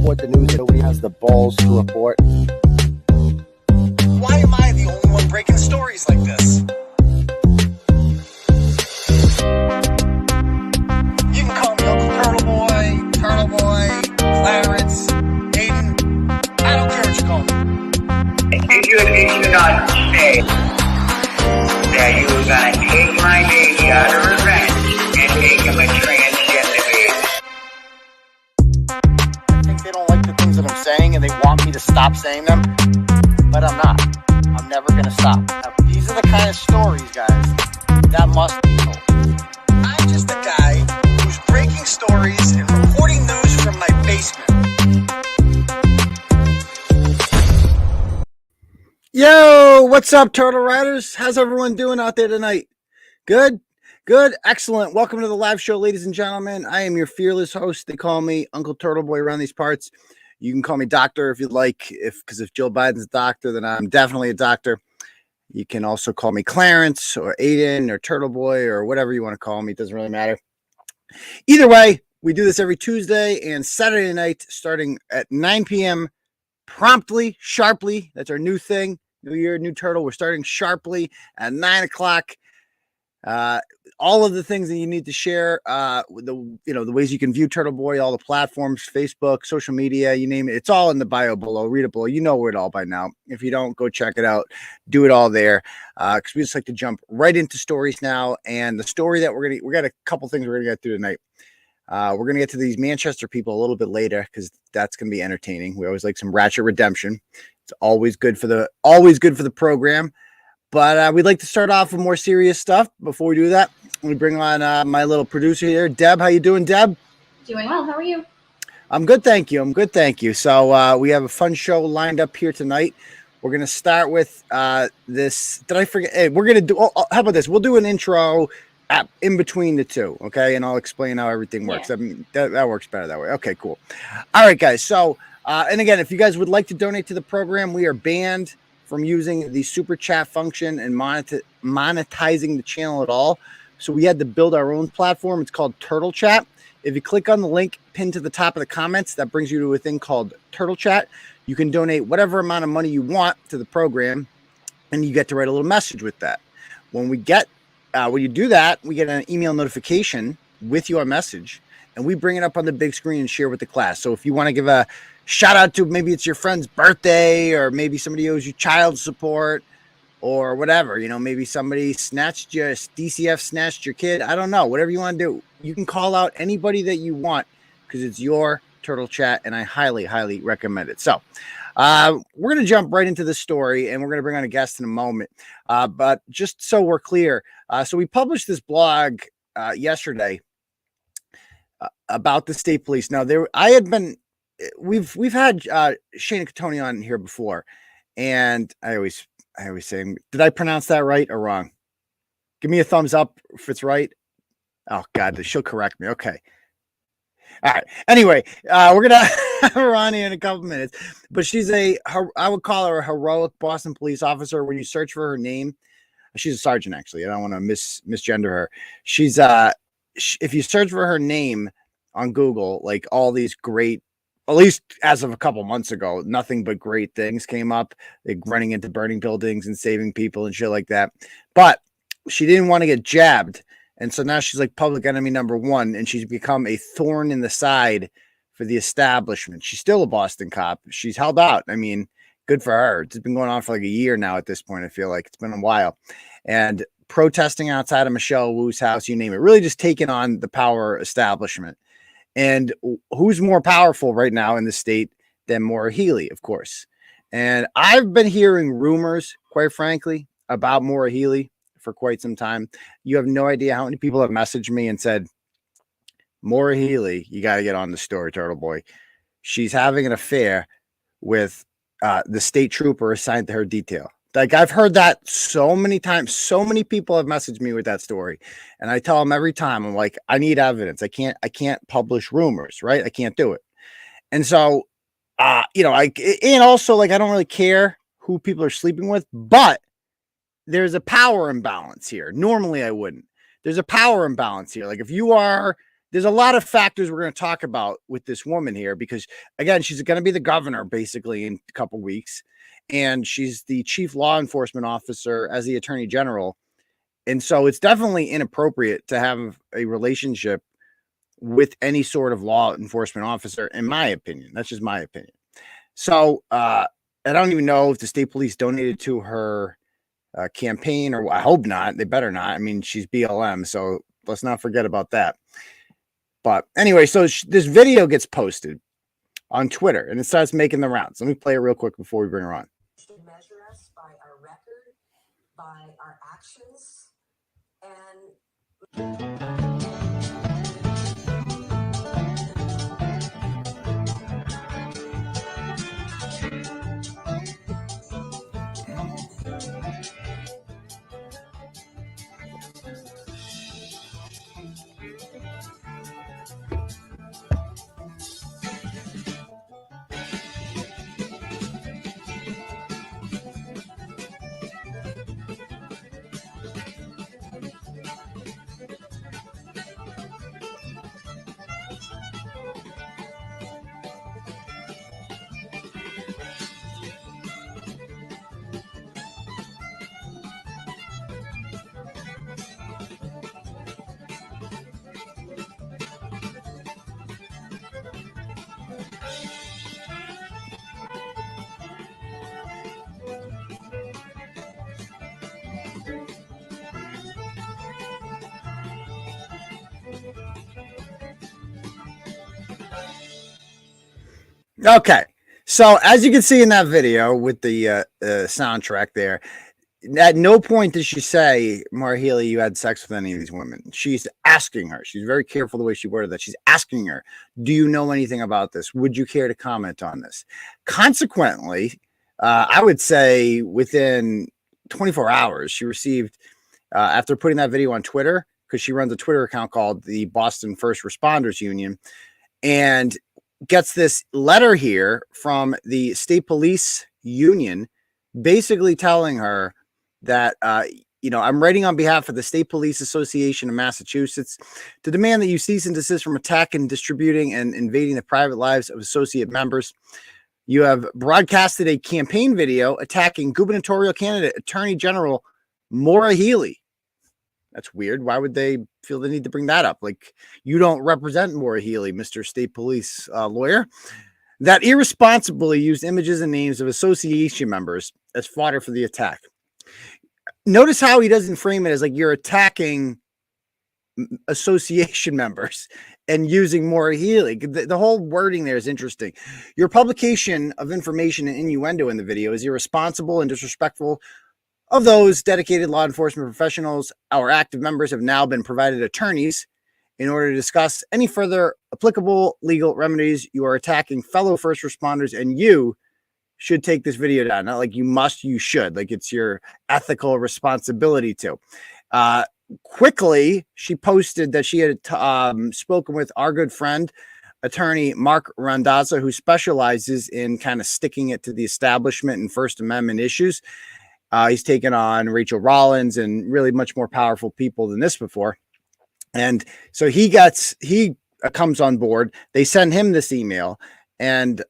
report the news. Nobody has the balls to report. Why am I the only one breaking stories like this? You can call me Uncle Turtleboy, Clarence, Aidan. I don't care what you call me. You should not say that you were going to take my baby out of revenge and make him a transgender baby. I think they don't like the things that I'm saying and they want me to stop saying them, but I'm not. I'm never going to stop. Now, these are the kind of stories, guys, that must be told. I'm just a guy who's breaking stories and reporting news from my basement. Yo, what's up, Turtle Riders? How's everyone doing out there tonight? Good? Good? Excellent. Welcome to the live show, ladies and gentlemen. I am your fearless host. They call me Uncle Turtleboy around these parts. You can call me doctor if you'd like, because if Joe Biden's a doctor, then I'm definitely a doctor. You can also call me Clarence or Aidan or Turtleboy or whatever you want to call me. It doesn't really matter. Either way, we do this every Tuesday and Saturday night starting at 9 p.m. promptly, sharply. That's our new thing. New year, new turtle. We're starting sharply at 9 o'clock. All of the things that you need to share, the ways you can view Turtleboy, all the platforms, Facebook, social media, you name it. It's all in the bio below. Read it below. You know it all by now. If you don't, go check it out. Do it all there. Because we just like to jump right into stories now. And the story that we got a couple things we're gonna get through tonight. We're gonna get to these Manchester people a little bit later because that's gonna be entertaining. We always like some Ratchet redemption. It's always good for the program. But we'd like to start off with more serious stuff. Before we do that, I'm going to bring on my little producer here, Deb. How you doing, Deb? Doing well. How are you? I'm good, thank you. So we have a fun show lined up here tonight. We're going to start with this. Did I forget? Hey, we're going to do. How about this? We'll do an intro in between the two, okay? And I'll explain how everything works. Yeah. I mean, that works better that way. Okay, cool. All right, guys. So, and again, if you guys would like to donate to the program, we are banned from using the super chat function and monetizing the channel at all. So we had to build our own platform. It's called Turtle Chat. If you click on the link pinned to the top of the comments, that brings you to a thing called Turtle Chat. You can donate whatever amount of money you want to the program, and you get to write a little message with that. When you do that, we get an email notification with your message, and we bring it up on the big screen and share with the class. So if you want to give a shout out to, maybe it's your friend's birthday, or maybe somebody owes you child support or whatever, maybe somebody DCF snatched your kid. I don't know, whatever you want to do. You can call out anybody that you want because it's your Turtle Chat, and I highly, highly recommend it. So we're going to jump right into the story, and we're going to bring on a guest in a moment. But just so we're clear, so we published this blog yesterday about the state police. Now, we've had Shana Cottone on here before, and I always say, did I pronounce that right or wrong? Give me a thumbs up if it's right. Oh God, she'll correct me. Okay. All right. Anyway, we're gonna have her on here in a couple minutes, but I would call her a heroic Boston police officer. When you search for her name, she's a sergeant, actually. I don't want to misgender her. She's if you search for her name on Google, like all these great, at least as of a couple months ago, nothing but great things came up, like running into burning buildings and saving people and shit like that. But she didn't want to get jabbed. And so now she's like public enemy number one, and she's become a thorn in the side for the establishment. She's still a Boston cop. She's held out. I mean, good for her. It's been going on for like a year now at this point. I feel like it's been a while. And protesting outside of Michelle Wu's house, you name it, really just taking on the power establishment. And who's more powerful right now in the state than Maura Healey, of course. And I've been hearing rumors, quite frankly, about Maura Healey for quite some time. You have no idea how many people have messaged me and said, Maura Healey, you got to get on the story, Turtleboy. She's having an affair with the state trooper assigned to her detail. Like, I've heard that so many times. So many people have messaged me with that story, and I tell them every time, I'm like, I need evidence. I can't publish rumors, right? I can't do it. And so, and also, like, I don't really care who people are sleeping with, but there's a power imbalance here. Normally I wouldn't. There's a power imbalance here. Like, if you are there's a lot of factors we're going to talk about with this woman here, because again, she's going to be the governor basically in a couple weeks, and she's the chief law enforcement officer as the attorney general. And so it's definitely inappropriate to have a relationship with any sort of law enforcement officer, in my opinion. That's just my opinion. So I don't even know if the state police donated to her campaign, or I hope not. They better not. I mean, she's BLM, so let's not forget about that. But anyway, so this video gets posted on Twitter, and it starts making the rounds. Let me play it real quick before we bring her on. Should measure us by our record, by our actions, and Okay, so as you can see in that video with the soundtrack there, at no point did she say, Maura Healey, you had sex with any of these women. She's asking her. She's very careful the way she worded that. She's asking her, do you know anything about this? Would you care to comment on this? Consequently, I would say within 24 hours, she received, after putting that video on Twitter, because she runs a Twitter account called the Boston First Responders Union, and gets this letter here from the state police union, basically telling her that, I'm writing on behalf of the State Police Association of Massachusetts to demand that you cease and desist from attacking, distributing, and invading the private lives of associate members. You have broadcasted a campaign video attacking gubernatorial candidate Attorney General Maura Healey. That's weird. Why would they feel the need to bring that up? Like, you don't represent Maura Healey, Mr. State Police lawyer. That irresponsibly used images and names of association members as fodder for the attack. Notice how he doesn't frame it as like you're attacking association members and using Maura Healey. The whole wording there is interesting. Your publication of information and innuendo in the video is irresponsible and disrespectful of those dedicated law enforcement professionals. Our active members have now been provided attorneys in order to discuss any further applicable legal remedies. You are attacking fellow first responders, and you should take this video down. Not like you must, you should. Like, it's your ethical responsibility to. Quickly, she posted that she had spoken with our good friend, attorney Mark Randazza, who specializes in kind of sticking it to the establishment and First Amendment issues. He's taken on Rachel Rollins and really much more powerful people than this before. And so he comes on board. They send him this email and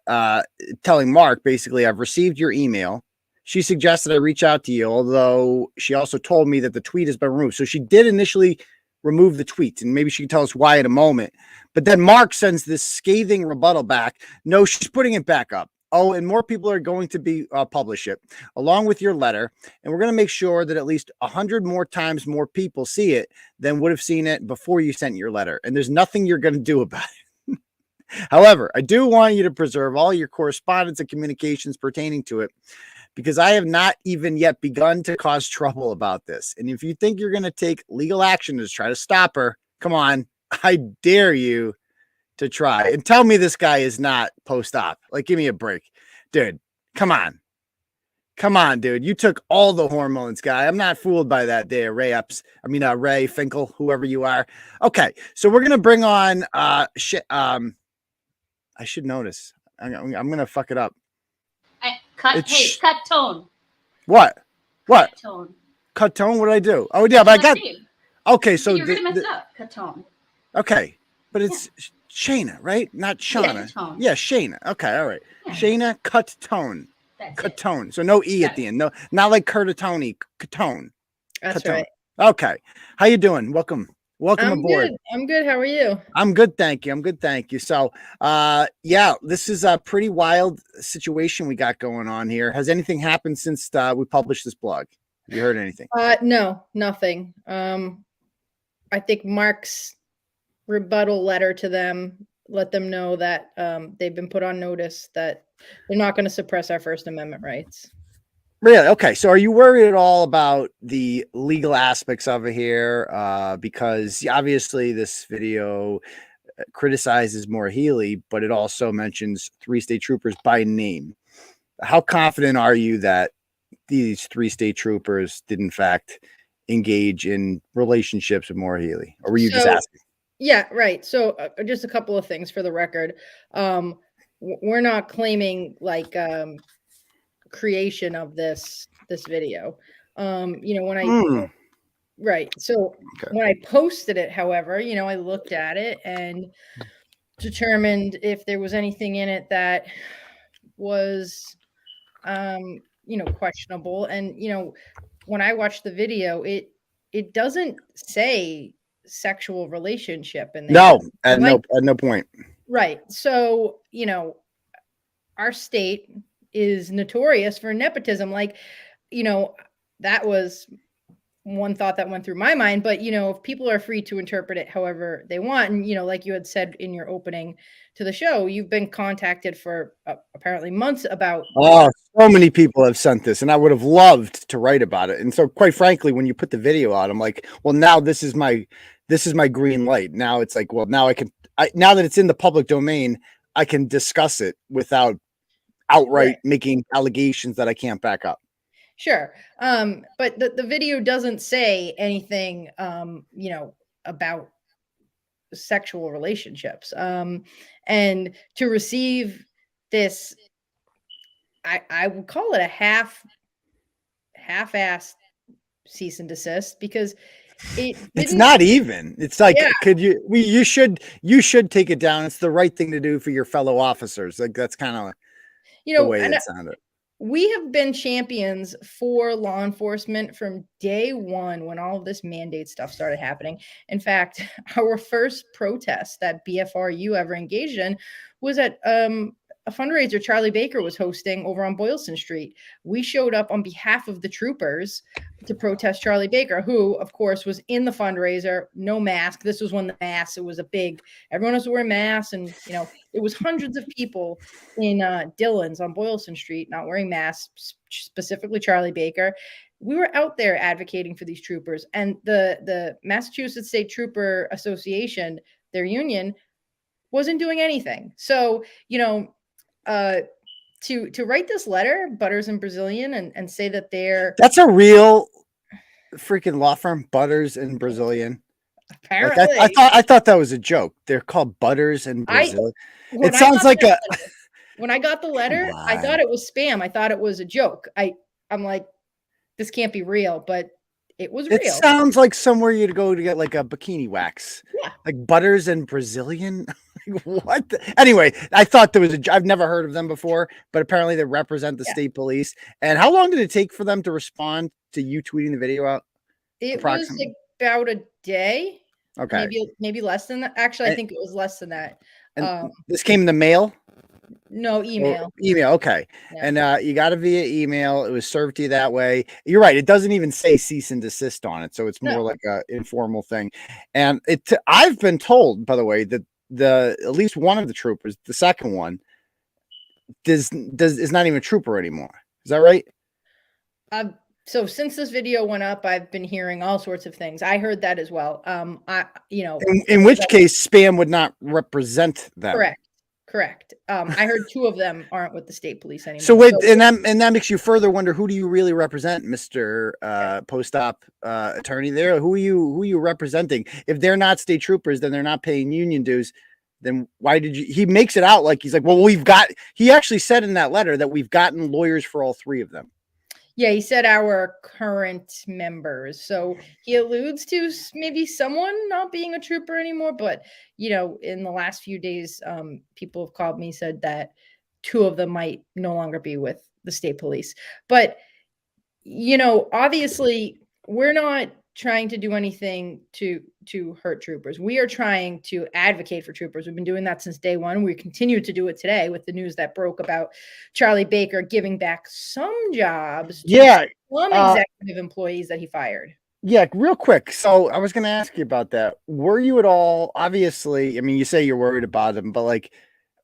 telling Mark, basically, I've received your email. She suggested I reach out to you, although she also told me that the tweet has been removed. So she did initially remove the tweet, and maybe she can tell us why in a moment. But then Mark sends this scathing rebuttal back. No, she's putting it back up. Oh, and more people are going to be publish it along with your letter. And we're going to make sure that at least 100 more times more people see it than would have seen it before you sent your letter. And there's nothing you're going to do about it. However, I do want you to preserve all your correspondence and communications pertaining to it, because I have not even yet begun to cause trouble about this. And if you think you're going to take legal action to try to stop her, come on, I dare you to try. And tell me this guy is not post-op. Like, give me a break. Dude, come on. Come on, dude. You took all the hormones, guy. I'm not fooled by that there, Ray Finkel, whoever you are. Okay, so we're going to bring on, I should notice. I'm going to fuck it up. Cut tone. What? Cut tone. Cut tone? What did I do? Oh, yeah, but I got... Okay, so... You're going to mess it up. Cut tone. Okay. but it's Shana, right? Not Shana. Cottone. Yeah, Shana. Okay, all right. Yeah. Shana Cottone. That's it. Cottone. So no E at Got the end. No, not like Curtatone. Cottone. That's Cottone. right. Okay. How you doing? Welcome aboard. I'm good. How are you? I'm good, thank you. So, yeah, this is a pretty wild situation we got going on here. Has anything happened since we published this blog? Have you heard anything? No, nothing. I think Mark's rebuttal letter to them let them know that they've been put on notice that they're not going to suppress our First Amendment rights. Really? Okay. So are you worried at all about the legal aspects of it here? Because obviously this video criticizes Maura Healey, but it also mentions 3 state troopers by name. How confident are you that these 3 state troopers did in fact engage in relationships with Maura Healey? Or were you just asking? Yeah, right. So just a couple of things for the record. We're not claiming like creation of this video. When I right. So when I posted it, however, I looked at it and determined if there was anything in it that was questionable. And when I watched the video, it doesn't say sexual relationship in there. No, at no point. Right. So, our state is notorious for nepotism. Like, that was one thought that went through my mind, but if people are free to interpret it however they want, and like you had said in your opening to the show, you've been contacted for apparently months about so many people have sent this, and I would have loved to write about it. And so quite frankly, when you put the video out, I'm like, well, now this is my green light. Now it's like, well, now now that it's in the public domain, I can discuss it without outright making allegations that I can't back up. Sure. But the video doesn't say anything, about sexual relationships. And to receive this, I would call it a half-assed cease and desist, because it's not even. It's like, you should take it down. It's the right thing to do for your fellow officers. Like, that's kind of the way it sounded. We have been champions for law enforcement from day one when all of this mandate stuff started happening. In fact, our first protest that BFRU ever engaged in was at a fundraiser Charlie Baker was hosting over on Boylston Street. We showed up on behalf of the troopers to protest Charlie Baker, who, of course, was in the fundraiser, no mask. This was when the mask, it was everyone was wearing masks, and, it was hundreds of people in Dillon's on Boylston Street not wearing masks, specifically Charlie Baker. We were out there advocating for these troopers, and the Massachusetts State Trooper Association, their union, wasn't doing anything. So, to write this letter, Butters and Brazilian, and say that that's a real freaking law firm, Butters and Brazilian. Apparently, like I thought that was a joke. They're called Butters and Brazilian. It sounds like when I got the letter, I thought it was spam. I thought it was a joke. I'm like, this can't be real, but it was real. It sounds like somewhere you'd go to get like a bikini wax. Yeah. Like Butters and Brazilian. What? Anyway, I thought there was I've never heard of them before, but apparently they represent the state police. And how long did it take for them to respond to you tweeting the video out? It was about a day. Okay. Maybe less than that. Actually, I think it was less than that. And this came in the mail? No, email. Email, okay. Yeah. And you got it via email. It was served to you that way. You're right. It doesn't even say cease and desist on it, so it's more like a informal thing. And I've been told, by the way, that at least one of the troopers, the second one, is not even a trooper anymore. Is that right? So since this video went up, I've been hearing all sorts of things. I heard that as well. In which case, spam would not represent them. Correct. I heard 2 of them aren't with the state police anymore. So and that makes you further wonder, who do you really represent, Mr. Post-op attorney there? Who are you representing? If they're not state troopers, then they're not paying union dues. Then why did you? He makes it out like he's like, well, he actually said in that letter that we've gotten lawyers for all 3 of them. Yeah, he said our current members. So he alludes to maybe someone not being a trooper anymore. But, in the last few days, people have called me, said that 2 of them might no longer be with the state police. But, obviously, we're not trying to do anything to hurt troopers. We are trying to advocate for troopers. We've been doing that since day one. We continue to do it today with the news that broke about Charlie Baker giving back some jobs to some executive employees that he fired. Yeah, real quick. So I was going to ask you about that. Were you at all, obviously, I mean, you say you're worried about them, but like,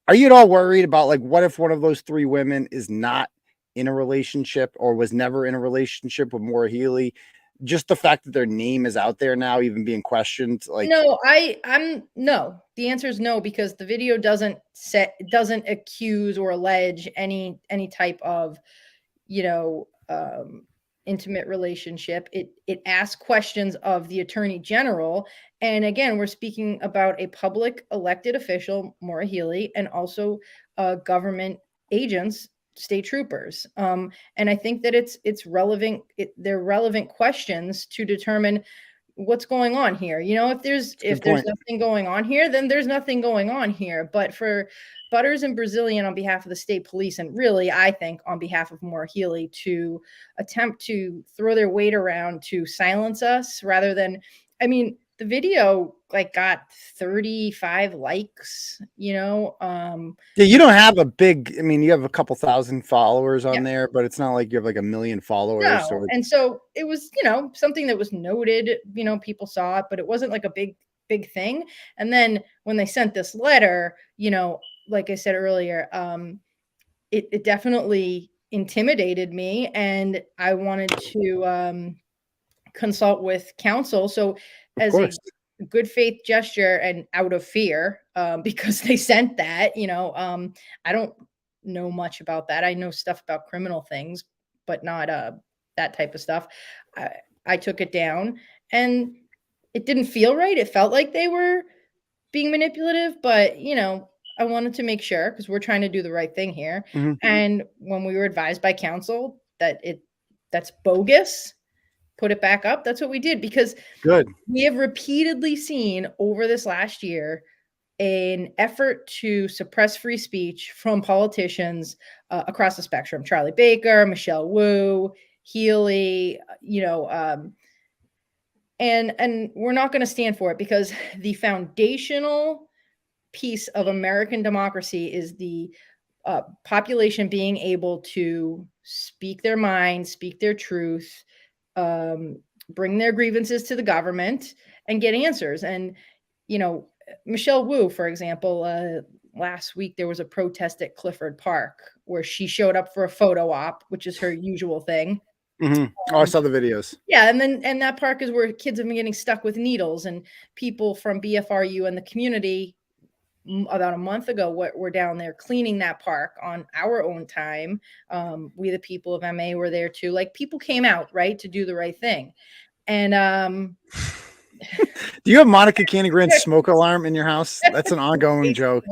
are you at all worried about like, what if one of those 3 women is not in a relationship or was never in a relationship with Maura Healey? Just the fact that their name is out there now, even being questioned, like no, I'm no. The answer is no, because the video doesn't accuse or allege any type of, intimate relationship. It asks questions of the attorney general, and again, we're speaking about a public elected official, Maura Healey, and also government agents, state troopers. And I think that it's relevant. They're relevant questions to determine what's going on here. If there's nothing going on here, then there's nothing going on here. But for Butters and Brazilian, on behalf of the state police, and really, I think on behalf of Maura Healey, to attempt to throw their weight around to silence us, rather than, I mean, the video got 35 likes, yeah, you don't have a big, I mean, you have a couple thousand followers on there, but it's not like you have like 1 million followers. No. And so it was, something that was noted, people saw it, but it wasn't like a big thing. And then when they sent this letter, like I said earlier, it definitely intimidated me, and I wanted to consult with counsel. So as a good faith gesture and out of fear, because they sent that, I don't know much about that. I know stuff about criminal things, but not that type of stuff. I took it down, and it didn't feel right. It felt like they were being manipulative, but I wanted to make sure, because we're trying to do the right thing here. Mm-hmm. And when we were advised by counsel that that's bogus, put it back up, that's what we did, because we have repeatedly seen over this last year an effort to suppress free speech from politicians across the spectrum. Charlie Baker, Michelle Wu, Healey, and we're not going to stand for it, because the foundational piece of American democracy is the population being able to speak their mind, speak their truth, bring their grievances to the government, and get answers. And, Michelle Wu, for example, last week there was a protest at Clifford Park where she showed up for a photo op, which is her usual thing. Mm-hmm. I saw the videos. Yeah, and that park is where kids have been getting stuck with needles, and people from BFRU and the community about a month ago were down there cleaning that park on our own time. We, the people of MA, were there too. Like, people came out, right, to do the right thing. And do you have Monica Canny-Grant's smoke alarm in your house? That's an ongoing joke.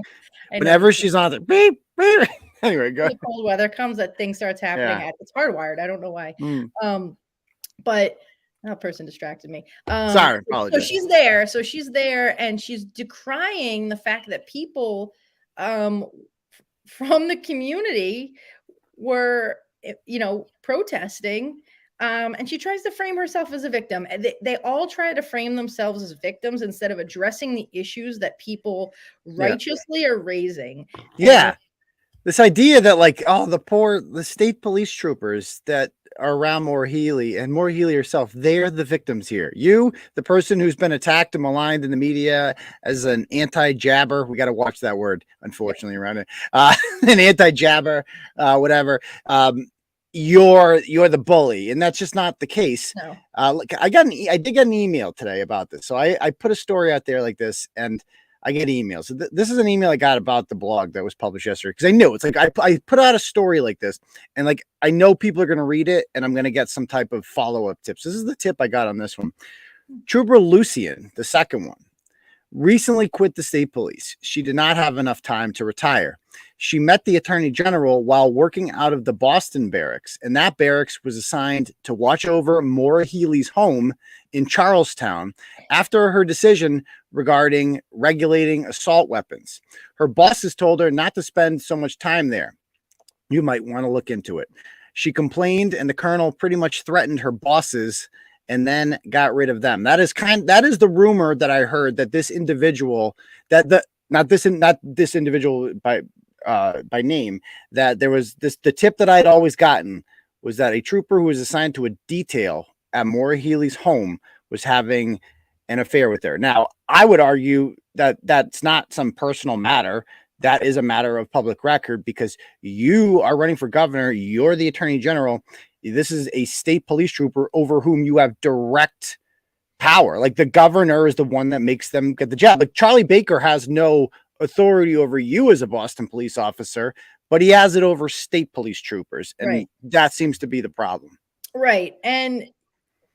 Whenever she's on the beep, beep. Anyway, go. When the cold weather comes, that thing starts happening. Yeah. It's hardwired. I don't know why. But that person distracted me. Sorry, apologize. So she's there, and she's decrying the fact that people from the community were, protesting. And she tries to frame herself as a victim. They all try to frame themselves as victims instead of addressing the issues that people righteously are raising. Yeah. This idea that the state police troopers that are around Maura Healey, and Maura Healey herself, they're the victims here. You, the person who's been attacked and maligned in the media as an anti-jabber, we got to watch that word, unfortunately, around it, an anti-jabber, whatever. You're the bully, and that's just not the case. No. I did get an email today about this. So I put a story out there like this, and I get emails. So this is an email I got about the blog that was published yesterday, because I knew it's like I put out a story like this, and I know people are going to read it, and I'm going to get some type of follow-up tips. This is the tip I got on this one. Trooper Lucian, the second one, recently quit the state police. She did not have enough time to retire. She met the attorney general while working out of the Boston barracks, and that barracks was assigned to watch over Maura Healey's home in Charlestown after her decision regarding regulating assault weapons. Her bosses told her not to spend so much time there. You might want to look into it. She complained, and the colonel pretty much threatened her bosses and then got rid of them. That is the rumor that I heard, that this individual, not this individual by name, that there was the tip that I'd always gotten was that a trooper who was assigned to a detail at Maura Healey's home was having an affair with her. Now, I would argue that that's not some personal matter. That is a matter of public record, because you are running for governor. You're the attorney general. This is a state police trooper over whom you have direct power. Like, the governor is the one that makes them get the job. Like, Charlie Baker has no authority over you as a Boston police officer, but he has it over state police troopers. And that seems to be the problem. Right. And,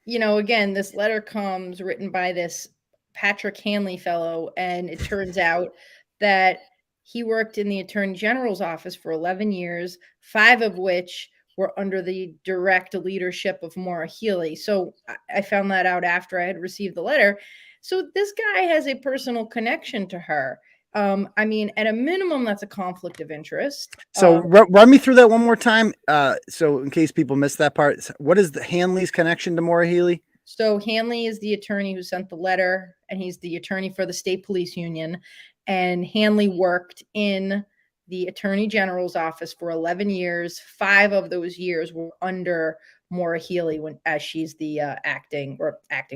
again, this letter comes written by this Patrick Hanley fellow. And it turns out that he worked in the attorney general's office for 11 years, 5 of which were under the direct leadership of Maura Healey. So I found that out after I had received the letter. So this guy has a personal connection to her. I mean, at a minimum, that's a conflict of interest. So run me through that one more time. So in case people missed that part, what is the Hanley's connection to Maura Healey? So Hanley is the attorney who sent the letter, and he's the attorney for the state police union. And Hanley worked in the attorney general's office for 11 years. 5 of those years were under Maura Healey as she's the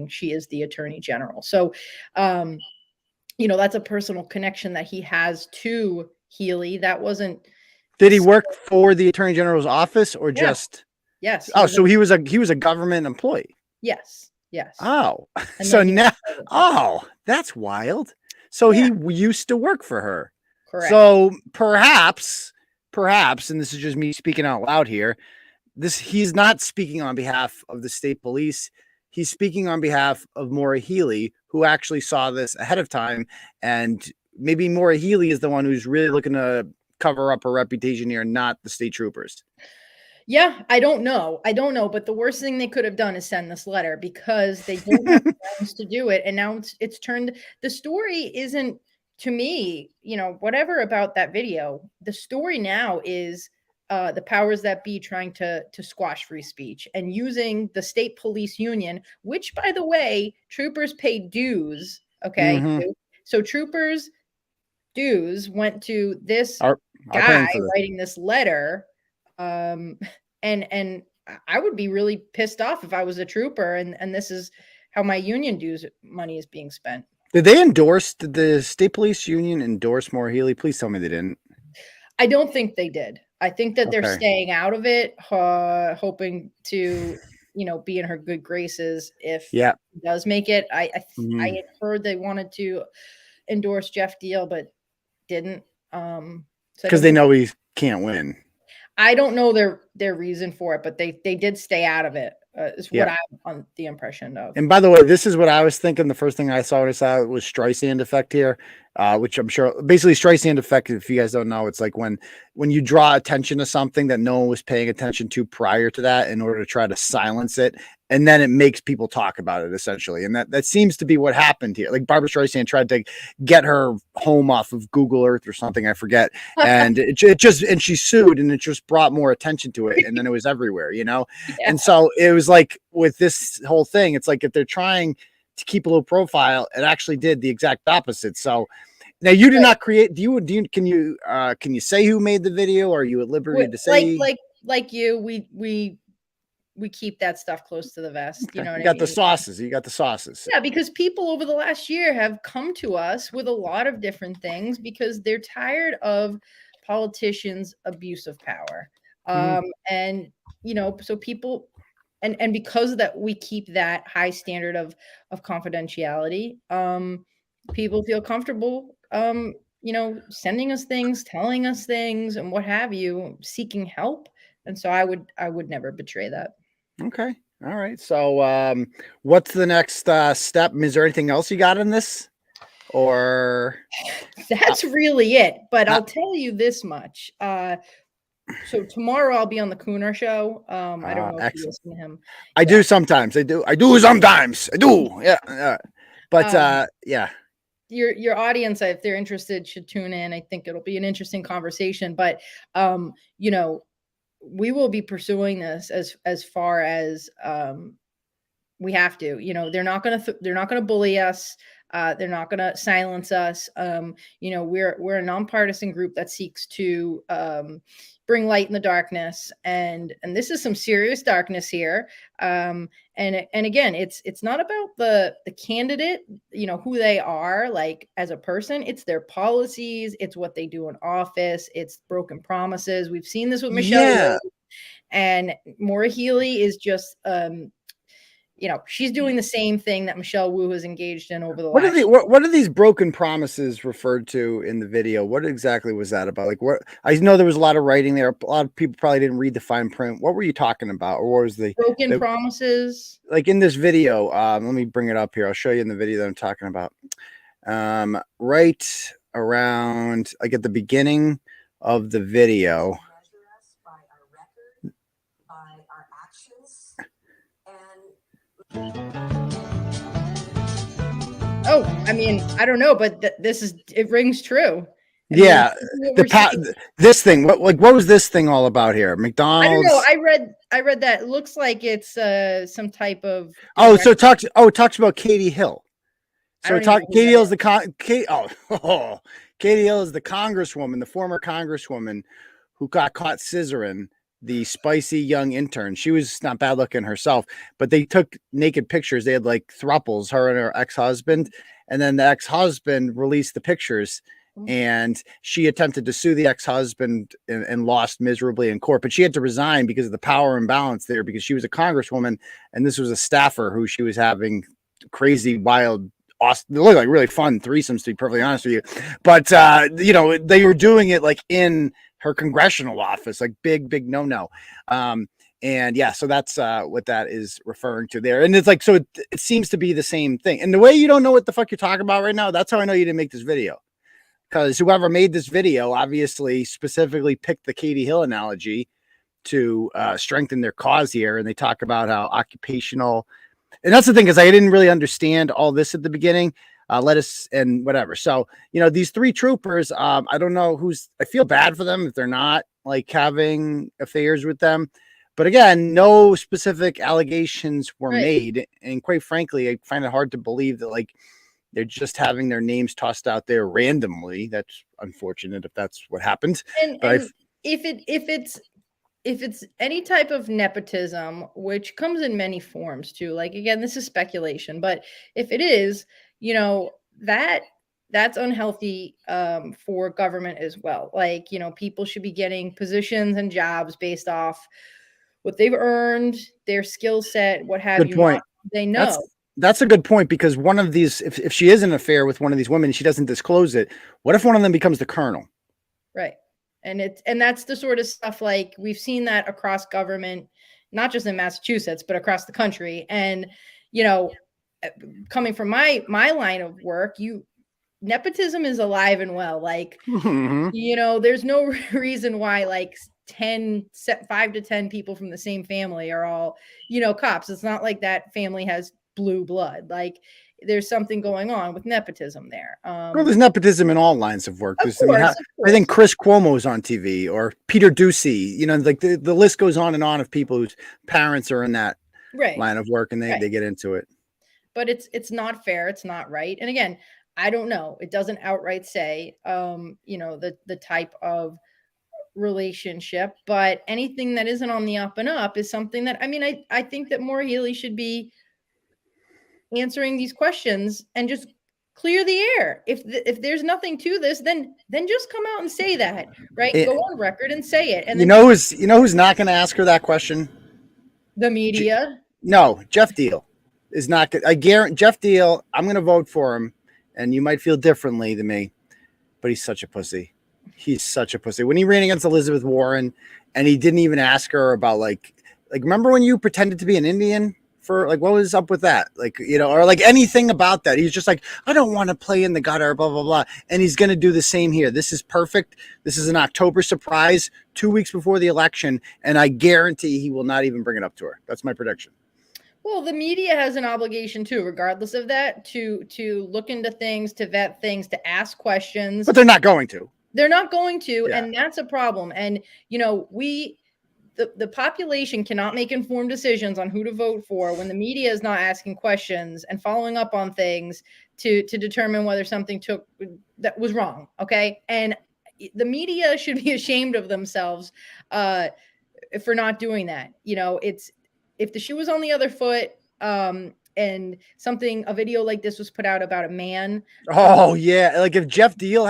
she is the attorney general. So, that's a personal connection that he has to Healey. That wasn't. Did he work for the attorney general's office or just? Yes. Oh, so he was a government employee. Yes. Yes. Oh, so now, that's wild. So he used to work for her. Correct. So perhaps, and this is just me speaking out loud here, he's not speaking on behalf of the state police. He's speaking on behalf of Maura Healey, who actually saw this ahead of time. And maybe Maura Healey is the one who's really looking to cover up her reputation here, not the state troopers. Yeah, I don't know. But the worst thing they could have done is send this letter, because they don't have plans to do it. And now it's turned, the story isn't, to me, whatever about that video. The story now is the powers that be trying to squash free speech and using the state police union, which, by the way, troopers pay dues. Okay. Mm-hmm. So troopers' dues went to this guy writing this letter. And I would be really pissed off if I was a trooper and this is how my union dues money is being spent. Did the state police union endorse Maura Healey? Please tell me they didn't. I don't think they did. I think that they're staying out of it, hoping to, be in her good graces if he does make it. I had heard they wanted to endorse Jeff Deal, but didn't. Because they know he can't win. I don't know their reason for it, but they did stay out of it. Is what I'm on the impression of. And by the way, this is what I was thinking. The first thing I saw when I saw it was Streisand effect here, which I'm sure basically Streisand effect, if you guys don't know, it's like when you draw attention to something that no one was paying attention to prior to that in order to try to silence it. And then it makes people talk about it, essentially. And that seems to be what happened here. Like Barbara Streisand tried to get her home off of Google Earth or something, I forget. And and she sued, and it just brought more attention to it. And then it was everywhere, Yeah. And so it was like with this whole thing, it's like if they're trying to keep a low profile, it actually did the exact opposite. So now you did not create, can you say who made the video? Or are you at liberty to say? Like you, we keep that stuff close to the vest. Okay. You know what You got the sauces. You got the sauces. Yeah, because people over the last year have come to us with a lot of different things because they're tired of politicians' abuse of power. And, so people, and because of that, we keep that high standard of confidentiality. People feel comfortable, sending us things, telling us things and what have you, seeking help. And so I would never betray that. Okay. All right. So what's the next step? Is there anything else you got in this? or that's really it. But I'll tell you this much. So tomorrow I'll be on the Cooner show. I don't know if you listen to him. I do sometimes. I do sometimes. I do. Yeah. But yeah. Your audience, if they're interested, should tune in. I think it'll be an interesting conversation. But you know, we will be pursuing this as far as we have to. You know, they're not gonna bully us. They're not going to silence us. You know, we're a nonpartisan group that seeks to bring light in the darkness, and this is some serious darkness here. And again, it's not about the candidate, you know, who they are like as a person. It's their policies. It's what they do in office. It's broken promises. We've seen this with Michelle Wu, and Maura Healey is just you know, she's doing the same thing that Michelle Wu has engaged in over the last year. What are these broken promises referred to in the video? What exactly was that about? Like, what? I know there was a lot of writing there. A lot of people probably didn't read the fine print. What were you talking about? Or what was the broken promises? Like in this video, let me bring it up here. I'll show you in the video that I'm talking about. Right around, like at the beginning of the video. Measure us by our record, by our actions, Oh, I mean, I don't know, but it rings true. Yeah, this thing. What was this thing all about here? McDonald's. I don't know. I read that. It looks like it's some type of. So it talks about Katie Hill. So Katie Hill is the Katie Hill is the congresswoman, the former congresswoman who got caught scissoring the spicy young intern. She was not bad looking herself, but they took naked pictures. They had like thruples, her and her ex-husband, and then the ex-husband released the pictures, and she attempted to sue the ex-husband and lost miserably in court, but she had to resign because of the power imbalance there, because she was a congresswoman and this was a staffer who she was having crazy, wild, awesome, they look like really fun threesomes, to be perfectly honest with you. But you know, they were doing it like in her congressional office, like big no. And yeah, so that's what that is referring to there. And it's like, so it seems to be the same thing. And the way you don't know what the fuck you're talking about right now, that's how I know you didn't make this video. Because whoever made this video obviously specifically picked the Katie Hill analogy to strengthen their cause here. And they talk about how occupational, and that's the thing, is I didn't really understand all this at the beginning. Lettuce and whatever. So, you know, these three troopers, I don't know I feel bad for them if they're not like having affairs with them. But again, no specific allegations were made. And quite frankly, I find it hard to believe that like they're just having their names tossed out there randomly. That's unfortunate if that's what happened. But if it's any type of nepotism, which comes in many forms too, like, again, this is speculation, but if it is, you know, that's unhealthy for government as well. Like, you know, people should be getting positions and jobs based off what they've earned, their skill set, what have you. Good point. They know. That's a good point, because one of these, if she is in an affair with one of these women and she doesn't disclose it, what if one of them becomes the colonel? Right. And that's the sort of stuff, like, we've seen that across government, not just in Massachusetts, but across the country. And, you know, coming from my line of work, nepotism is alive and well. Like, you know, there's no reason why like 5 to 10 people from the same family are all, you know, cops. It's not like that family has blue blood. Like, there's something going on with nepotism there. Well, there's nepotism in all lines of work. I think Chris Cuomo's on TV, or Peter Ducey, you know, like the list goes on of people whose parents are in that line of work, and they get into it. But it's not fair. It's not right. And again, I don't know. It doesn't outright say, you know, the type of relationship, but anything that isn't on the up and up is something that, I mean, I think that Maura Healey should be answering these questions and just clear the air. If there's nothing to this, then just come out and say that, right? Go on record and say it. And you know who's not going to ask her that question? The media. No, Jeff Deal is not good. I guarantee Jeff Deal, I'm going to vote for him, and you might feel differently than me, but he's such a pussy. He's such a pussy. When he ran against Elizabeth Warren, and he didn't even ask her about like remember when you pretended to be an Indian for like, what was up with that? Like, you know, or like anything about that. He's just like, I don't want to play in the gutter, blah, blah, blah. And he's going to do the same here. This is perfect. This is an October surprise 2 weeks before the election. And I guarantee he will not even bring it up to her. That's my prediction. Well, the media has an obligation too, regardless of that, to look into things, to vet things, to ask questions. But they're not going to. They're not going to, and that's a problem. And, you know, the population cannot make informed decisions on who to vote for when the media is not asking questions and following up on things to determine whether something that was wrong. Okay. And the media should be ashamed of themselves for not doing that. You know, if the shoe was on the other foot, and a video like this was put out about a man. Oh yeah. Like if Jeff Deal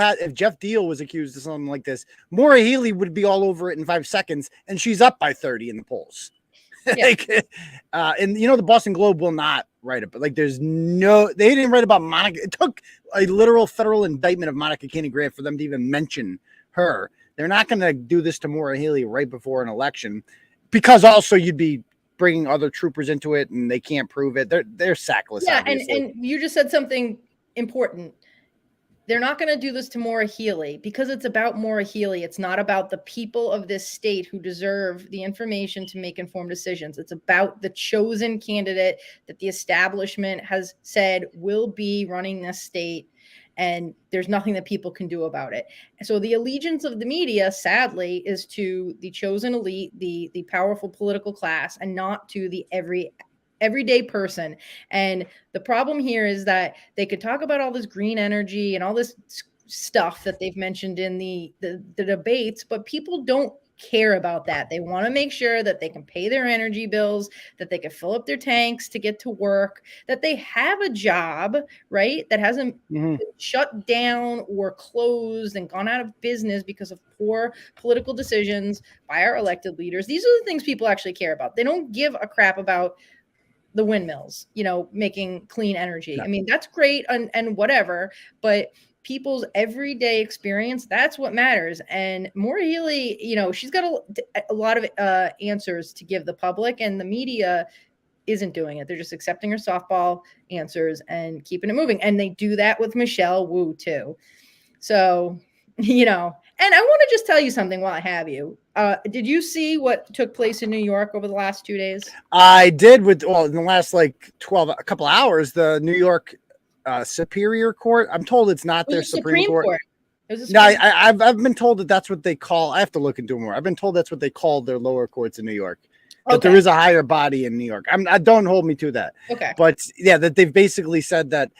was accused of something like this, Maura Healey would be all over it in 5 seconds, and she's up by 30 in the polls. Yeah. Like, and you know, the Boston Globe will not write it, but like they didn't write about Monica. It took a literal federal indictment of Monica Kearney Grant for them to even mention her. They're not going to do this to Maura Healey right before an election, because also you'd be bringing other troopers into it and they can't prove it. They're sackless. Yeah. And you just said something important. They're not going to do this to Maura Healey because it's about Maura Healey. It's not about the people of this state who deserve the information to make informed decisions. It's about the chosen candidate that the establishment has said will be running this state. And there's nothing that people can do about it. So the allegiance of the media, sadly, is to the chosen elite, the powerful political class, and not to the everyday person. And the problem here is that they could talk about all this green energy and all this stuff that they've mentioned in the debates, but people don't care about that. They want to make sure that they can pay their energy bills, that they can fill up their tanks to get to work, that they have a job, right? That hasn't been shut down or closed and gone out of business because of poor political decisions by our elected leaders. These are the things people actually care about. They don't give a crap about the windmills, you know, making clean energy. No. I mean, that's great and whatever, but people's everyday experience, that's what matters. And Maura Healey, you know, she's got a lot of answers to give the public, and the media isn't doing it. They're just accepting her softball answers and keeping it moving. And they do that with Michelle Wu too. So, you know, and I want to just tell you something while I have you. Did you see what took place in New York over the last 2 days? I did. In the last like a couple hours, the New York Superior Court. I'm told it's not their Supreme Court. No, I've been told that that's what they call. I have to look into it more. I've been told that's what they call their lower courts in New York. But there is a higher body in New York. I don't hold me to that. Okay. But yeah, that they've basically said that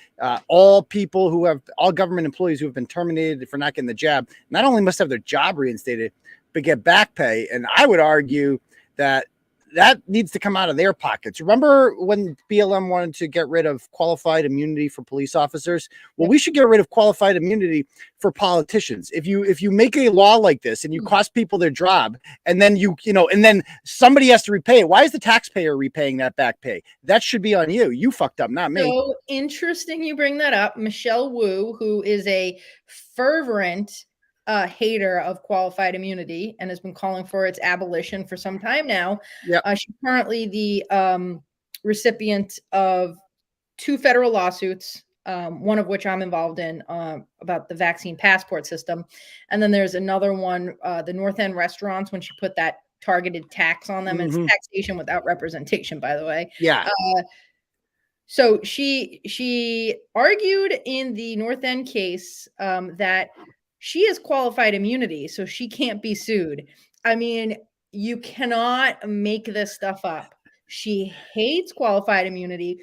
all government employees who have been terminated for not getting the jab, not only must have their job reinstated, but get back pay. And I would argue that needs to come out of their pockets. Remember when BLM wanted to get rid of qualified immunity for police officers? Well, we should get rid of qualified immunity for politicians. If you make a law like this and you cost people their job, and then and then somebody has to repay it, why is the taxpayer repaying that back pay? That should be on you. You fucked up, not me. So interesting you bring that up. Michelle Wu, who is a fervent hater of qualified immunity and has been calling for its abolition for some time now. Yep. She's currently the recipient of 2 federal lawsuits, one of which I'm involved in, about the vaccine passport system. And then there's another one, the North End restaurants, when she put that targeted tax on them. Mm-hmm. And it's taxation without representation, by the way. Yeah. So she argued in the North End case that she has qualified immunity, so she can't be sued. I mean, you cannot make this stuff up. She hates qualified immunity,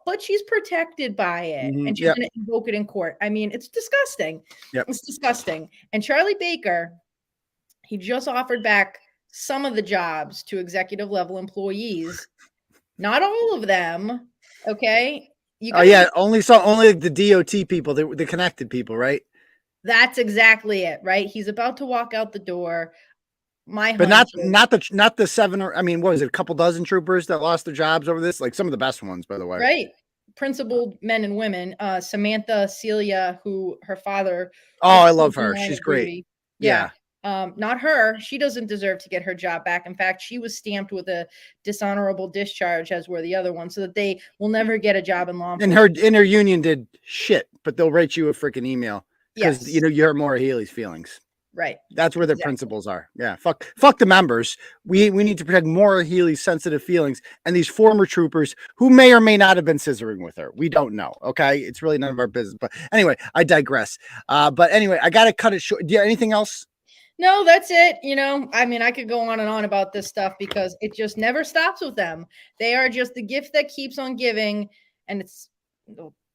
but she's protected by it, and she's going to invoke it in court. I mean, it's disgusting. Yep. It's disgusting. And Charlie Baker, he just offered back some of the jobs to executive level employees. Not all of them, okay? Only the DOT people, the connected people, right? That's exactly it, right? He's about to walk out the door. But not the 7 or, I mean, what was it? A couple dozen troopers that lost their jobs over this? Like some of the best ones, by the way. Right. Principled men and women. Samantha Celia, who her father. Oh, I love her. She's great. Yeah. Not her. She doesn't deserve to get her job back. In fact, she was stamped with a dishonorable discharge, as were the other ones, so that they will never get a job in law enforcement. And her union did shit, but they'll write you a freaking email because Yes. you hurt Maura Healey's feelings. Right. That's where the principles are. Yeah. Fuck the members. We need to protect Maura Healey's sensitive feelings and these former troopers who may or may not have been scissoring with her. We don't know. Okay. It's really none of our business. But anyway, I digress. But anyway, I got to cut it short. Do you have anything else? No, that's it. I mean, I could go on and on about this stuff because it just never stops with them. They are just the gift that keeps on giving. And it's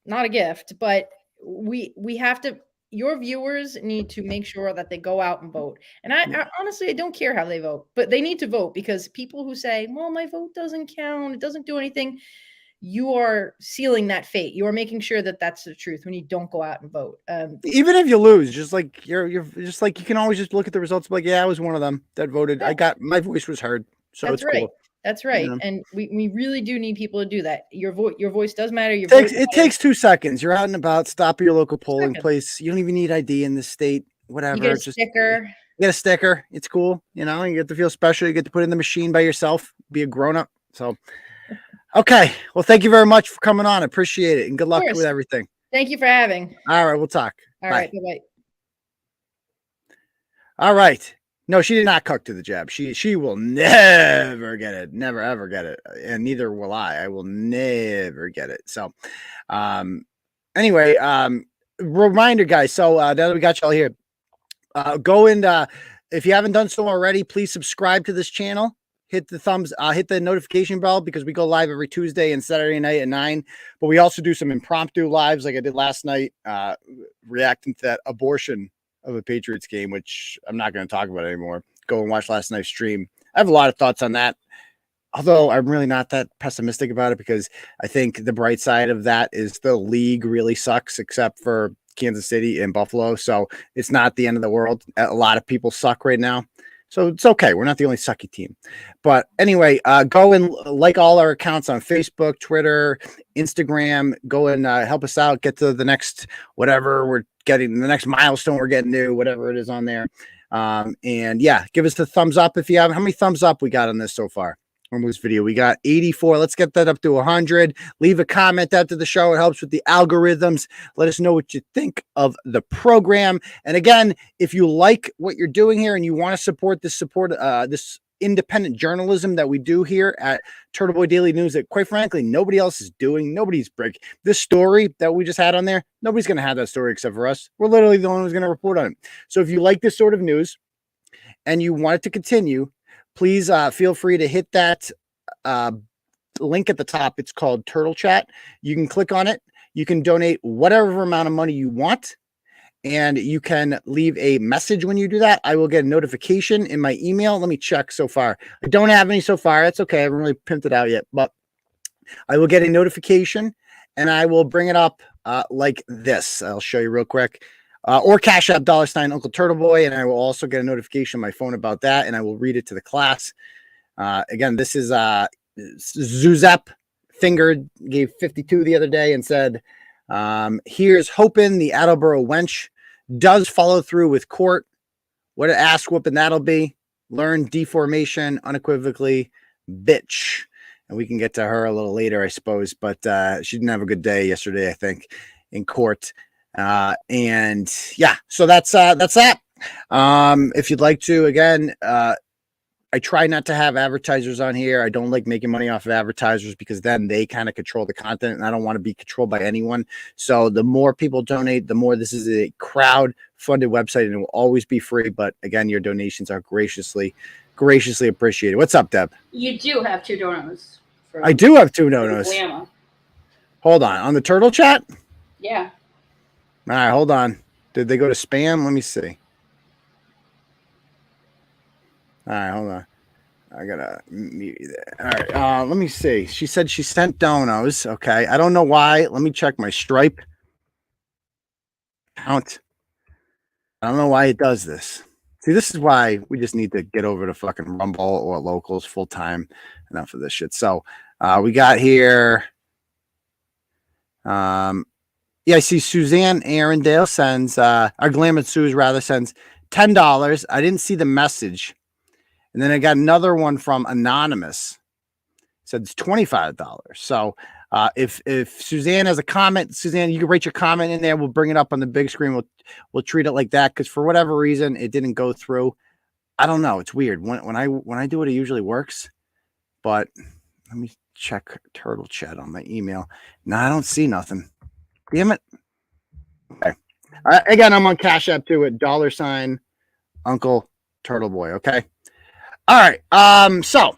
not a gift, but we have to. Your viewers need to make sure that they go out and vote. And I honestly, I don't care how they vote, but they need to vote, because people who say, well, my vote doesn't count, it doesn't do anything, you are sealing that fate. You are making sure that that's the truth when you don't go out and vote. Even if you lose, just like you're just like, you can always just look at the results. Like, yeah, I was one of them that voted. Yeah. My voice was heard. So that's it's right. cool. That's right. And we really do need people to do that. Your voice does matter. It takes 2 seconds. You're out and about. Stop at your local polling place. You don't even need ID in this state. Whatever. You get a sticker. You get a sticker. It's cool. You get to feel special. You get to put it in the machine by yourself. Be a grown up. So, okay. Well, thank you very much for coming on. I appreciate it. And good luck with everything. Thank you for having. All right. We'll talk. All right. Bye-bye. All right. No, she did not cook to the jab. She will never get it. Never, ever get it. And neither will I. I will never get it. So, anyway, reminder, guys. So, now that we got y'all here, go and, if you haven't done so already, please subscribe to this channel. Hit the notification bell, because we go live every Tuesday and Saturday night at 9. But we also do some impromptu lives like I did last night, reacting to that abortion of a Patriots game, which I'm not going to talk about anymore. Go and watch last night's stream. I have a lot of thoughts on that, although I'm really not that pessimistic about it, because I think the bright side of that is the league really sucks, except for Kansas City and Buffalo. So it's not the end of the world. A lot of people suck right now. So it's okay. We're not the only sucky team. But anyway, go and like all our accounts on Facebook, Twitter, Instagram. Go and help us out. Get to the next whatever we're getting, the next milestone we're getting to, whatever it is on there. And yeah, give us the thumbs up if you have. How many thumbs up we got on this so far? On this video, we got 84. Let's get that up to 100. Leave a comment after the show. It helps with the algorithms. Let us know what you think of the program. And again, if you like what you're doing here and you want to support this independent journalism that we do here at Turtleboy Daily News, that quite frankly nobody else is doing. Nobody's breaking this story that we just had on there. Nobody's going to have that story except for us. We're literally the one who's going to report on it. So if you like this sort of news and you want it to continue, please feel free to hit that link at the top. It's called Turtle Chat. You can click on it. You can donate whatever amount of money you want, and you can leave a message when you do that. I will get a notification in my email. Let me check so far. I don't have any so far. That's okay. I haven't really pimped it out yet, but I will get a notification, and I will bring it up like this. I'll show you real quick. Or Cash App $ Uncle Turtleboy, and I will also get a notification on my phone about that, and I will read it to the class. Again, this is Zuzep Fingered gave 52 the other day and said, here's hoping the Attleboro wench does follow through with court. What an ass whooping that'll be. Learn deformation unequivocally, bitch. And we can get to her a little later, I suppose, but she didn't have a good day yesterday, I think, in court. And yeah, so that's that. If you'd like to, again, I try not to have advertisers on here. I don't like making money off of advertisers, because then they kind of control the content, and I don't want to be controlled by anyone. So the more people donate, the more. This is a crowd funded website, and it will always be free. But again, your donations are graciously appreciated. What's up, Deb? You do have 2 donos. I do have 2 donos. Hold on the Turtle Chat. Yeah. All right, hold on. Did they go to spam? Let me see. All right, hold on. I gotta mute you there. All right, let me see. She said she sent donos. Okay, I don't know why. Let me check my Stripe account. I don't know why it does this. See, this is why we just need to get over to fucking Rumble or Locals full time. Enough of this shit. So we got here. Yeah, I see Suzanne Arendale sends, our Glamour Suze rather sends $10. I didn't see the message. And then I got another one from Anonymous. Said it's $25. So if Suzanne has a comment, Suzanne, you can write your comment in there. We'll bring it up on the big screen. We'll treat it like that because for whatever reason it didn't go through. I don't know. It's weird. When I do it usually works. But let me check Turtle Chat on my email. No, I don't see nothing. Damn it. Okay. Again, I'm on Cash App too at $ Uncle Turtleboy. Okay. All right. So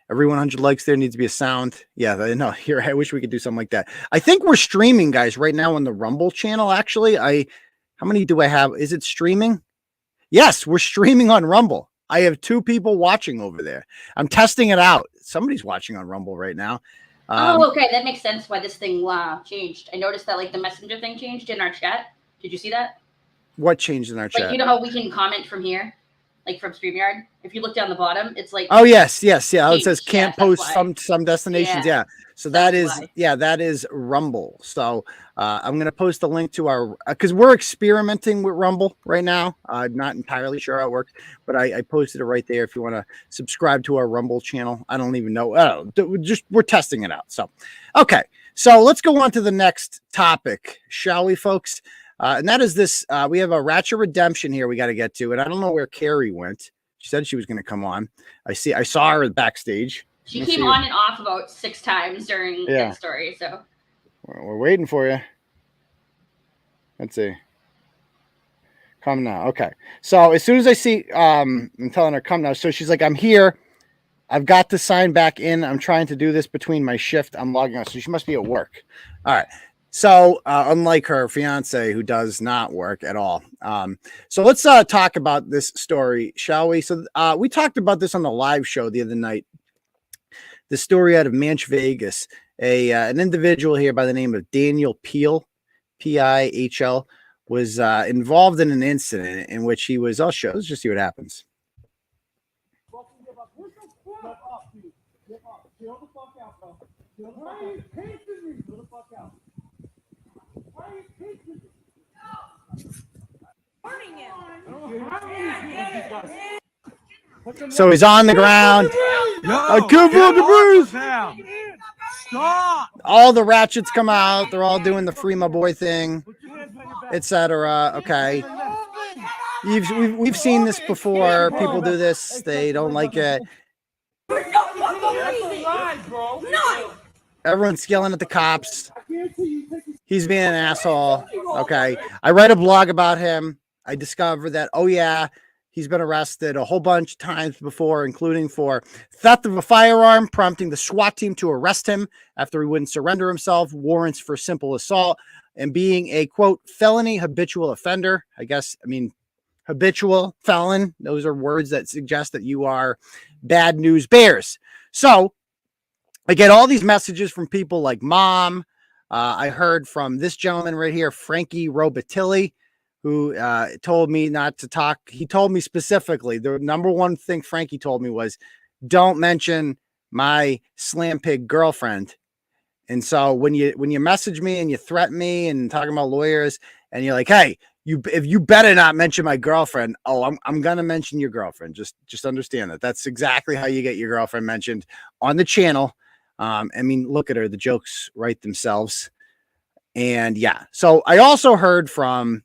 every 100 likes there needs to be a sound. Yeah, no, here. I wish we could do something like that. I think we're streaming, guys, right now on the Rumble channel. Actually, how many do I have? Is it streaming? Yes, we're streaming on Rumble. I have 2 people watching over there. I'm testing it out. Somebody's watching on Rumble right now. Okay, that makes sense why this thing changed. I noticed that like the messenger thing changed in our chat. Did you see that? What changed in our chat? Like, you know how we can comment from here, like from StreamYard? If you look down the bottom, it's like, oh yes, yeah. It says can't post some destinations. Yeah. So that is Rumble. So I'm gonna post a link to our because we're experimenting with Rumble right now. I'm not entirely sure how it works, but I posted it right there if you want to subscribe to our Rumble channel. I don't even know. We're testing it out. So okay. So let's go on to the next topic, shall we, folks? And that is this. We have a Ratchet redemption here we got to get to, and I don't know where Carrie went. She said she was going to come on. I saw her backstage. She came on and off about 6 times during that story. So we're waiting for you. Let's see. Come now. Okay. So as soon as I see, I'm telling her come now. So she's like, I'm here. I've got to sign back in. I'm trying to do this between my shift. I'm logging on. So she must be at work. All right. So unlike her fiance who does not work at all. So let's talk about this story, shall we? So we talked about this on the live show the other night. The story out of Manch, Vegas. An individual here by the name of Daniel Pihl, Pihl, was involved in an incident in which he was, I'll show, let's just see what happens. So he's on the ground. I can't feel the breeze. Stop. All the Ratchets come out. They're all doing the free my boy thing, etc. Okay. We've seen this before. People do this. They don't like it. Everyone's yelling at the cops. He's being an asshole. Okay. I read a blog about him. I discovered that, oh yeah, he's been arrested a whole bunch of times before, including for theft of a firearm, prompting the SWAT team to arrest him after he wouldn't surrender himself, warrants for simple assault, and being a, quote, felony habitual offender. Habitual felon. Those are words that suggest that you are bad news bears. So I get all these messages from people like Mom. I heard from this gentleman right here, Frankie Robitilli, who told me not to talk. He told me specifically, the number one thing Frankie told me was, don't mention my slam pig girlfriend. And so when you message me and you threaten me and talking about lawyers and you're like, hey, if you better not mention my girlfriend. Oh, I'm going to mention your girlfriend. Just understand that. That's exactly how you get your girlfriend mentioned on the channel. Look at her. The jokes write themselves. And yeah. So I also heard from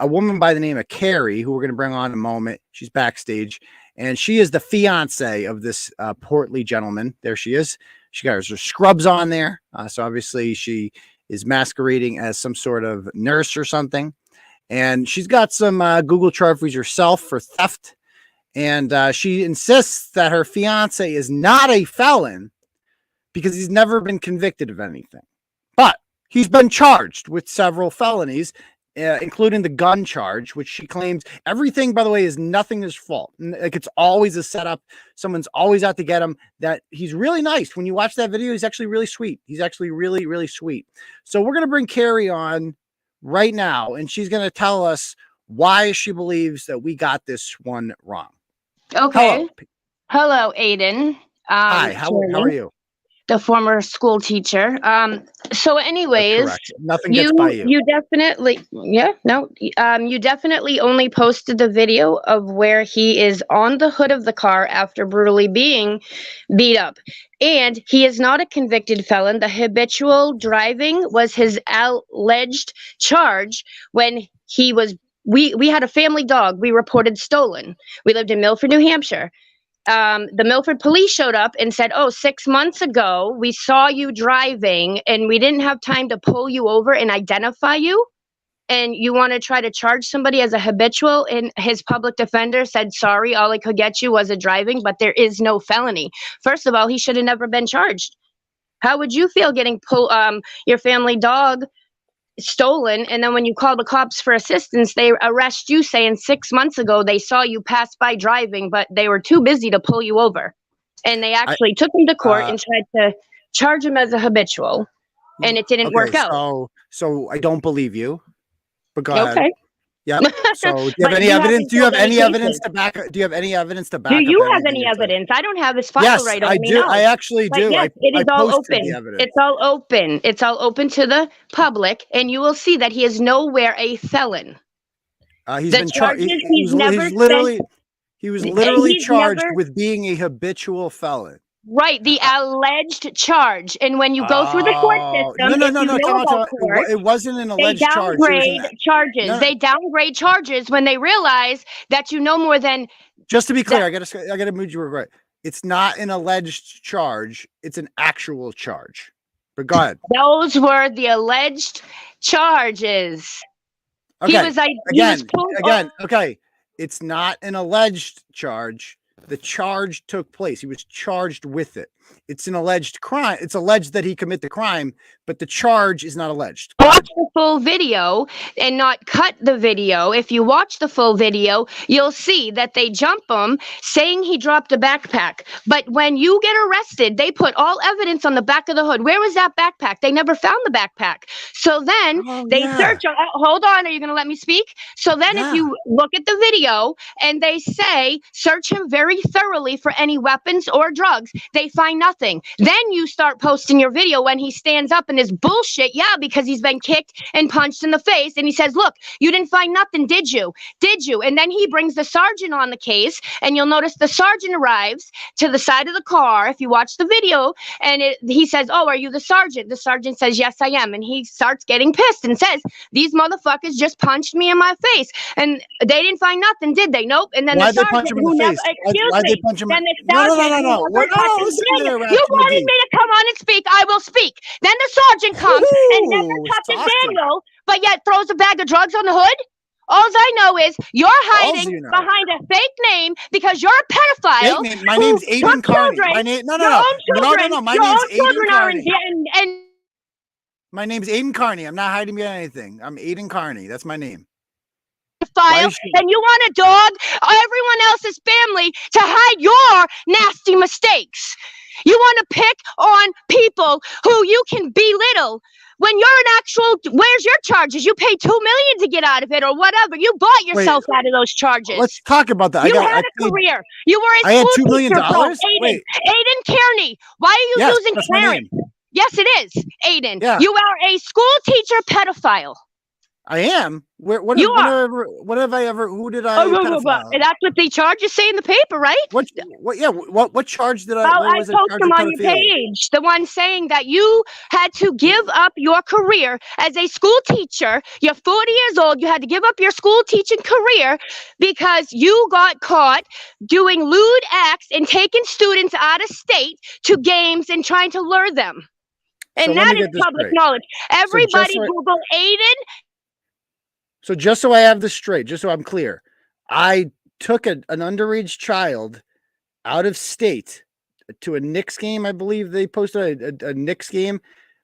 a woman by the name of Carrie, who we're going to bring on in a moment. She's backstage, and she is the fiance of this portly gentleman. There she is. She got her scrubs on there. So obviously she is masquerading as some sort of nurse or something. And she's got some Google trophies herself for theft. And she insists that her fiance is not a felon because he's never been convicted of anything. But he's been charged with several felonies, including the gun charge, which she claims everything, by the way, is nothing his fault. Like, it's always a setup. Someone's always out to get him. That he's really nice. When you watch that video, he's actually really sweet. He's actually really, really sweet. So we're going to bring Carrie on right now, and she's going to tell us why she believes that we got this one wrong. Okay. Hello Aidan. Hi, how are you? the former school teacher. So anyways, correct. Nothing gets by you. You definitely, you definitely only posted the video of where he is on the hood of the car after brutally being beat up. And he is not a convicted felon. The habitual driving was his alleged charge when he was, we had a family dog we reported stolen. We lived in Milford, New Hampshire. The Milford police showed up and said, 6 months ago, we saw you driving and we didn't have time to pull you over and identify you. And you want to try to charge somebody as a habitual, and his public defender said, sorry, all I could get you was a driving, but there is no felony. First of all, he should have never been charged. How would you feel getting your family dog stolen, and then when you call the cops for assistance, they arrest you saying 6 months ago they saw you pass by driving, but they were too busy to pull you over, and they actually took him to court and tried to charge him as a habitual, and it didn't work out. So I don't believe you, but go ahead. Okay. Yep. So do you have any evidence? Do you have any evidence to back? Do you have any evidence to back? Do you have any evidence? I don't have his file right on me. Yes, I do. I actually do. Yes, it is all open. It's all open. It's all open to the public, and you will see that he is nowhere a felon. He's been charged. He was literally charged with being a habitual felon. Right, the alleged charge, and when you go through the court system, no. It wasn't an alleged charge. They downgrade charges when they realize that you know more than. Just to be clear, I gotta move you right. It's not an alleged charge; it's an actual charge. But go ahead. Those were the alleged charges. Okay. Okay. It's not an alleged charge. The charge took place. He was charged with it. It's an alleged crime. It's alleged that he committed the crime, but the charge is not alleged. Watch the full video and not cut the video. If you watch the full video, you'll see that they jump him saying he dropped a backpack. But when you get arrested, they put all evidence on the back of the hood. Where was that backpack? They never found the backpack. So then they search. Hold on. Are you going to let me speak? So then if you look at the video and they say, search him very thoroughly for any weapons or drugs, they find nothing. Then you start posting your video when he stands up and is bullshit. Yeah, because he's been kicked and punched in the face. And he says, look, you didn't find nothing, did you? Did you? And then he brings the sergeant on the case, and you'll notice the sergeant arrives to the side of the car. If you watch the video, and he says, oh, are you the sergeant? The sergeant says, yes, I am. And he starts getting pissed and says, these motherfuckers just punched me in my face. And they didn't find nothing, did they? Nope. And then the sergeant who never, excuse me, then the sergeant no. You wanted me to come on and speak. I will speak. Then the sergeant comes and never touches Daniel, but yet throws a bag of drugs on the hood. All I know is you're hiding behind a fake name because you're a pedophile. My name's Aidan Kearney. My name, no. My name's Aidan Kearney. My name's Aidan Kearney. I'm not hiding behind anything. I'm Aidan Kearney. That's my name. And you want a dog or everyone else's family to hide your nasty mistakes. You want to pick on people who you can belittle when you're an actual. Where's your charges? You paid $2 million to get out of it, or whatever. You bought yourself out of those charges. Let's talk about that. You had a career. You were a school teacher. $2 million. Aidan Kearney. Why are you using Clarence? Yes, it is, Aidan. Yeah. You are a school teacher pedophile. I am. What have I ever? Who did I? That's what the charges say in the paper, right? What charge did I? I posted them on your page. The one saying that you had to give up your career as a school teacher. You're 40 years old. You had to give up your school teaching career because you got caught doing lewd acts and taking students out of state to games and trying to lure them. And that is public knowledge. Everybody Google Aidan. So just so I have this straight, just so I'm clear, I took an underage child out of state to a Knicks game. I believe they posted a Knicks game,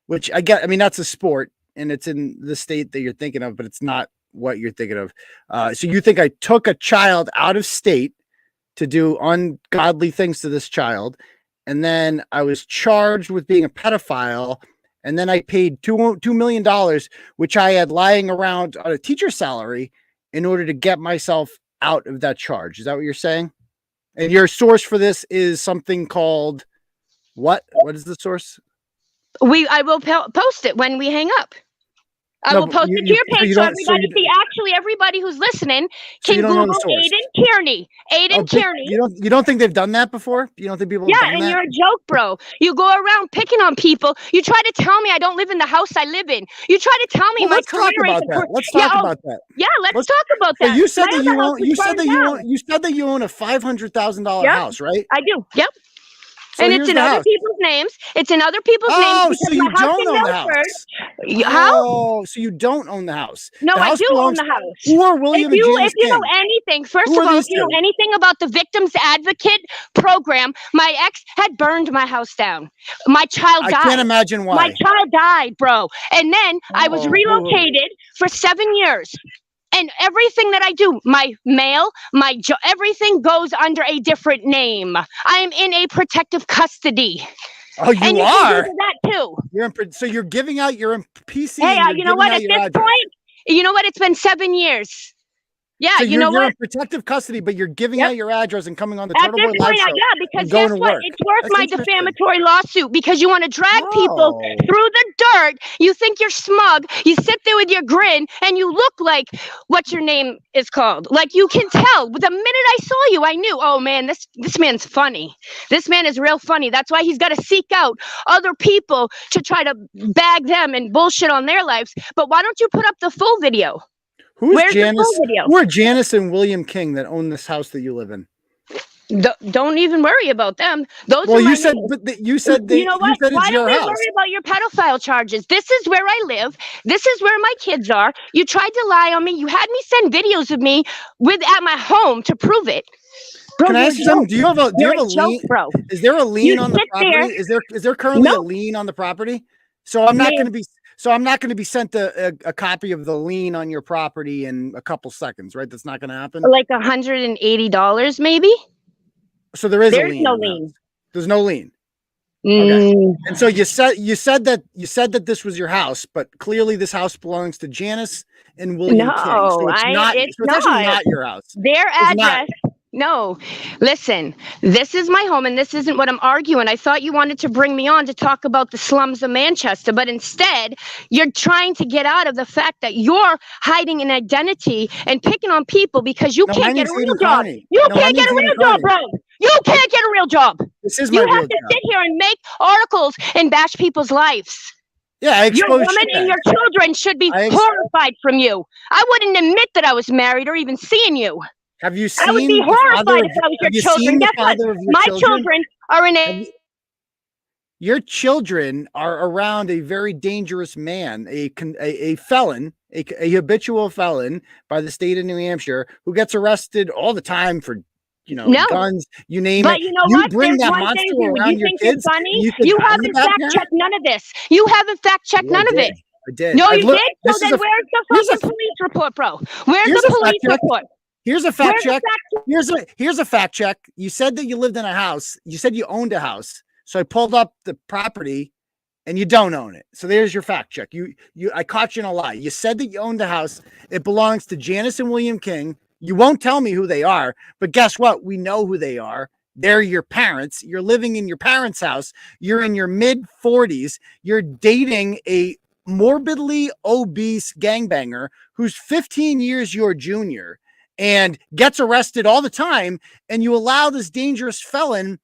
which I mean, that's a sport and it's in the state that you're thinking of, but it's not what you're thinking of. So you think I took a child out of state to do ungodly things to this child. And then I was charged with being a pedophile. And then I paid $2 million, which I had lying around on a teacher's salary in order to get myself out of that charge. Is that what you're saying? And your source for this is something called What is the source? I will post it when we hang up. I will post it to your page so everybody see. Actually, everybody who's listening can Google Aidan Kearney. Aidan Kearney. You don't think they've done that before? You don't think people have done that? Yeah, and you're a joke, bro. You go around picking on people. You try to tell me I don't live in the house I live in. You try to tell me my career is Let's talk about that. Yeah, let's talk about that. So you said that you own. You said that you own a $500,000 house, right? I do. Yep. So and it's in other people's names. It's in other people's names. So you don't own the house. How? Oh, so you don't own the house. No, I do own the house. Who are William and Janice If you know anything, first of all, if you know anything about the Victims Advocate program, my ex had burned my house down. My child died. I can't imagine why. My child died, bro. And then I was relocated for 7 years. And everything that I do, my mail, everything goes under a different name. I am in a protective custody. Oh, you and are? Can do that too. So you're giving out your PC. Hey, you know what? At this point, you know what? It's been 7 years. Yeah, so you know what? You're in protective custody, but you're giving out your address and coming on the Turtleboy live show. Yeah, because guess what? It's worth my defamatory lawsuit because you want to drag people through the dirt. You think you're smug. You sit there with your grin and you look like what your name is called. Like you can tell. The minute I saw you, I knew, oh man, this man's funny. This man is real funny. That's why he's got to seek out other people to try to bag them and bullshit on their lives. But why don't you put up the full video? Where's Janice? Who are Janice and William King that own this house that you live in? Don't even worry about them. Those. Well, you said, you said. You know what? Why don't we house. worry about your pedophile charges? This is where I live. This is where my kids are. You tried to lie on me. You had me send videos of me at my home to prove it. Bro, can I ask you something? Do you have a lien? Bro. Is there a lien on the property? Is there currently a lien on the property? So I'm not going to be. So I'm not going to be sent a copy of the lien on your property in a couple seconds, right? That's not going to happen. Like $180, maybe. So there's a lien. No lien. There's no lien. Okay. And so you said that this was your house, but clearly this house belongs to Janice and William King. So it's actually not your house. Their address. No, listen, this is my home and this isn't what I'm arguing. I thought you wanted to bring me on to talk about the slums of Manchester, but instead you're trying to get out of the fact that you're hiding an identity and picking on people because you can't get a real job. You can't get a real job, bro. You can't get a real job. This is my real job. You have to sit here and make articles and bash people's lives. Yeah, your woman and your children should be horrified from you. I wouldn't admit that I was married or even seeing you. Have you seen? I would be horrified if I was your children. Guess what? My children are in a. Your children are around a very dangerous man, a felon, a habitual felon by the state of New Hampshire who gets arrested all the time for, guns, you name it. But you know what? Bring that monster around your kids. You haven't fact-checked none of this. You haven't fact-checked none of it. I did. No, you did? So then where's the fucking police report, bro? Where's the police report? Here's a fact check. Here's a fact check. You said that you lived in a house. You said you owned a house. So I pulled up the property and you don't own it. So there's your fact check. I caught you in a lie. You said that you owned the house. It belongs to Janice and William King. You won't tell me who they are, but guess what? We know who they are. They're your parents. You're living in your parents' house. You're in your mid-40s. You're dating a morbidly obese gangbanger who's 15 years your junior and gets arrested all the time, and you allow this dangerous felon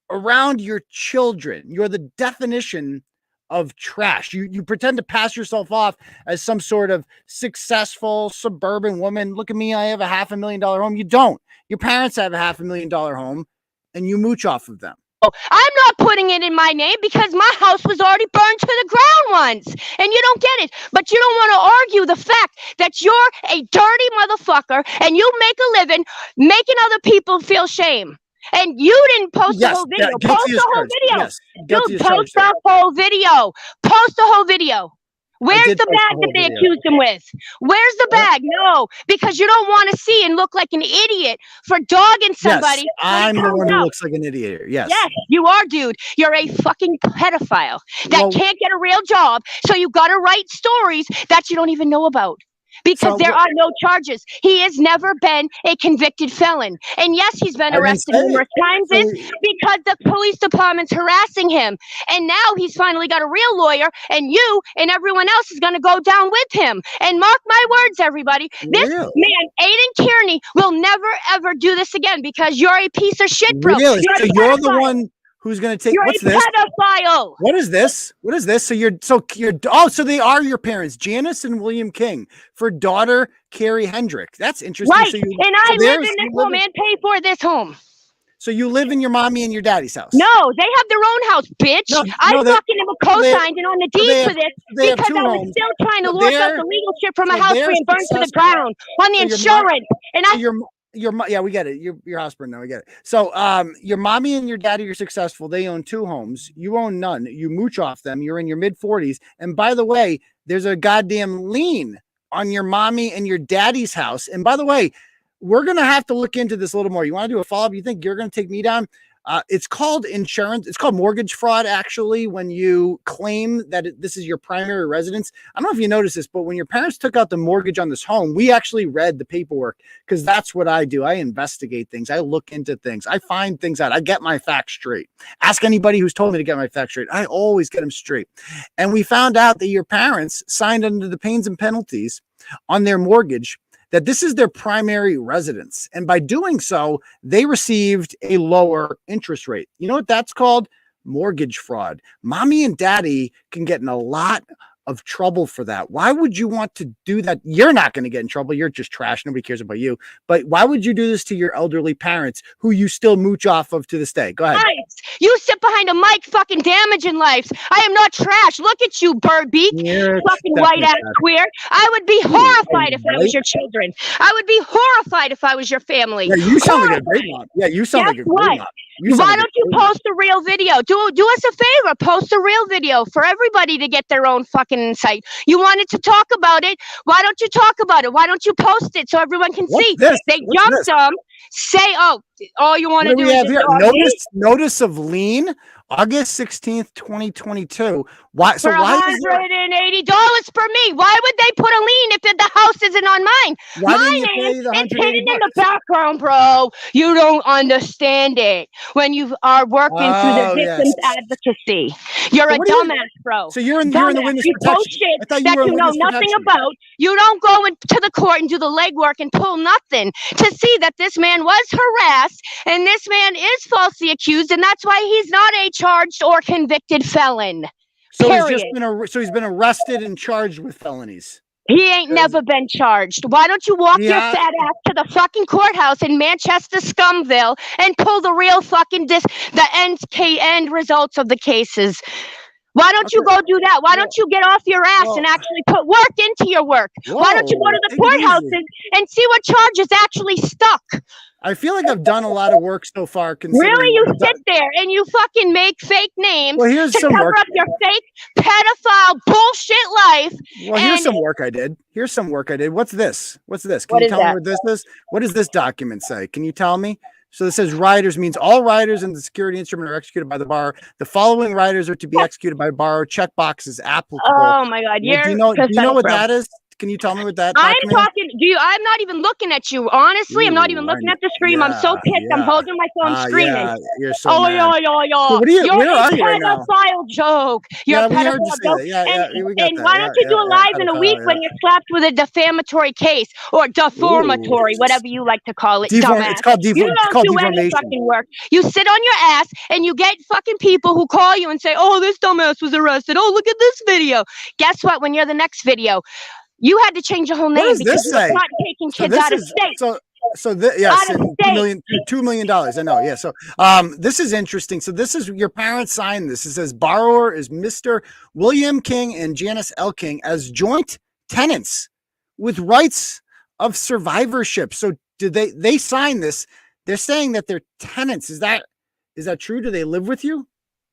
around your children. You're the definition of trash. You pretend to pass yourself off as some sort of successful suburban woman. Look at me, I have a $500,000 home. You don't. Your parents have a $500,000 home, and you mooch off of them. I'm not putting it in my name because my house was already burned to the ground once, and you don't get it. But you don't want to argue the fact that you're a dirty motherfucker and you make a living making other people feel shame. And you didn't post the whole video. Post the whole video. Dude, post the whole video. Post the whole video. Where's the bag that they accused him with? Where's the bag? No, because you don't want to see and look like an idiot for dogging somebody. Yes, I'm the one who looks like an idiot. Yes. Yes, you are, dude. You're a fucking pedophile that can't get a real job. So you got to write stories that you don't even know about. because there are no charges. He has never been a convicted felon. And yes, he's been arrested numerous times because the police department's harassing him. And now he's finally got a real lawyer, and you and everyone else is going to go down with him. And mark my words, everybody, this man, Aidan Kearney, will never, ever do this again because you're a piece of shit, bro. Really? So you're the one who's going to take, what's this? Pedophile. What is this? What is this? So so they are your parents, Janice and William King, for daughter Carrie Hendrick. That's interesting. Right. So I live in this home and pay for this home. So you live in your mommy and your daddy's house? No, they have their own house, bitch. I fucking am co-signed and on the deed for this because I was still trying to look up the legal shit from a house being burned to the ground on the insurance. Yeah, we get it. Your house burned. Now we get it. So, your mommy and your daddy are successful. They own 2 homes. You own none. You mooch off them. You're in your mid-40s. And by the way, there's a goddamn lien on your mommy and your daddy's house. And by the way, we're gonna have to look into this a little more. You want to do a follow-up? You think you're gonna take me down? It's called insurance. It's called mortgage fraud, actually, when you claim that this is your primary residence. I don't know if you noticed this, but when your parents took out the mortgage on this home, we actually read the paperwork because that's what I do. I investigate things. I look into things. I find things out. I get my facts straight. Ask anybody who's told me to get my facts straight. I always get them straight. And we found out that your parents signed under the pains and penalties on their mortgage that this is their primary residence. And by doing so, they received a lower interest rate. You know what that's called? Mortgage fraud. Mommy and daddy can get in a lot of trouble for that. Why would you want to do that? You're not going to get in trouble. You're just trash. Nobody cares about you. But why would you do this to your elderly parents who you still mooch off of to this day? Go ahead. You sit behind a mic fucking damaging lives. I am not trash. Look at you, bird beak. Fucking white ass queer. I would be horrified if I was your children. I would be horrified if I was your family. Yeah, you sound like a great mom. Yeah, you sound like a great mom. Why don't you post a real video? Do us a favor. Post a real video for everybody to get their own fucking insight. You wanted to talk about it. Why don't you talk about it? Why don't you post it so everyone can see? They jumped them. Say, all you want to do is notice of lien, August 16th, 2022. Why? So for why $180 per me? Why would they put a lien if the house isn't on mine? My name is hidden in the background, bro. You don't understand it when you are working through the victim's advocacy. You're a dumbass, bro. So you're in the witness protection. Post shit that you know nothing about. You don't go into the court and do the legwork and pull nothing to see that this man was harassed and this man is falsely accused, and that's why he's not a charged or convicted felon. So he's been arrested and charged with felonies. He ain't never been charged. Why don't you walk your fat ass to the fucking courthouse in Manchester, Scumville, and pull the real fucking end results of the cases? Why don't you go do that? Why don't you get off your ass and actually put work into your work? Why don't you go to the courthouses and see what charges actually stuck? I feel like I've done a lot of work so far. Really? You sit there and you fucking make fake names to cover up your fake pedophile bullshit life. Well, here's some work I did. What's this? Can you tell me what this is? What does this document say? Can you tell me? So this says riders means all riders in the security instrument are executed by the bar. The following riders are to be executed by bar. Checkbox is applicable. Oh my God. Do you know what that is? Can you tell me what that I'm talking? I'm not even looking at you. Honestly, I'm not even looking at the screen. I'm so pissed. I'm holding my phone screaming. You're so mad. So where are you right now? Pedophile joke. You're a pedophile joke. And why don't you do a live in a week when you're slapped with a defamatory case or deformatory, whatever you like to call it, dumbass. It's called you don't do any fucking work. You sit on your ass and you get fucking people who call you and say, "Oh, this dumbass was arrested. Oh, look at this video." Guess what? When you're the next video, you had to change your whole name because you're not taking kids out of state. $2 million. I know. Yeah. So, this is interesting. So this is your parents signed this. It says borrower is Mr. William King and Janice L. King as joint tenants with rights of survivorship. So did they sign this? They're saying that they're tenants. Is that true? Do they live with you?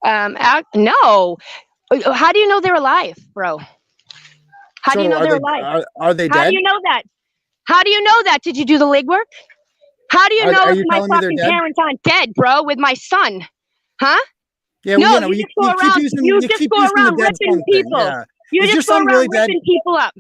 No. How do you know they're alive, bro? How do you know they're alive? Are they dead? How do you know that? How do you know that? Did you do the legwork? How do you know if my fucking parents aren't dead, bro, with my son? Huh? Yeah, no, you just go around ripping people. You just go around ripping people up.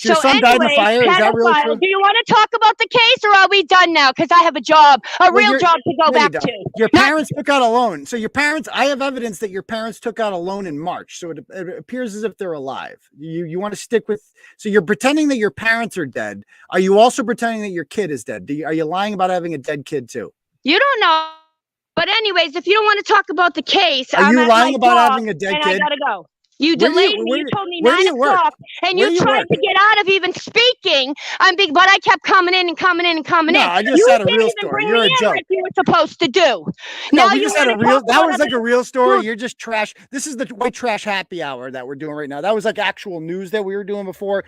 So your son died in a fire? Is that really true? Do you want to talk about the case, or are we done now? Because I have a job, real job to go back to. Your parents took out a loan. So your parents, I have evidence that your parents took out a loan in March. So it appears as if they're alive. You want to stick with, so you're pretending that your parents are dead. Are you also pretending that your kid is dead? Are you lying about having a dead kid too? You don't know. But anyways, if you don't want to talk about the case, are you lying about having a dead kid? I gotta go. You delayed me. You told me 9 o'clock, and you tried to get out of even speaking. But I kept coming in and coming in and coming in. No, I just had a real story. You're a joke. Like you were supposed to do. No, we just had a real. That was like a real story. You're just trash. This is the white trash happy hour that we're doing right now. That was like actual news that we were doing before,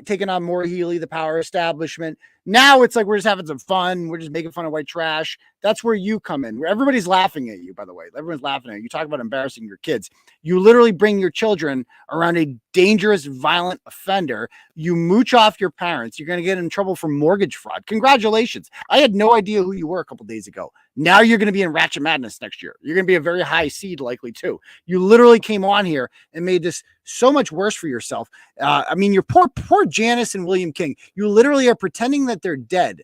taking on Maura Healey, the power establishment. Now it's like we're just having some fun. We're just making fun of white trash. That's where you come in. Everybody's laughing at you, by the way. Everyone's laughing at you. You talk about embarrassing your kids. You literally bring your children around a dangerous, violent offender. You mooch off your parents. You're going to get in trouble for mortgage fraud. Congratulations. I had no idea who you were a couple days ago. Now you're going to be in Ratchet Madness next year. You're going to be a very high seed likely too. You literally came on here and made this so much worse for yourself. I mean, your poor Janice and William King, you literally are pretending that they're dead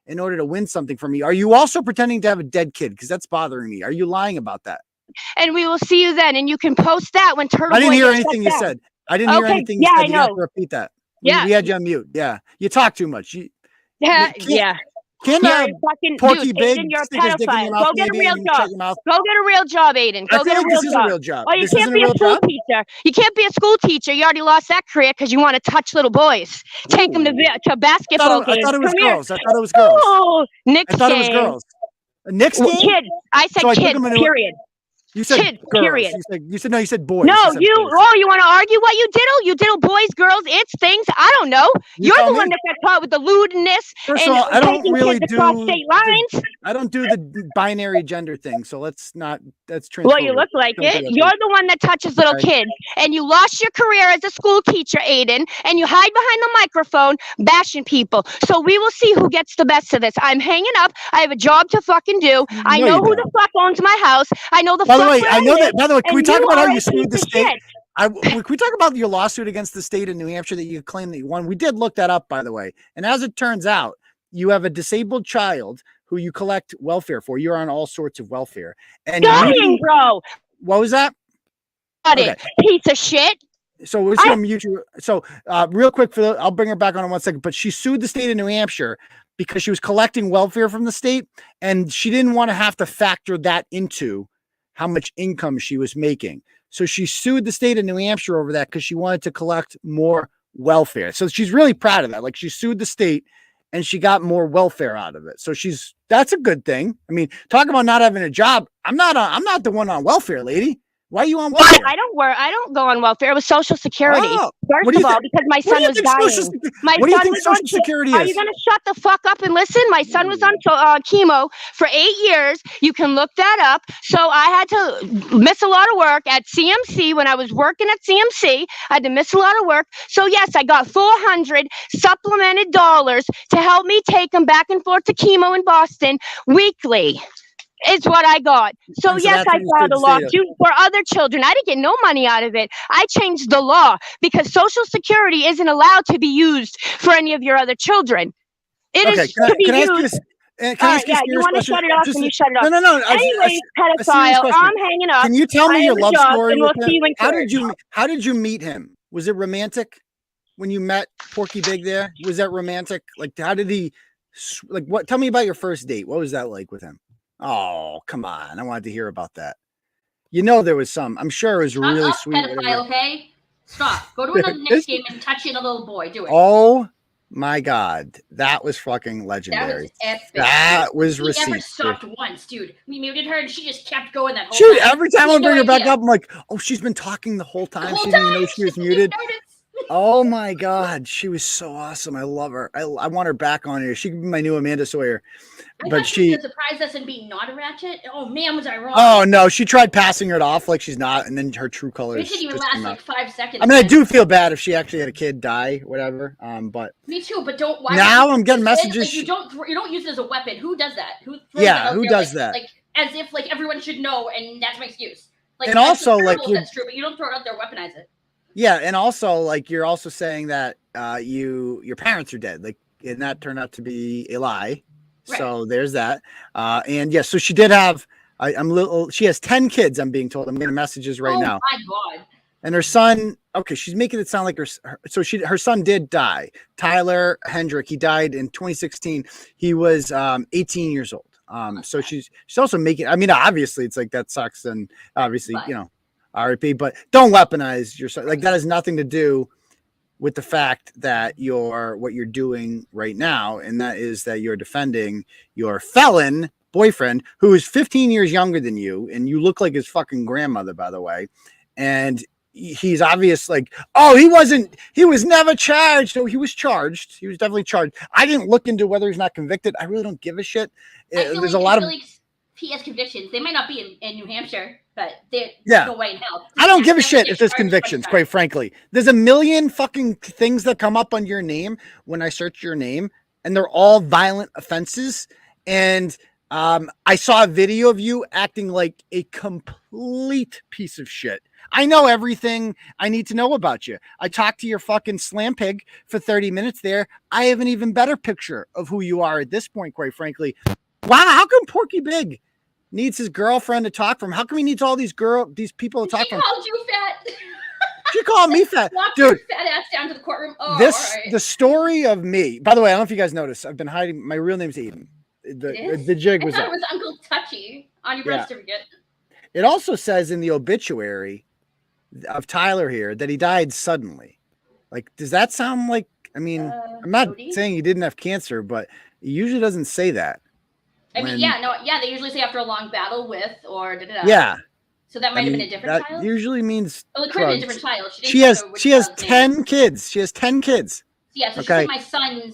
in order to win something from me. Are you also pretending to have a dead kid? Because that's bothering me. Are you lying about that? And we will see you then. And you can post that when Turtleboy. I didn't hear anything you said. I didn't hear anything you said. You have to repeat that. Yeah. We had you on mute. Yeah. You talk too much. Can Porky Big, Aidan, you're a pedophile. Go get a real job. Go get a real job, Aidan. Go get a real job. Oh, you can't be a school teacher. You can't be a school teacher. You already lost that career because you want to touch little boys. Take them to basketball games. I thought it was girls. I thought it was girls. Oh, Nick's game. I thought it was girls. Nick's game? Kids. I said kids, period. You said kids, girls. period. You said boys. No, you want to argue what you diddle? You diddle boys, girls, it's things. I don't know. You're the one that got caught with the lewdness. First of all, I don't really do state lines. I don't do the binary gender thing, so that's transphobic. Well, you look like it. You're the one that touches little kids, and you lost your career as a school teacher, Aidan, and you hide behind the microphone bashing people. So we will see who gets the best of this. I'm hanging up. I have a job to fucking do. I know who the fuck owns my house. I know the By the way, I know that. By the way, can we talk about how you sued the state? Can we talk about your lawsuit against the state of New Hampshire that you claim that you won? We did look that up, by the way. And as it turns out, you have a disabled child who you collect welfare for. You're on all sorts of welfare. And bro. What was that? Piece of shit. So we're going to mute you. So real quick, I'll bring her back on in 1 second. But she sued the state of New Hampshire because she was collecting welfare from the state, and she didn't want to have to factor that into how much income she was making. So she sued the state of New Hampshire over that because she wanted to collect more welfare. So she's really proud of that. Like, she sued the state and she got more welfare out of it. So that's a good thing. I mean, talk about not having a job. I'm not the one on welfare, lady. Why are you on welfare? I don't go on welfare. It was Social Security. First of all, because my son was dying. What do you think Social Security is? Are you going to shut the fuck up and listen? My son was on chemo for 8 years. You can look that up. So I had to miss a lot of work at CMC. When I was working at CMC, I had to miss a lot of work. So yes, I got 400 supplemented dollars to help me take him back and forth to chemo in Boston weekly. Is what I got. So yes, I filed a lawsuit for other children. I didn't get no money out of it. I changed the law because Social Security isn't allowed to be used for any of your other children. It is to be used. You want to shut it off and you shut it off. No. Anyways, pedophile, I'm hanging up. Can you tell me your love story with him? How did you meet him? Was it romantic when you met Porky Big there? Was that romantic? Like, how did he, like, what? Tell me about your first date. What was that like with him? Oh, come on. I wanted to hear about that. You know, there was some. I'm sure it was really sweet. Pedophile, okay? Stop. Go to another next game and touch in a little boy. Do it. Oh, my God. That was fucking legendary. That was epic. That was receipts. We never stopped once, dude. We muted her and she just kept going that whole time. Every time I bring her back up, I'm like, oh, she's been talking the whole time. She didn't even know she was muted. Oh, my God. She was so awesome. I love her. I want her back on here. She could be my new Amanda Sawyer. But she surprised us in being not a Ratchet. Oh man, was I wrong? Oh no, she tried passing it off like she's not, and then her true colors. It didn't even last like 5 seconds. I mean, I do feel bad if she actually had a kid die, whatever. But me too. But don't. Now I'm getting messages. Like, you don't use it as a weapon. Who does that? Who does that? Like as if everyone should know, and that's my excuse. Like, and also that's true, but you don't throw it out there, weaponize it. Yeah, and also like you're also saying that your parents are dead, like, and that turned out to be a lie. Right. So there's that. And yeah, so she did have. I'm little. She has 10 kids. I'm being told. I'm getting messages right now. Oh my god. And her son. Okay, she's making it sound like her son did die. Tyler Hendrick. He died in 2016. He was 18 years old. So she's also making. I mean, obviously, it's like that sucks, and obviously, But- you know. RIP, but don't weaponize yourself. Like that has nothing to do with the fact that what you're doing right now, and that is that you're defending your felon boyfriend who is 15 years younger than you, and you look like his fucking grandmother, by the way. And he's obvious, like, oh, he was never charged. No, he was charged. He was definitely charged. I didn't look into whether he's not convicted. I really don't give a shit. There's a lot of. He has convictions. They might not be in New Hampshire, but there's no way in hell. I don't give a shit if there's convictions, quite frankly. There's a million fucking things that come up on your name when I search your name, and they're all violent offenses. And I saw a video of you acting like a complete piece of shit. I know everything I need to know about you. I talked to your fucking slam pig for 30 minutes there. I have an even better picture of who you are at this point, quite frankly. Wow, how come Porky Big needs his girlfriend to talk from? How come he needs all these people to talk from? She called you fat. She called me fat. Walked Dude, your fat ass down to the courtroom. Oh, the story of me. By the way, I don't know if you guys noticed. I've been hiding. My real name's Aidan. The jig was I thought up. it was Uncle Touchy on your birth certificate. It also says in the obituary of Tyler here that he died suddenly. Like, does that sound like? I mean, I'm not saying he didn't have cancer, but it usually doesn't say that. I mean, they usually say after a long battle with or da-da-da. Yeah. So that might have been a different child. Usually means it could have been a different child. She has 10 kids. She has 10 kids. Yeah, so she said my son,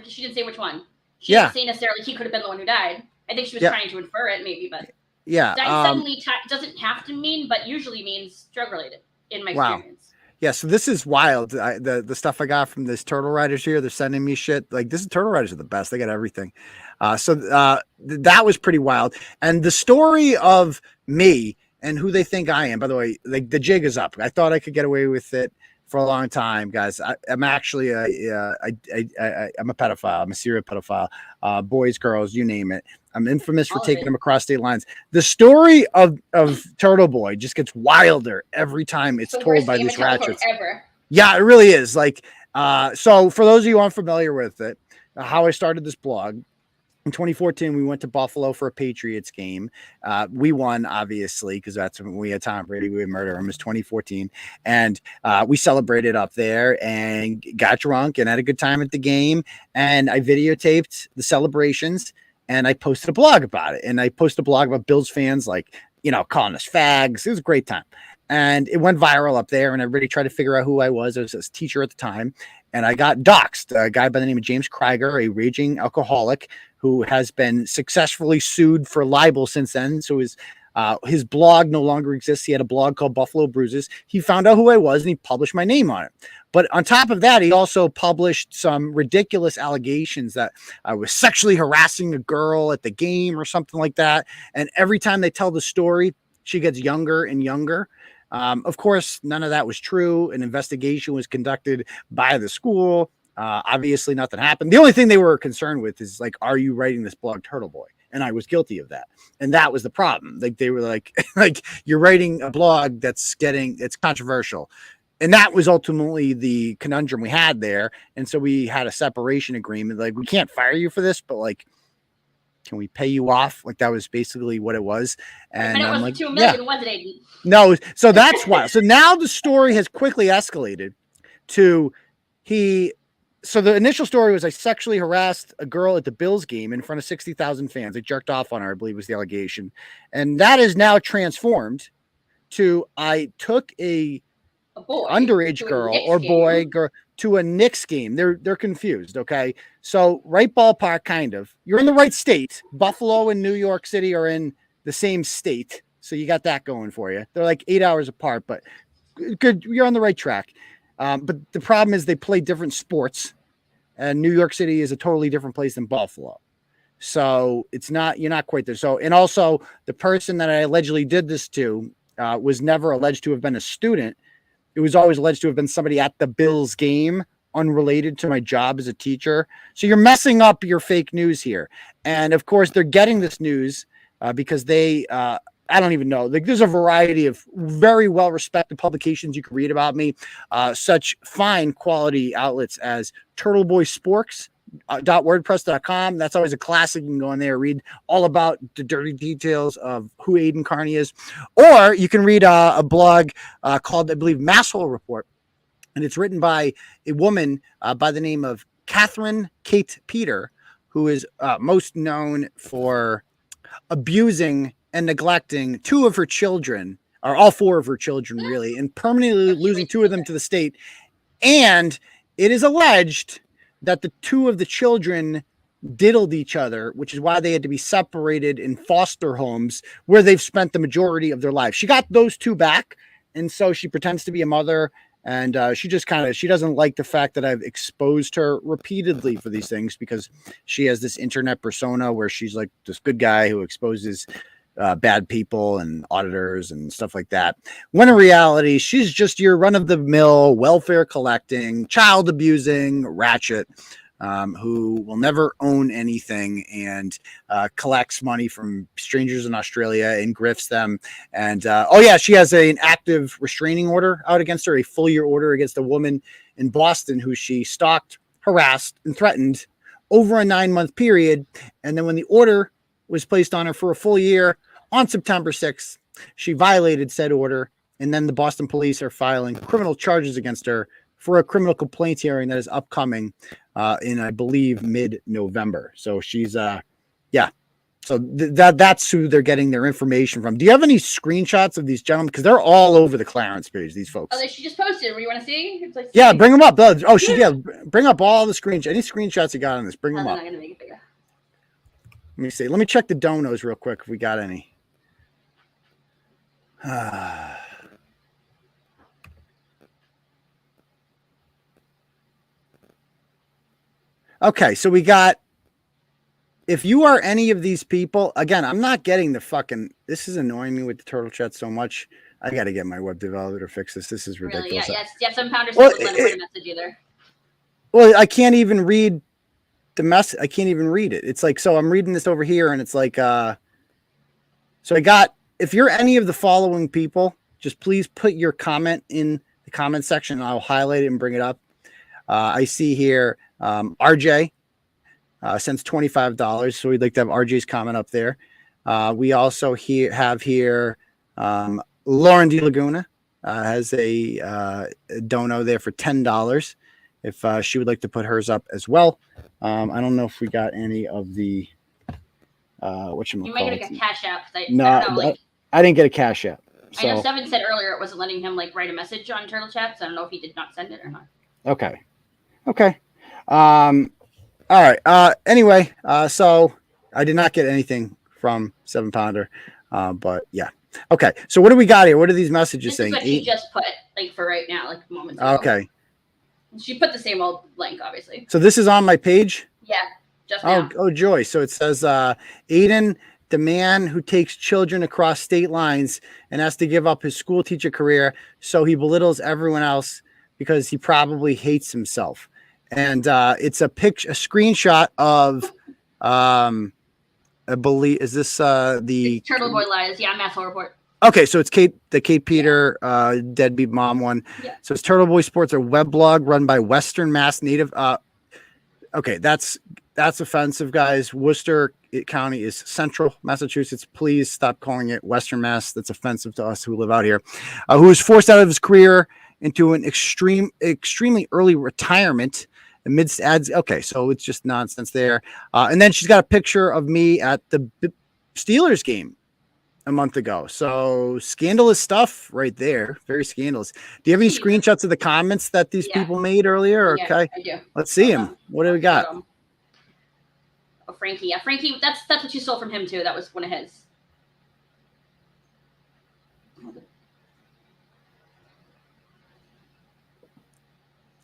she didn't say which one. She didn't say necessarily he could have been the one who died. I think she was trying to infer it, maybe, but died suddenly doesn't have to mean, but usually means drug related in my experience. Yeah, so this is wild. The stuff I got from this Turtle Riders here, they're sending me shit. Like, this is Turtle Riders are the best. They got everything. So that was pretty wild. And the story of me and who they think I am, by the way, like the jig is up. I thought I could get away with it for a long time, guys. I'm actually I'm a pedophile. I'm a serial pedophile. Boys, girls, you name it. I'm infamous for taking them across state lines. The story of Turtleboy just gets wilder every time it's told by these Ratchets. Yeah, it really is. Like, so for those of you unfamiliar with it, how I started this blog. In 2014, we went to Buffalo for a Patriots game. We won, obviously, because that's when we had Tom Brady. We would murder him. It was 2014. And we celebrated up there and got drunk and had a good time at the game. And I videotaped the celebrations and I posted a blog about it. And I posted a blog about Bills fans, like, calling us fags. It was a great time. And it went viral up there, and everybody tried to figure out who I was. I was a teacher at the time, and I got doxxed. A guy by the name of James Krieger, a raging alcoholic who has been successfully sued for libel since then. So his blog no longer exists. He had a blog called Buffalo Bruises. He found out who I was, and he published my name on it. But on top of that, he also published some ridiculous allegations that I was sexually harassing a girl at the game or something like that. And every time they tell the story, she gets younger and younger. Of course, none of that was true. An investigation was conducted by the school. Obviously, nothing happened. The only thing they were concerned with is, like, are you writing this blog, Turtleboy? And I was guilty of that. And that was the problem. Like, they were like, you're writing a blog it's controversial. And that was ultimately the conundrum we had there. And so we had a separation agreement. Like, we can't fire you for this, but, like, can we pay you off? Like, that was basically what it was. And I'm like, $2 million, wasn't it? No, so that's why. So now the story has quickly escalated to so the initial story was I sexually harassed a girl at the Bills game in front of 60,000 fans. I jerked off on her, I believe was the allegation. And that is now transformed to I took a underage girl or boy girl to a Knicks game. They're confused. Okay. So right ballpark, kind of. You're in the right state. Buffalo and New York City are in the same state. So you got that going for you. They're like 8 hours apart, but good. You're on the right track. But the problem is they play different sports, and New York City is a totally different place than Buffalo. So you're not quite there. So, and also the person that I allegedly did this to was never alleged to have been a student. it was always alleged to have been somebody at the Bills game unrelated to my job as a teacher. So you're messing up your fake news here. And of course, they're getting this news because they, I don't even know. Like, there's a variety of very well-respected publications you can read about me, such fine quality outlets as Turtleboy Sports. .wordpress.com. That's always a classic. You can go in there, read all about the dirty details of who Aidan Kearney is. Or you can read a blog called, I believe, Masshole Report. And it's written by a woman by the name of Catherine Kate Peter, who is most known for abusing and neglecting two of her children, or all four of her children, really, and permanently losing two of them to the state. And it is alleged that the two of the children diddled each other, which is why they had to be separated in foster homes where they've spent the majority of their life. She got those two back, and so she pretends to be a mother, and she doesn't like the fact that I've exposed her repeatedly for these things, because she has this internet persona where she's like this good guy who exposes bad people and auditors and stuff like that, when in reality she's just your run-of-the-mill welfare collecting, child abusing Ratchet, who will never own anything and collects money from strangers in Australia and grifts them. And she has an active restraining order out against her, a full year order against a woman in Boston who she stalked, harassed, and threatened over a 9-month period. And then when the order was placed on her for a full year on September 6th, she violated said order. And then the Boston police are filing criminal charges against her for a criminal complaints hearing that is upcoming in, I believe, mid-November. So she's, So that's who they're getting their information from. Do you have any screenshots of these gentlemen? Because they're all over the Clarence page, these folks. Oh, she just posted. You want to see? Yeah, bring them up. Bring up all the screenshots. Any screenshots you got on this, bring them up. I'm not gonna make it bigger. Let me see. Let me check the Donos real quick if we got any. Okay, so we got, if you are any of these people, again, I'm not getting the fucking, this is annoying me with the turtle chat so much. I got to get my web developer to fix this. This is ridiculous. Really? Yeah, 7 pounders well, didn't let him message either. Well, I can't even read the message. I can't even read it. It's like, so I'm reading this over here and it's like, so I got, if you're any of the following people, just please put your comment in the comment section and I'll highlight it and bring it up. I see here, RJ sends $25. So we'd like to have RJ's comment up there. We also have here, Lauren De Laguna has a dono there for $10 if she would like to put hers up as well. I don't know if we got any of the whatchamacallit. You might get a cash app. I didn't get a cash app. So. I know Seven said earlier it wasn't letting him write a message on Turtle Chat, so I don't know if he did not send it or not. Okay. All right. Anyway, so I did not get anything from 7 Pounder, but yeah. Okay. So what do we got here? What are these messages saying? This is what she just put, for right now, moments ago. Okay. She put the same old link, obviously. So this is on my page? Yeah, just now. Oh, joy. So it says, Aidan, the man who takes children across state lines and has to give up his school teacher career, so he belittles everyone else because he probably hates himself. And it's a screenshot of, I believe, is this the Turtleboy lies? Yeah, Masshole Report. Okay, so it's the Kate Peter deadbeat mom one. Yeah. So it's Turtleboy Sports, a web blog run by Western Mass native. Okay, that's offensive, guys. Worcester County is Central Massachusetts. Please stop calling it Western Mass. That's offensive to us who live out here. Who was forced out of his career into an extremely early retirement amidst ads. Okay, so it's just nonsense there. And then she's got a picture of me at the Steelers game a month ago. So scandalous stuff right there. Very scandalous. Do you have any screenshots of the comments that these people made earlier? Yeah, okay. I do. Let's see them. What do we got? Oh, Frankie. Yeah, Frankie, that's what you stole from him too. That was one of his.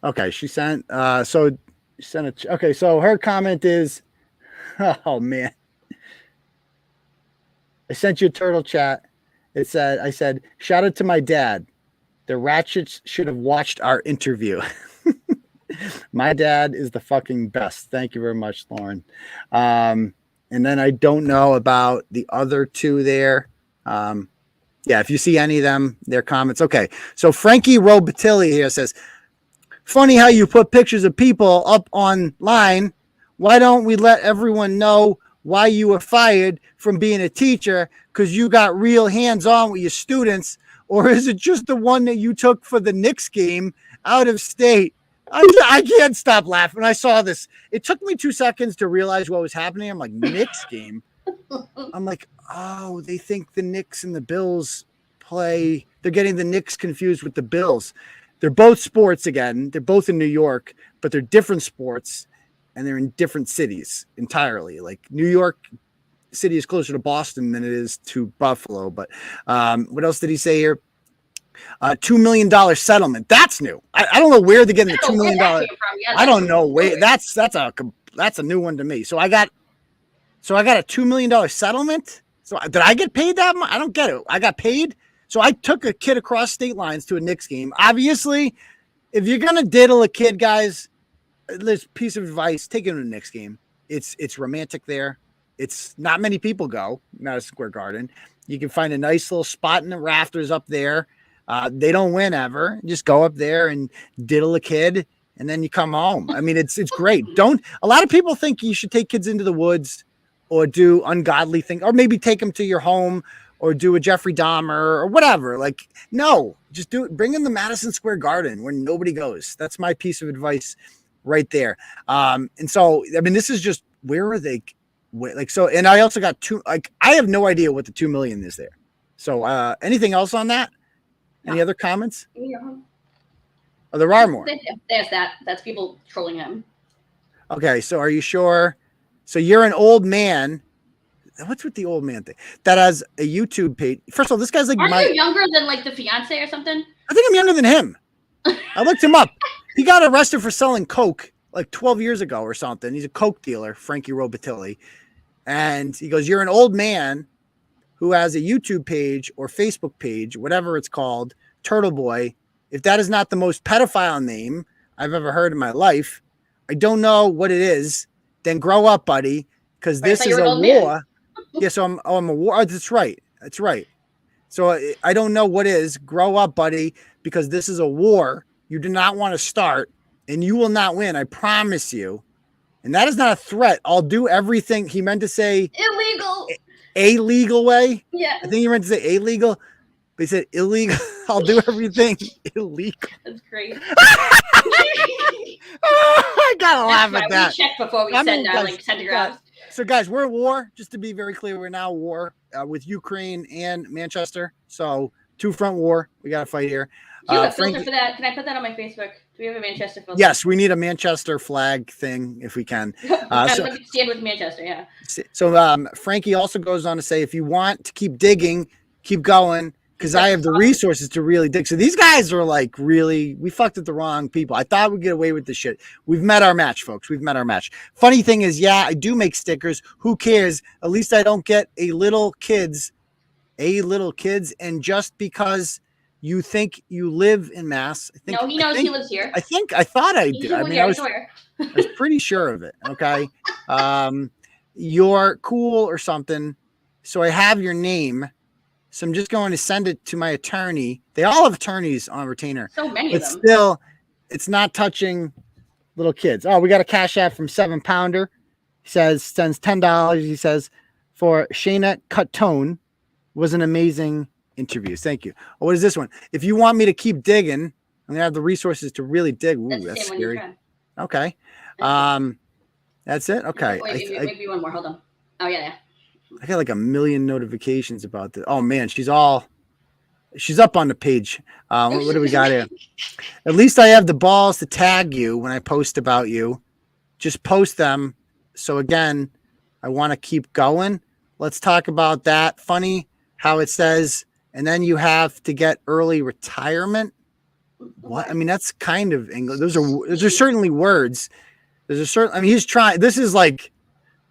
Okay, she sent okay, so her comment is, oh man. I sent you a turtle chat. I said, shout out to my dad. The Ratchets should have watched our interview. My dad is the fucking best. Thank you very much, Lauren. And then I don't know about the other two there. Yeah, if you see any of them, their comments. Okay, so Frankie Robatilli here says, funny how you put pictures of people up online. Why don't we let everyone know why you were fired from being a teacher? Because you got real hands-on with your students. Or is it just the one that you took for the Knicks game out of state? I can't stop laughing. When I saw this, it took me 2 seconds to realize what was happening. I'm like, Knicks game? I'm like, oh, they think the Knicks and the Bills play. They're getting the Knicks confused with the Bills. They're both sports again. They're both in New York, but they're different sports, and they're in different cities entirely. Like New York City is closer to Boston than it is to Buffalo. But what else did he say here? $2 million settlement. That's new. I don't know where they're getting the $2 million. I don't know where. That's a new one to me. So I got a $2 million settlement. So did I get paid that much? I don't get it. I got paid. So I took a kid across state lines to a Knicks game. Obviously, if you're gonna diddle a kid, guys, this piece of advice: take him to a Knicks game. It's romantic there. It's not many people go. Not a Square Garden. You can find a nice little spot in the rafters up there. They don't win ever. Just go up there and diddle a kid, and then you come home. I mean, it's great. A lot of people think you should take kids into the woods or do ungodly things, or maybe take them to your home or do a Jeffrey Dahmer or whatever. Like, no, just do it. Bring them to Madison Square Garden where nobody goes. That's my piece of advice right there. And so, I mean, this is just, where are they? Like, so, and I also got I have no idea what the 2 million is there. So anything else on that? Any other comments? Yeah. Oh, there are more. There's that. That's people trolling him. Okay, so are you sure? So you're an old man. What's with the old man thing? That has a YouTube page. First of all, this guy's like, aren't you younger than like the fiance or something? I think I'm younger than him. I looked him up. He got arrested for selling coke like 12 years ago or something. He's a coke dealer, Frankie Robatilli. And he goes, you're an old man who has a YouTube page or Facebook page, whatever it's called, Turtleboy. If that is not the most pedophile name I've ever heard in my life, I don't know what it is. Then grow up, buddy, because this is a war. Yeah, so I'm a war. Oh, that's right. That's right. So I don't know what is. Grow up, buddy, because this is a war you do not want to start, and you will not win. I promise you. And that is not a threat. I'll do everything. He meant to say illegal. A legal way. Yeah. I think he meant to say illegal, but he said illegal. I'll do everything illegal. That's great. I gotta laugh at that. We check before we send centigrams. So, guys, we're at war. Just to be very clear, we're now at war with Ukraine and Manchester. So, two-front war. We got to fight here. Do you have a filter for that? Can I put that on my Facebook? Do we have a Manchester filter? Yes, we need a Manchester flag thing if we can. Stand with Manchester, yeah. So, Frankie also goes on to say, if you want to keep digging, keep going, because I have the resources to really dig. So these guys are like, really, we fucked with the wrong people. I thought we'd get away with this shit. We've met our match, folks. We've met our match. Funny thing is, yeah, I do make stickers. Who cares? At least I don't get a little kids. And just because you think you live in Mass. No, he knows he lives here. I thought I did. I mean, I was pretty sure of it. Okay. You're cool or something. So I have your name. So I'm just going to send it to my attorney. They all have attorneys on retainer. So many but of them. Still, it's not touching little kids. Oh, we got a cash app from 7 Pounder. He says, sends $10. He says, for Shana Cottone, was an amazing interview. Thank you. Oh, what is this one? If you want me to keep digging, I'm going to have the resources to really dig. Ooh, that's scary. Okay. That's it. Okay. Wait, maybe one more. Hold on. Oh, yeah. I got like 1 million notifications about this. Oh man, she's up on the page. What do we got here? At least I have the balls to tag you when I post about you. Just post them. So again, I want to keep going. Let's talk about that. Funny how it says, and then you have to get early retirement. What? I mean, that's kind of English. Those are certainly words. There's a certain, I mean, he's trying, this is like,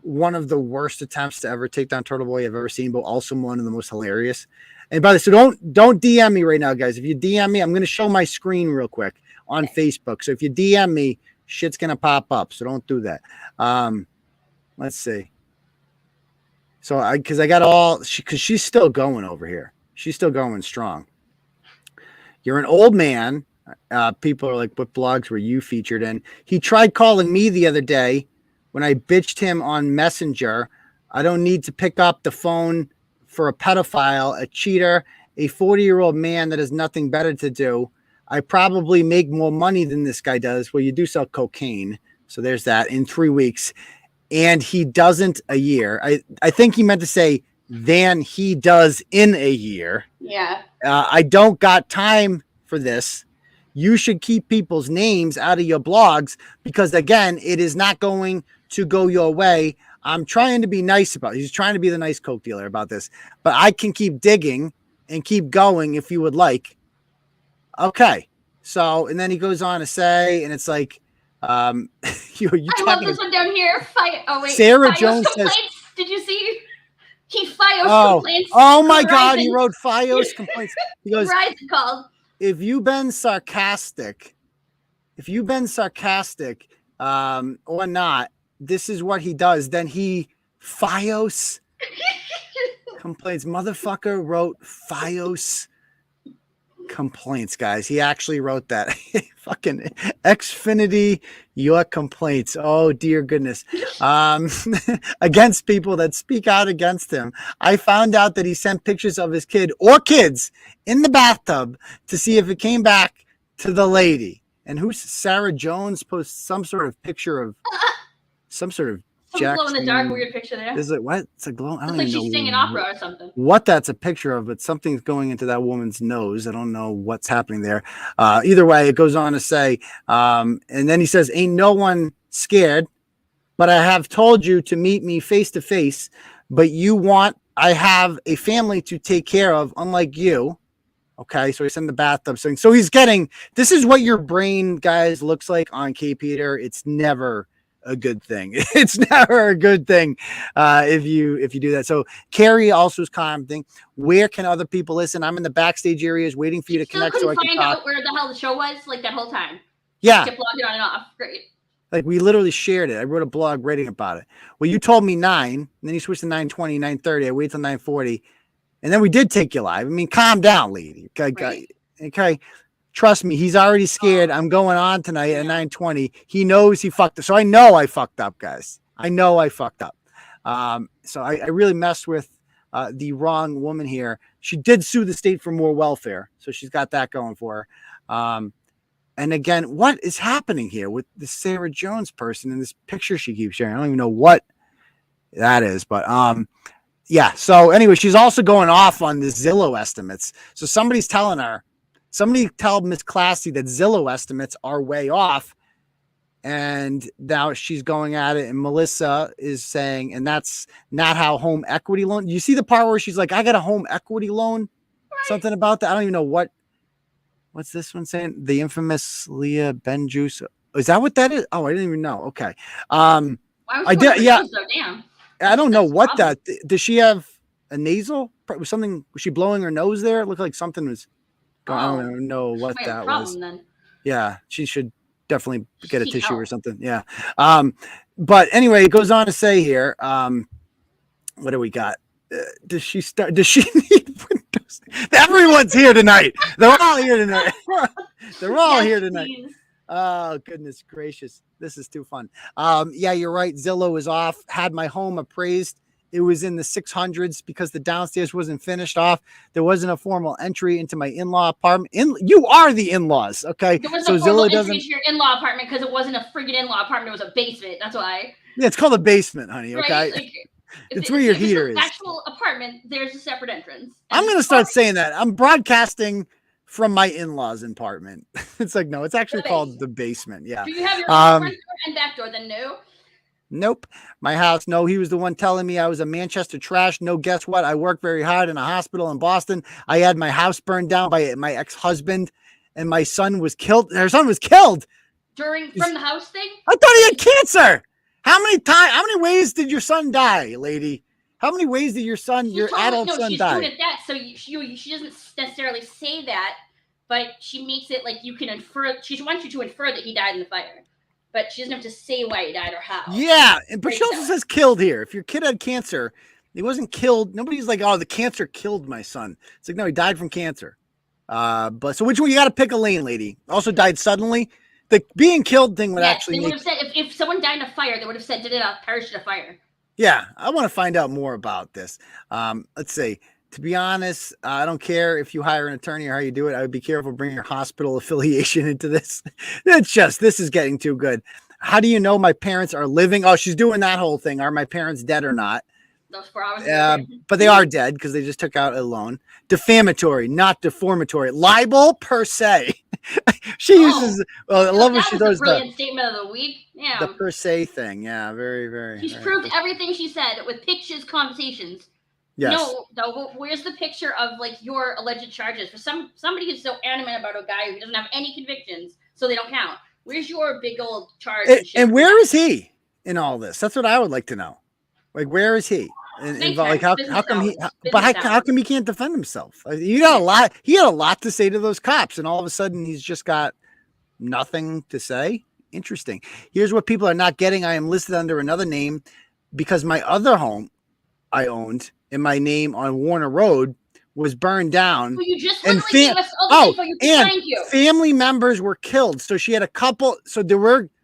one of the worst attempts to ever take down Turtleboy I've ever seen, but also one of the most hilarious. And by the way, so don't DM me right now, guys. If you DM me, I'm going to show my screen real quick on Facebook. So if you DM me, shit's going to pop up. So don't do that. Let's see. So because I got all, because she's still going over here. She's still going strong. You're an old man. People are like, what blogs were you featured in? He tried calling me the other day when I bitched him on Messenger. I don't need to pick up the phone for a pedophile, a cheater, a 40-year-old man that has nothing better to do. I probably make more money than this guy does. Well, you do sell cocaine. So there's that in 3 weeks. And he doesn't a year. I think he meant to say than he does in a year. Yeah. I don't got time for this. You should keep people's names out of your blogs because, again, it is not going to go your way. I'm trying to be nice about it. He's trying to be the nice coke dealer about this, but I can keep digging and keep going if you would like. Okay. So, and then he goes on to say, and it's like, you I love this one down here. Sarah Jones complaints. says, did you see? He Fios complaints. Oh my God. He wrote Fios complaints. He goes, Verizon called. If you've been sarcastic or not, this is what he does. Then he Fios complaints. Motherfucker wrote Fios complaints, guys. He actually wrote that. Fucking Xfinity, your complaints. Oh dear goodness. Against people that speak out against him. I found out that he sent pictures of his kid or kids in the bathtub to see if it came back to the lady. And who's Sarah Jones posts some sort of picture of some sort of glow in the dark weird picture there. Is it what? It's a glow. I don't like even she's know singing opera or something. What that's a picture of, but something's going into that woman's nose. I don't know what's happening there. Either way, it goes on to say, and then he says, "Ain't no one scared, but I have told you to meet me face to face. But I have a family to take care of, unlike you." Okay, so he's in the bathtub saying, so he's getting. This is what your brain, guys, looks like on K. Peter. It's never a good thing. It's never a good thing if you do that. So Carrie also is commenting, where can other people listen? I'm in the backstage areas waiting for you to connect. So I can find out where the hell the show was like that whole time. Yeah. Kept logging on and off. Great. Like we literally shared it. I wrote a blog writing about it. Well, you told me 9, and then you switched to 9:20, 9:30. I waited till 9:40. And then we did take you live. I mean, calm down, lady. Okay. Right. Okay. Trust me, he's already scared. I'm going on tonight at 9:20. He knows he fucked up. So I know I fucked up, guys. I know I fucked up. So I really messed with the wrong woman here. She did sue the state for more welfare. So she's got that going for her. And again, what is happening here with the Sarah Jones person in this picture she keeps sharing? I don't even know what that is, but yeah. So anyway, she's also going off on the Zillow estimates. So somebody tell Miss Classy that Zillow estimates are way off. And now she's going at it. And Melissa is saying, and that's not how home equity loan. You see the part where she's like, I got a home equity loan, right. Something about that. I don't even know what's this one saying? The infamous Leah Benjuice. Is that what that is? Oh, I didn't even know. Okay. I did. Yeah. Damn. I don't know what that, does she have a nasal? Was she blowing her nose there? It looked like something was, I don't even know what that was. Then. Yeah, she should definitely get a tissue or something. Yeah. But anyway, it goes on to say here, what do we got? Does she need windows? Everyone's here tonight. They're all here tonight. They're all here tonight. Please. Oh, goodness gracious. This is too fun. Yeah, you're right. Zillow is off. Had my home appraised. It was in the 600s because the downstairs wasn't finished off. There wasn't a formal entry into my in-law apartment. You are the in-laws, okay? There wasn't a formal entry into your in-law apartment because it wasn't a friggin' in-law apartment. It was a basement. That's why. Yeah, it's called a basement, honey, okay? Right? Like, it's where your heater is. Actual apartment, there's a separate entrance. I'm going to start saying that. I'm broadcasting from my in-laws apartment. It's like, no, it's actually called the basement. Yeah. Do you have your front door and back door then? No. Nope. My house. No, he was the one telling me I was a Manchester trash. No, guess what? I worked very hard in a hospital in Boston. I had my house burned down by my ex-husband, and my son was killed. Her son was killed from the house thing. I thought he had cancer. How many ways did your son die, lady? How many ways did your adult son she's die? doing it that, so she doesn't necessarily say that, but she makes it like you can infer. She wants you to infer that he died in the fire, but she doesn't have to say why he died or how. Yeah, but she also says killed here. If your kid had cancer, he wasn't killed. Nobody's like, oh, the cancer killed my son. It's like, no, he died from cancer. But so which one? You got to pick a lane, lady. Also died suddenly. The being killed thing would actually. They would have said if someone died in a fire, they would have said did it perish in a fire. Yeah, I want to find out more about this. Let's see. To be honest, I don't care if you hire an attorney or how you do it. I would be careful bringing your hospital affiliation into this. This is getting too good. How do you know my parents are living? Oh, she's doing that whole thing. Are my parents dead or not? Those 4 hours. But they are dead because they just took out a loan. Defamatory, not deformatory. Libel per se. She uses. Well, I love when she does the brilliant statement of the week. Yeah, the per se thing. Yeah, very, very. She's proved everything she said with pictures, conversations. Yes. No. Where's the picture of like your alleged charges for somebody who's so adamant about a guy who doesn't have any convictions, so they don't count? Where's your big old charge? And where is he in all this? That's what I would like to know. Like, where is he? Like, how come he? How come he can't defend himself? He got a lot. He had a lot to say to those cops, and all of a sudden, he's just got nothing to say. Interesting. Here's what people are not getting. I am listed under another name because my other home I owned in my name on Warner Road was burned down. Well, you just gave us all the info and family members were killed. So she had a couple. So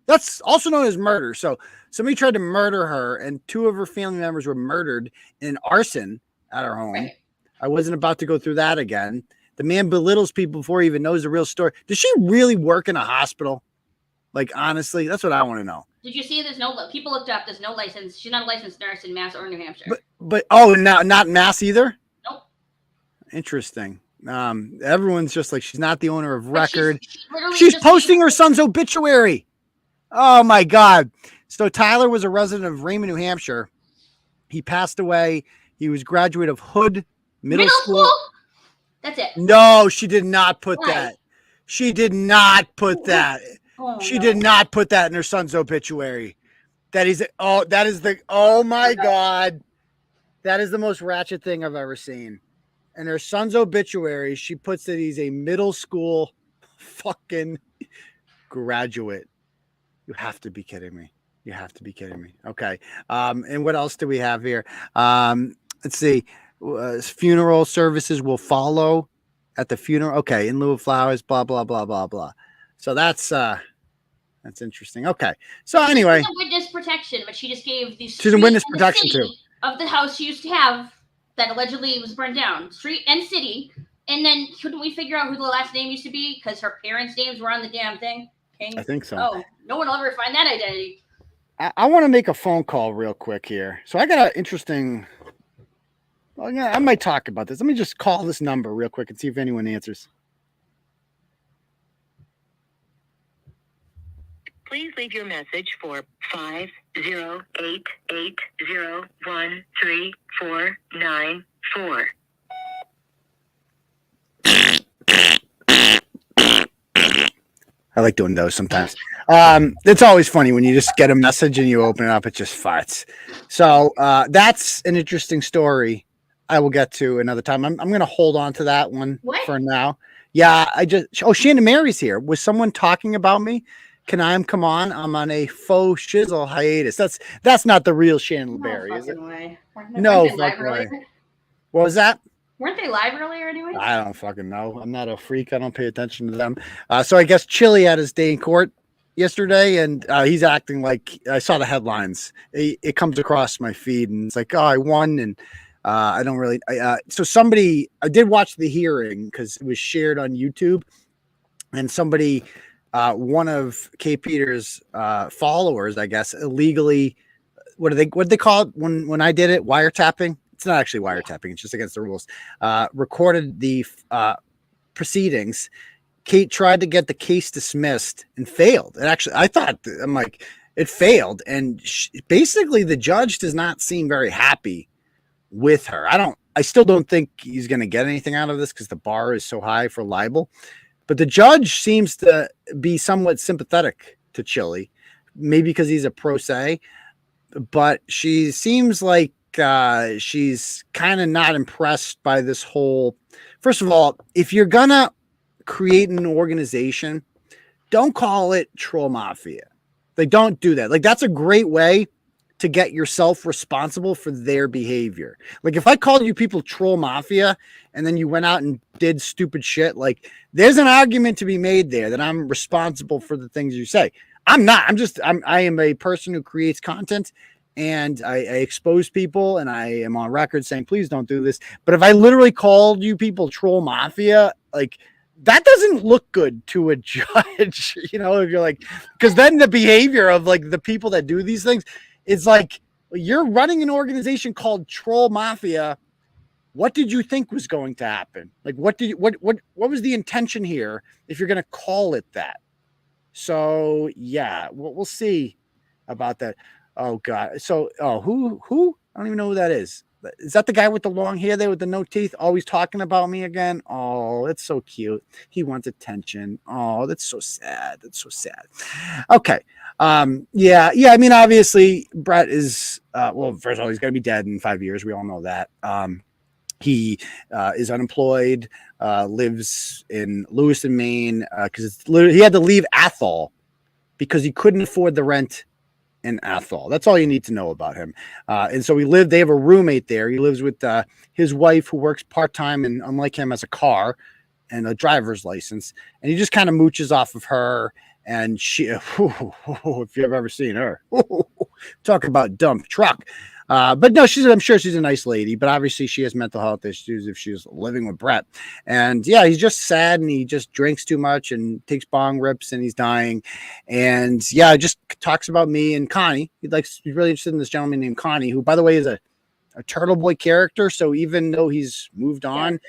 that's also known as murder. So somebody tried to murder her, and 2 of her family members were murdered in an arson at her home. Right. I wasn't about to go through that again. The man belittles people before he even knows the real story. Does she really work in a hospital? Like, honestly, that's what I want to know. Did you see people looked up, there's no license. She's not a licensed nurse in Mass or New Hampshire. But not Mass either? Nope. Interesting. Everyone's just like, she's not the owner of record. She's posting her son's obituary. Oh my God. So Tyler was a resident of Raymond, New Hampshire. He passed away. He was graduate of Hood Middle School. That's it. No, she did not put that. She did not put that. She did not put that in her son's obituary. Oh my God. That is the most ratchet thing I've ever seen. In her son's obituary, she puts that he's a middle school fucking graduate. You have to be kidding me. You have to be kidding me. Okay. And what else do we have here? Let's see. Funeral services will follow at the funeral. Okay. In lieu of flowers, blah, blah, blah, blah, blah. So that's interesting. Okay. So anyway. She's witness protection, but she just gave the she's in witness protection too. Of the house she used to have that allegedly was burned down. Street and city. And then couldn't we figure out who the last name used to be? Because her parents' names were on the damn thing. King. I think so. Oh, no one will ever find that identity. I want to make a phone call real quick here. So I got an interesting. Well, yeah, I might talk about this. Let me just call this number real quick and see if anyone answers. Please leave your message for 50880133494. I like doing those sometimes. It's always funny when you just get a message and you open it up, it just farts. So that's an interesting story I will get to another time. I'm going to hold on to that one for now. Yeah, Shannon Mary's here. Was someone talking about me? Can I come on? I'm on a faux shizzle hiatus. That's not the real Shannon Berry, is it? No fucking way. What was that? Weren't they live earlier anyway? I don't fucking know. I'm not a freak. I don't pay attention to them. So I guess Chille had his day in court yesterday, and he's acting like I saw the headlines. It comes across my feed, and it's like, oh, I won, and I don't really. So I did watch the hearing because it was shared on YouTube, and somebody, one of K. Peter's followers, I guess, illegally. What do they call it when I did it? Wiretapping. It's not actually wiretapping. It's just against the rules. Recorded the proceedings. Kate tried to get the case dismissed and failed. It failed. And basically the judge does not seem very happy with her. I still don't think he's going to get anything out of this because the bar is so high for libel, but the judge seems to be somewhat sympathetic to Chille, maybe because he's a pro se. but she seems like she's kind of not impressed by this whole. First of all, if you're gonna create an organization, don't call it Troll Mafia. Like, don't do that. Like, that's a great way to get yourself responsible for their behavior. Like, if I called you people Troll Mafia and then you went out and did stupid shit, like, there's an argument to be made there that I'm responsible for the things you say. I'm not. I am a person who creates content, and I expose people, and I am on record saying, please don't do this. But if I literally called you people Troll Mafia, like, that doesn't look good to a judge, you know, if you're like, because then the behavior of like the people that do these things, it's like, you're running an organization called Troll Mafia. What did you think was going to happen? Like, what was the intention here if you're going to call it that? So yeah, we'll see about that. Oh God. So, who? I don't even know who that is. Is that the guy with the long hair there with the no teeth, always talking about me again? Oh, it's so cute. He wants attention. Oh, that's so sad. That's so sad. Okay. Yeah. I mean, obviously, Bret is, well, first of all, he's going to be dead in 5 years. We all know that. He is unemployed, lives in Lewiston, Maine, because he had to leave Athol because he couldn't afford the rent in Athol. That's all you need to know about him. And so they have a roommate there. He lives with his wife, who works part-time, and unlike him, has a car and a driver's license. And he just kind of mooches off of her. And she, if you've ever seen her, talk about dump truck. But no, I'm sure she's a nice lady, but obviously she has mental health issues if she's living with Bret. And yeah, he's just sad, and he just drinks too much and takes bong rips, and he's dying. And yeah, just talks about me and Connie. He's really interested in this gentleman named Connie, who, by the way, is a Turtleboy character. So even though he's moved on,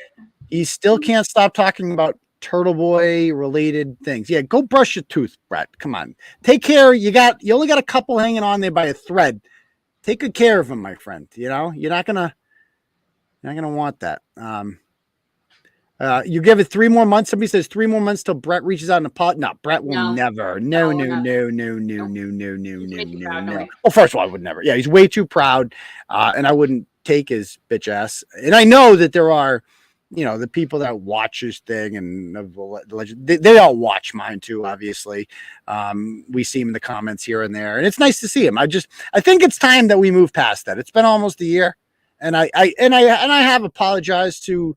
he still can't stop talking about Turtleboy related things. Yeah, go brush your tooth, Bret. Come on, take care. You only got a couple hanging on there by a thread. Take good care of him, my friend. You know, you're not gonna want that. You give it 3 more months. Somebody says 3 more months till Bret reaches out in the pot. No, Bret will never. No. Well, first of all, I would never. Yeah, he's way too proud, and I wouldn't take his bitch ass. And I know that there are, you know, the people that watch his thing, and they all watch mine too, obviously. We see him in the comments here and there, and it's nice to see him. I think it's time that we move past that. It's been almost a year, and I have apologized to.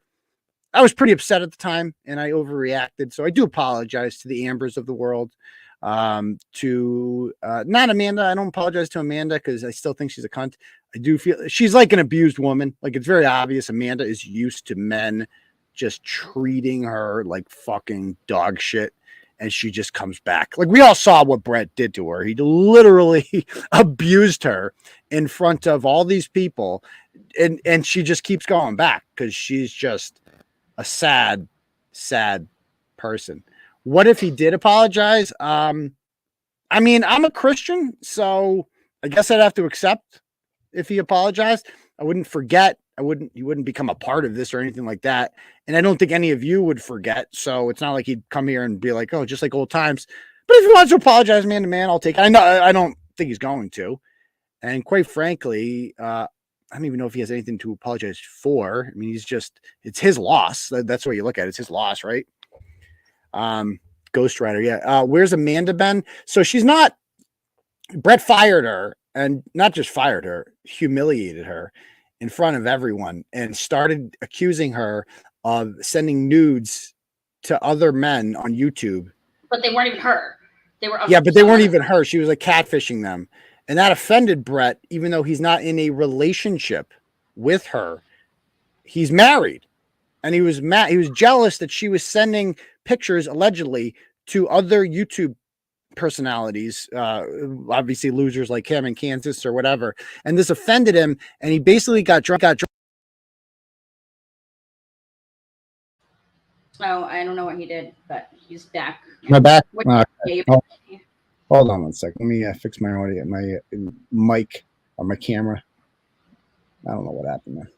I was pretty upset at the time, and I overreacted, so I do apologize to the Ambers of the world. To not Amanda. I don't apologize to Amanda because I still think she's a cunt. I do feel she's like an abused woman. Like, it's very obvious Amanda is used to men just treating her like fucking dog shit, and she just comes back. Like, we all saw what Bret did to her. He literally abused her in front of all these people, and she just keeps going back because she's just a sad person. What if he did apologize? I mean, I'm a Christian, so I guess I'd have to accept if he apologized. I wouldn't forget. He wouldn't become a part of this or anything like that. And I don't think any of you would forget. So it's not like he'd come here and be like, oh, just like old times. But if he wants to apologize man to man, I'll take it. I don't think he's going to. And quite frankly, I don't even know if he has anything to apologize for. I mean, it's his loss. That's the way you look at it. It's his loss, right? Ghost Rider. Yeah. Where's Amanda been? So she's not, Bret fired her, and not just fired her, humiliated her in front of everyone and started accusing her of sending nudes to other men on YouTube. But they weren't even her. But they weren't even her. She was like catfishing them. And that offended Bret, even though he's not in a relationship with her. He's married. And he was mad. He was jealous that she was sending pictures allegedly to other YouTube personalities, obviously losers like him in Kansas or whatever. And this offended him, and he basically got drunk. Oh, I don't know what he did, but he's back. Am I back? Hold on one second. Let me fix my audio, my mic or my camera. I don't know what happened there.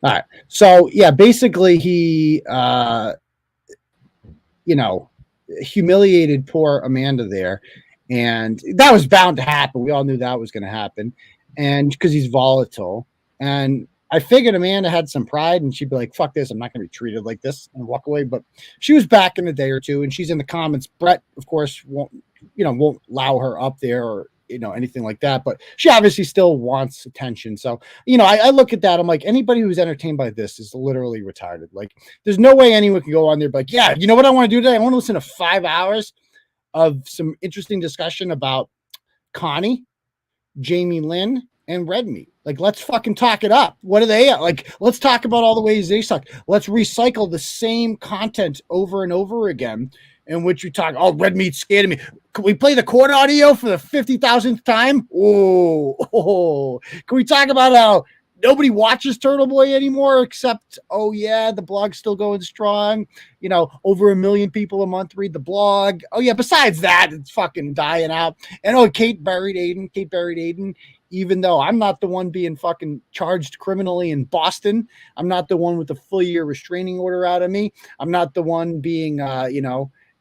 All right. So yeah, basically he, humiliated poor Amanda there. And that was bound to happen. We all knew that was going to happen. And because he's volatile. And I figured Amanda had some pride and she'd be like, fuck this. I'm not going to be treated like this and walk away. But she was back in a day or two and she's in the comments. Bret, of course, won't allow her up there or, anything like that. But she obviously still wants attention. So, I look at that. I'm like, anybody who's entertained by this is literally retarded. Like, there's no way anyone can go on there. Like, yeah, you know what I want to do today? I want to listen to 5 hours of some interesting discussion about Connie, Jamie Lynn, and Red Meat. Like, let's fucking talk it up. What are they at? Like, let's talk about all the ways they suck. Let's recycle the same content over and over again in which we talk, oh, Red Meat's scared of me. Can we play the court audio for the 50,000th time? Oh, can we talk about how nobody watches Turtleboy anymore except, oh yeah, the blog's still going strong. Over 1 million people a month read the blog. Oh yeah, besides that, it's fucking dying out. And Kate buried Aidan, even though I'm not the one being fucking charged criminally in Boston. I'm not the one with the full year restraining order out of me. I'm not the one being,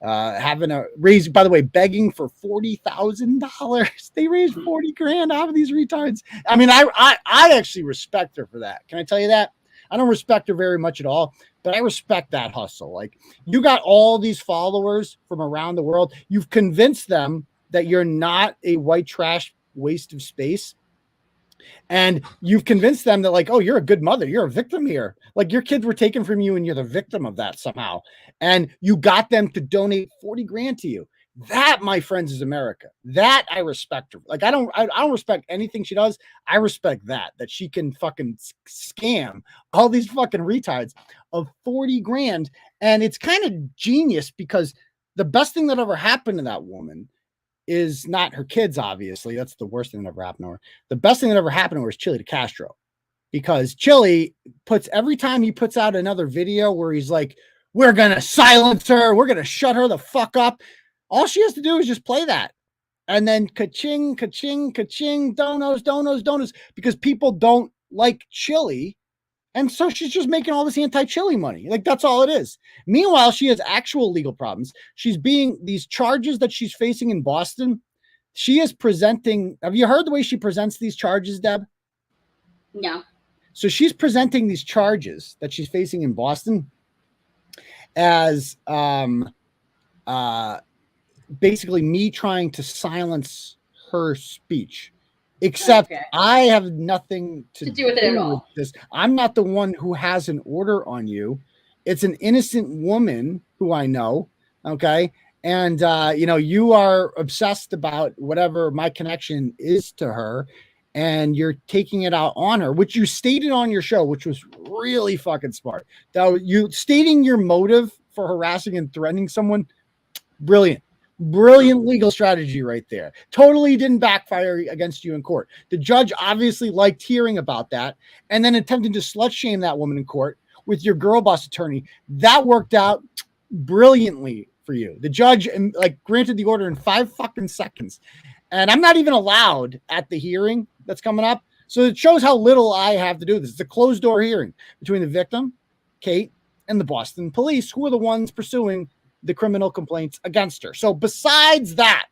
having a raise, by the way, begging for $40,000. They raised 40 grand off of these retards. I mean, I actually respect her for that. Can I tell you that? I don't respect her very much at all, but I respect that hustle. Like, you got all these followers from around the world. You've convinced them that you're not a white trash waste of space. And you've convinced them that, like, oh, you're a good mother. You're a victim here. Like, your kids were taken from you and you're the victim of that somehow. And you got them to donate 40 grand to you. That, my friends, is America. That I respect her. Like, I don't respect anything she does. I respect that she can fucking scam all these fucking retards of 40 grand. And it's kind of genius because the best thing that ever happened to that woman is not her kids, obviously. That's the worst thing that ever happened to her. The best thing that ever happened to her is Chille Castro, because Chille every time he puts out another video where he's like, we're going to silence her, we're going to shut her the fuck up. All she has to do is just play that. And then ka-ching, ka-ching, ka-ching, donos, because people don't like Chille. And so she's just making all this anti-Chille money. Like, that's all it is. Meanwhile, she has actual legal problems. These charges that she's facing in Boston, she is presenting. Have you heard the way she presents these charges, Deb? No. So she's presenting these charges that she's facing in Boston as basically me trying to silence her speech. Except I have nothing to do with it at all. This. I'm not the one who has an order on you. It's an innocent woman who I know. Okay. And, you are obsessed about whatever my connection is to her, and you're taking it out on her, which you stated on your show, which was really fucking smart. Now, you stating your motive for harassing and threatening someone, brilliant legal strategy right there. Totally didn't backfire against you in court. The judge obviously liked hearing about that, and then attempting to slut shame that woman in court with your girl boss attorney. That worked out brilliantly for you. The judge granted the order in 5 fucking seconds, and I'm not even allowed at the hearing that's coming up. So it shows how little I have to do with this. It's a closed door hearing between the victim, Kate, and the Boston police, who are the ones pursuing the criminal complaints against her. So besides that,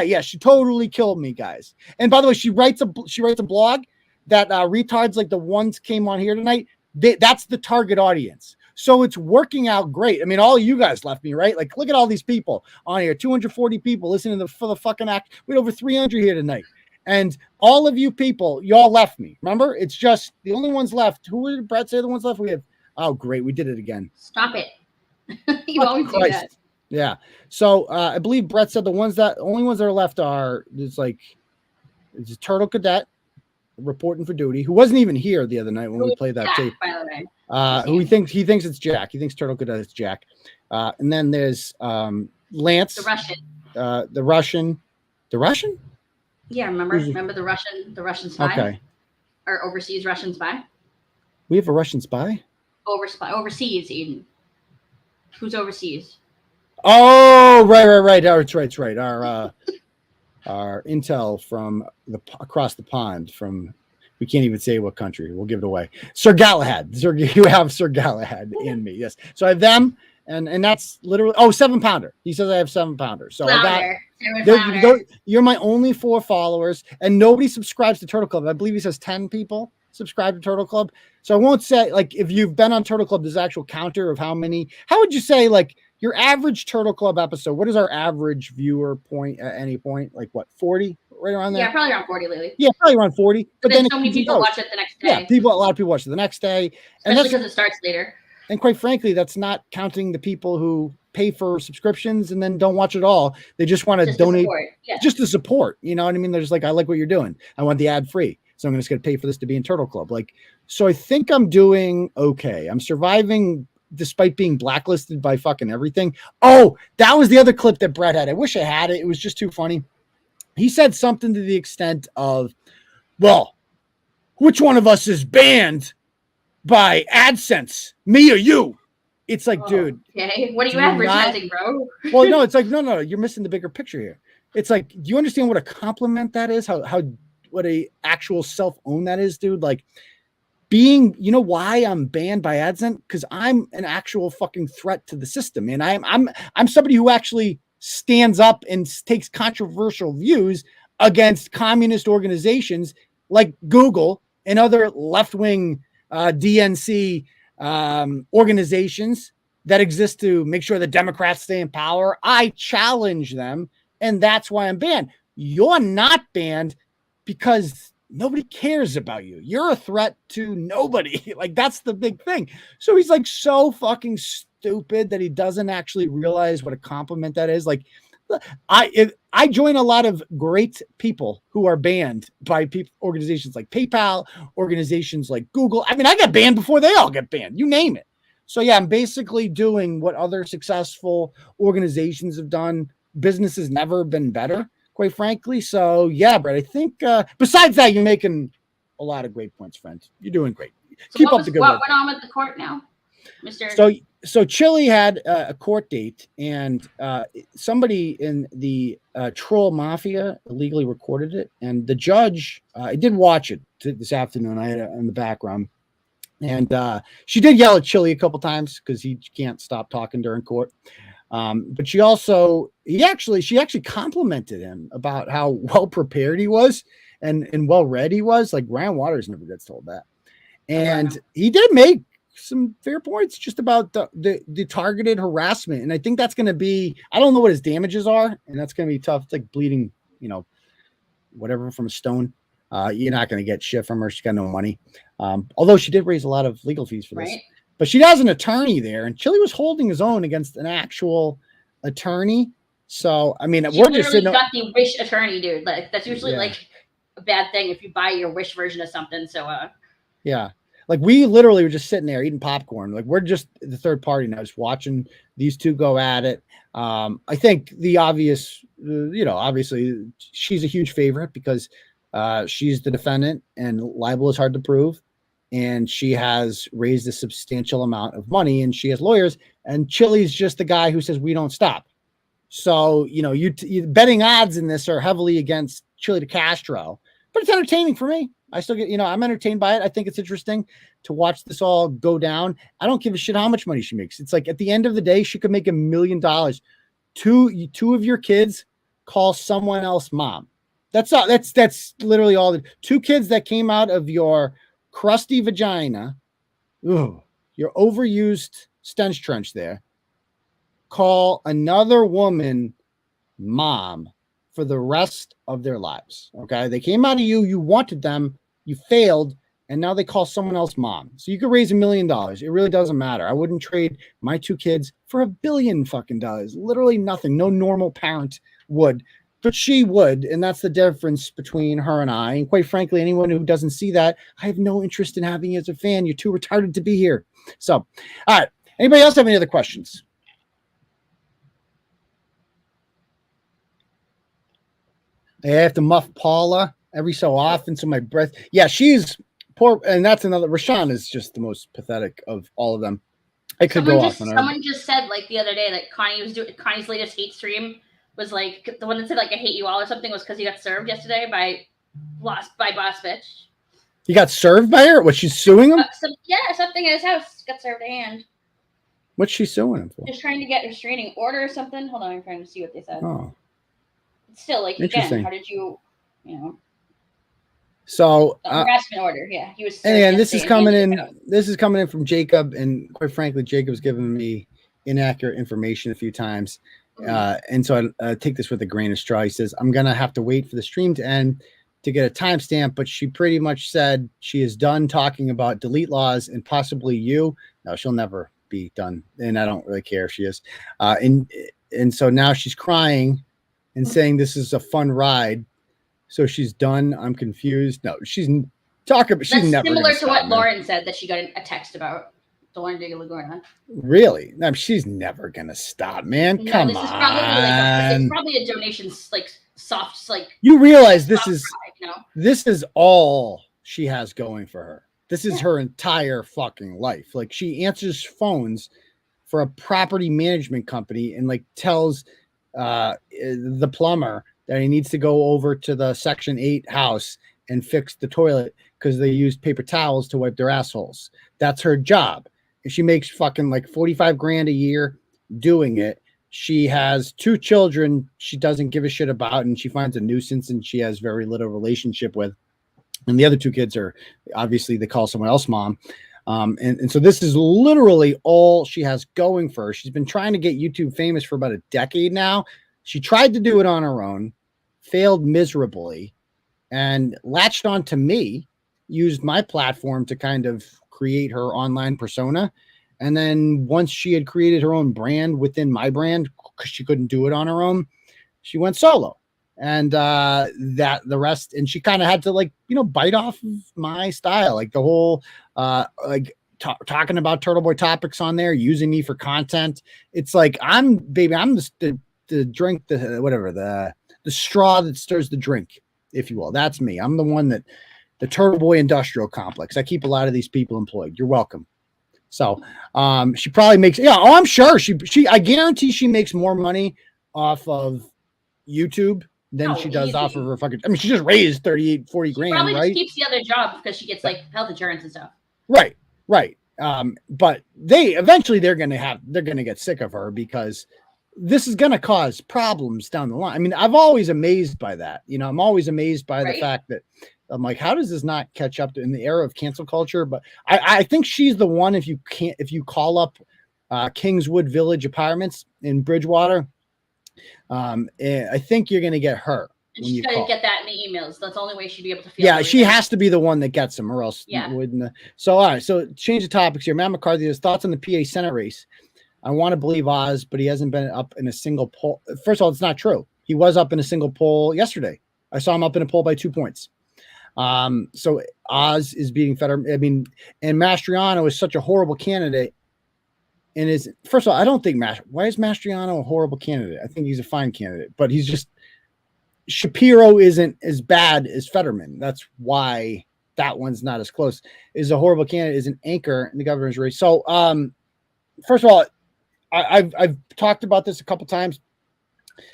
yeah, she totally killed me, guys. And by the way, she writes a blog that retards like the ones came on here tonight. That's the target audience. So it's working out great. I mean, all you guys left me, right? Like, look at all these people on here. 240 people listening for the fucking act. We had over 300 here tonight. And all of you people, y'all left me. Remember? It's just the only ones left. Who did Bret say the ones left? We have. Oh, great. We did it again. Stop it. You always do that. Yeah. So I believe Bret said only ones that are left are it's a Turtle Cadet reporting for duty, who wasn't even here the other night when we played that Jack, tape. by the way. Who he thinks it's Jack. He thinks Turtle Cadet is Jack. And then there's Lance. The Russian. The Russian? Yeah, remember the Russian spy? Okay. Or overseas Russian spy? We have a Russian spy? Overseas, Aidan. Who's overseas? Oh, right. Oh, it's right. Our intel from across the pond from, we can't even say what country. We'll give it away. Sir Galahad. You have Sir Galahad in me. Yes. So I have them. And that's literally 7-pounder. He says I have 7-pounder. So you're my only 4 followers, and nobody subscribes to Turtle Club. I believe he says 10 people subscribe to Turtle Club. So I won't say like if you've been on Turtle Club, there's actual counter of how many. How would you say like your average Turtle Club episode? What is our average viewer point at any point? Like what, 40? Right around there? Yeah, probably around 40 lately. Yeah, probably around 40. But then so many people watch it the next day. Yeah, a lot of people watch it the next day. Especially because it starts later. And quite frankly, that's not counting the people who pay for subscriptions and then don't watch it all. They just want to donate just to support. You know what I mean? They're just like, I like what you're doing. I want the ad free. So I'm just going to pay for this to be in Turtle Club. Like, so I think I'm doing okay. I'm surviving despite being blacklisted by fucking everything. Oh, that was the other clip that Bret had. I wish I had it. It was just too funny. He said something to the extent of, well, which one of us is banned by AdSense, me or you? It's like, dude. Okay. What are you advertising, bro? Well, no, it's like, no, you're missing the bigger picture here. It's like, do you understand what a compliment that is? What a actual self-own that is, dude? Like being, you know why I'm banned by AdSense? Because I'm an actual fucking threat to the system. And I'm somebody who actually stands up and takes controversial views against communist organizations like Google and other left-wing DNC organizations that exist to make sure the Democrats stay in power. I challenge them, and that's why I'm banned. You're not banned because nobody cares about you. You're a threat to nobody. Like, that's the big thing. So he's like so fucking stupid that he doesn't actually realize what a compliment that is. Like, I join a lot of great people who are banned by organizations like PayPal, organizations like Google. I mean, I got banned before they all get banned. You name it. So yeah, I'm basically doing what other successful organizations have done. Business has never been better, quite frankly. So yeah, Bret, I think besides that, you're making a lot of great points, friend. You're doing great. So keep up the good work. What went on with the court now, Mr.? So Chille had a court date, and somebody in the troll mafia illegally recorded it. And the judge, I did watch it this afternoon. I had it in the background, and she did yell at Chille a couple times because he can't stop talking during court. But she actually complimented him about how well prepared he was and well read he was. Like Ryan Waters never gets told that, and he did make some fair points just about the targeted harassment. And I think that's going to be, I don't know what his damages are, and that's going to be tough. It's like bleeding, whatever from a stone. You're not going to get shit from her. She's got no money. Although she did raise a lot of legal fees for this, but she has an attorney there, and Chille was holding his own against an actual attorney. So, I mean, we're just got the wish attorney, dude. Like that's usually like a bad thing if you buy your wish version of something. So, yeah. Like we literally were just sitting there eating popcorn. Like we're just the third party now, just watching these two go at it. I think the obvious, obviously she's a huge favorite because she's the defendant and libel is hard to prove. And she has raised a substantial amount of money and she has lawyers, and Chille's just the guy who says, we don't stop. So, you betting odds in this are heavily against Chille de Castro, but it's entertaining for me. I still get, I'm entertained by it. I think it's interesting to watch this all go down. I don't give a shit how much money she makes. It's like at the end of the day, she could make $1 million. Two of your kids call someone else mom. That's all. That's literally all. 2 kids that came out of your crusty vagina, your overused stench trench there, call another woman mom for the rest of their lives. Okay. They came out of you. You wanted them. You failed. And now they call someone else mom. So you could raise $1 million. It really doesn't matter. I wouldn't trade my 2 kids for $1 billion fucking dollars. Literally nothing. No normal parent would, but she would. And that's the difference between her and I. And quite frankly, anyone who doesn't see that, I have no interest in having you as a fan. You're too retarded to be here. So, all right. Anybody else have any other questions? I have to muff Paula every so often, so my breath. Yeah, she's poor, and that's another. Rashawn is just the most pathetic of all of them. I could go off. Someone just said like the other day that Connie's latest hate stream was like the one that said like I hate you all or something was because he got served yesterday by Boss Bitch. He got served by her? Was she suing him? Something at his house got served a hand. What's she suing him for? Just trying to get a restraining order or something. Hold on, I'm trying to see what they said. Oh, still, like, again, how did you know? So harassment order. Yeah, he was. And this is coming in. This is coming in from Jacob, and quite frankly, Jacob's given me inaccurate information a few times, and so I take this with a grain of straw. He says I'm gonna have to wait for the stream to end to get a timestamp, but she pretty much said she is done talking about delete laws and possibly you. No, she'll never be done, and I don't really care if she is. And so now she's crying and saying this is a fun ride. So she's done. I'm confused. No, she's talking about. She's never similar to what Lauren said that she got a text about. The Lauren Diggle-Gordon. Really? No, she's never gonna stop, man. No, Come this on. Is probably it's probably a donation, like soft, like. You realize this is pride, you know? This is all she has going for her. This is her entire fucking life. Like she answers phones for a property management company and like tells the plumber that he needs to go over to the Section 8 house and fix the toilet because they used paper towels to wipe their assholes. That's her job. And she makes fucking like 45 grand a year doing it. She has 2 children she doesn't give a shit about, and she finds a nuisance and she has very little relationship with. And the other 2 kids are obviously they call someone else mom. And so this is literally all she has going for her. She's been trying to get YouTube famous for about a decade now. She tried to do it on her own, failed miserably, and latched on to me, used my platform to kind of create her online persona. And then once she had created her own brand within my brand, because she couldn't do it on her own, she went solo. And that the rest, and she kind of had to like, bite off of my style, like the whole talking about Turtleboy topics on there, using me for content. It's like I'm the drink, the straw that stirs the drink, if you will. That's me. I'm the one that the Turtleboy industrial complex. I keep a lot of these people employed. You're welcome. So she probably makes, I'm sure I guarantee she makes more money off of YouTube than she does off of her fucking, she just raised 38, 40 grand, probably right? Just keeps the other job because she gets like health insurance and stuff. Right. But eventually they're going to get sick of her because this is going to cause problems down the line. I mean, I'm always amazed by that. I'm always amazed by the fact that I'm like, how does this not catch up in the era of cancel culture? But I think she's the one, if you call up Kingswood Village Apartments in Bridgewater, I think you're going to get her. And she's got to get that in the emails. That's the only way she'd be able to feel. Yeah, she has to be the one that gets them, or else wouldn't. So, all right. So, change the topics here. Matt McCarthy has thoughts on the PA Senate race. I want to believe Oz, but he hasn't been up in a single poll. First of all, it's not true. He was up in a single poll yesterday. I saw him up in a poll by 2 points. So Oz is beating Fetterman. I mean, and Mastriano is such a horrible candidate. And first of all, I don't think why is Mastriano a horrible candidate? I think he's a fine candidate, but he's just Shapiro isn't as bad as Fetterman. That's why that one's not as close. Is a horrible candidate, is an anchor in the governor's race. So first of all, I've talked about this a couple times.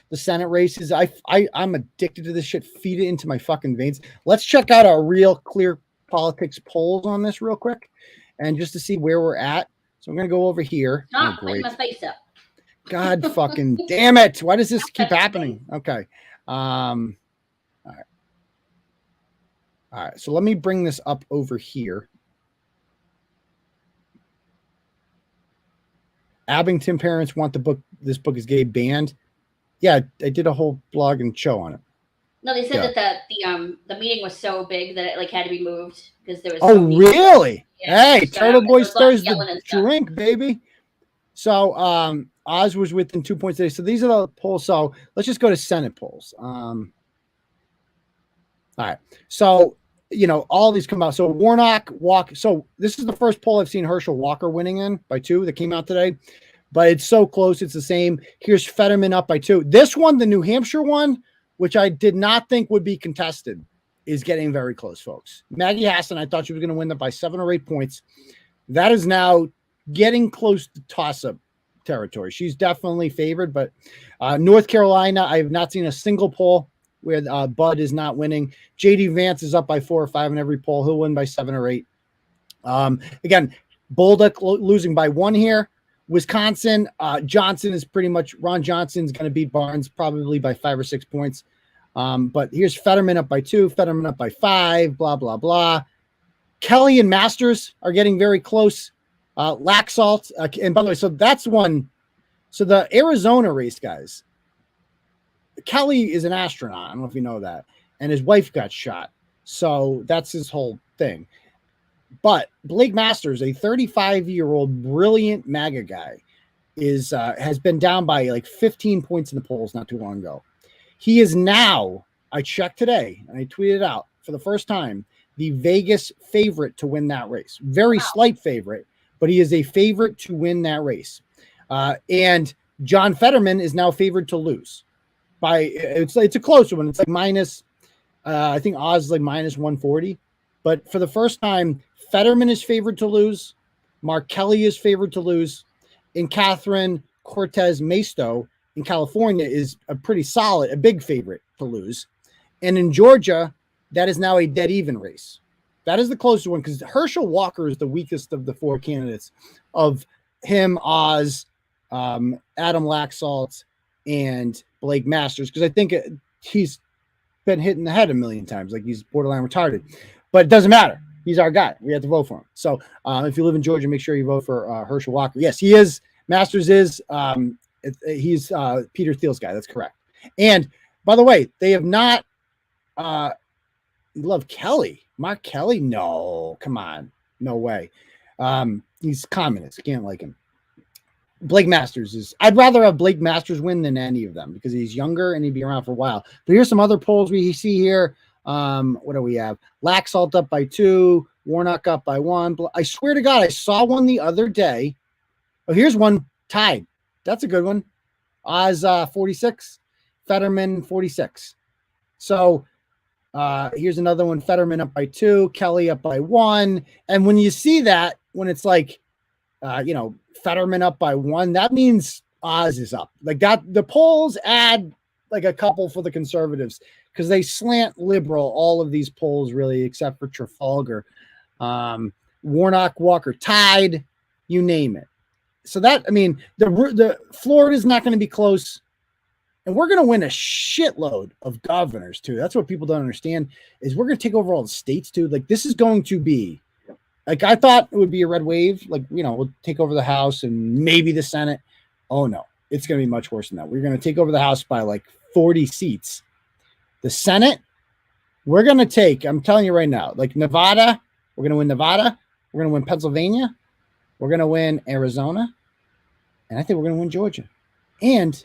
The Senate races, I'm addicted to this shit. Feed it into my fucking veins. Let's check out our Real Clear Politics polls on this real quick, and just to see where we're at. So I'm gonna go over here. Stop putting my face up. God fucking damn it! Why does this keep happening? Okay. All right. So let me bring this up over here. Abington parents want the book. This book is gay banned. Yeah, I did a whole blog and show on it. No, they said that the meeting was so big that it had to be moved because there was. Oh, really? Yeah, hey, Turtleboy stirs the drink, baby. So Oz was within 2 points today. So these are the polls. So let's just go to Senate polls. All right. So all these come out. So Warnock, Walker. So this is the first poll I've seen Herschel Walker winning in by 2 that came out today. But it's so close. It's the same. Here's Fetterman up by 2. This one, the New Hampshire one, which I did not think would be contested, is getting very close, folks. Maggie Hassan, I thought she was going to win that by 7 or 8 points. That is now getting close to toss-up territory. She's definitely favored, but North Carolina, I have not seen a single poll where Bud is not winning. J.D. Vance is up by 4 or 5 in every poll. He'll win by 7 or 8. Again, Bolduc losing by 1 here. Wisconsin, Johnson is pretty much Ron Johnson's going to beat Barnes probably by 5 or 6 points. But here's Fetterman up by 2, Fetterman up by 5, blah, blah, blah. Kelly and Masters are getting very close. Laxalt. And by the way, so that's one. So the Arizona race, guys, Kelly is an astronaut. I don't know if you know that. And his wife got shot. So that's his whole thing. But Blake Masters, a 35-year-old brilliant MAGA guy, has been down by like 15 points in the polls not too long ago. He is now, I checked today, and I tweeted out for the first time, the Vegas favorite to win that race. Very slight favorite, but he is a favorite to win that race. And John Fetterman is now favored to lose. It's a closer one. It's like minus, I think odds is like minus 140. But for the first time, Fetterman is favored to lose. Mark Kelly is favored to lose. And Catherine Cortez Masto in California is a big favorite to lose. And in Georgia, that is now a dead even race. That is the closest one because Herschel Walker is the weakest of the 4 candidates of him, Oz, Adam Laxalt, and Blake Masters. Because I think he's been hit in the head a million times. Like he's borderline retarded. But it doesn't matter. He's our guy. We have to vote for him. So if you live in Georgia, make sure you vote for Herschel Walker. Yes, he is. Masters is. He's Peter Thiel's guy. That's correct. And by the way, they have not. Love Kelly. Mark Kelly? No, come on. No way. He's communist. Can't like him. Blake Masters is. I'd rather have Blake Masters win than any of them because he's younger and he'd be around for a while. But here's some other polls we see here. What do we have? Laxalt up by 2, Warnock up by 1. I swear to God, I saw one the other day. Oh, here's one tied. That's a good one. Oz 46, Fetterman 46. So here's another one. Fetterman up by 2, Kelly up by 1. And when you see that, when it's like, Fetterman up by 1, that means Oz is up. Like that, the polls add like a couple for the conservatives because they slant liberal, all of these polls really, except for Trafalgar. Warnock, Walker tied, you name it. So that, I mean, the Florida's not going to be close. And we're going to win a shitload of governors too. That's what people don't understand is we're going to take over all the states too. Like this is going to be like, I thought it would be a red wave. Like, we'll take over the House and maybe the Senate. Oh no, it's going to be much worse than that. We're going to take over the House by like 40 seats. The Senate, we're going to take, I'm telling you right now, like Nevada, we're going to win Nevada. We're going to win Pennsylvania. We're going to win Arizona. And I think we're going to win Georgia. And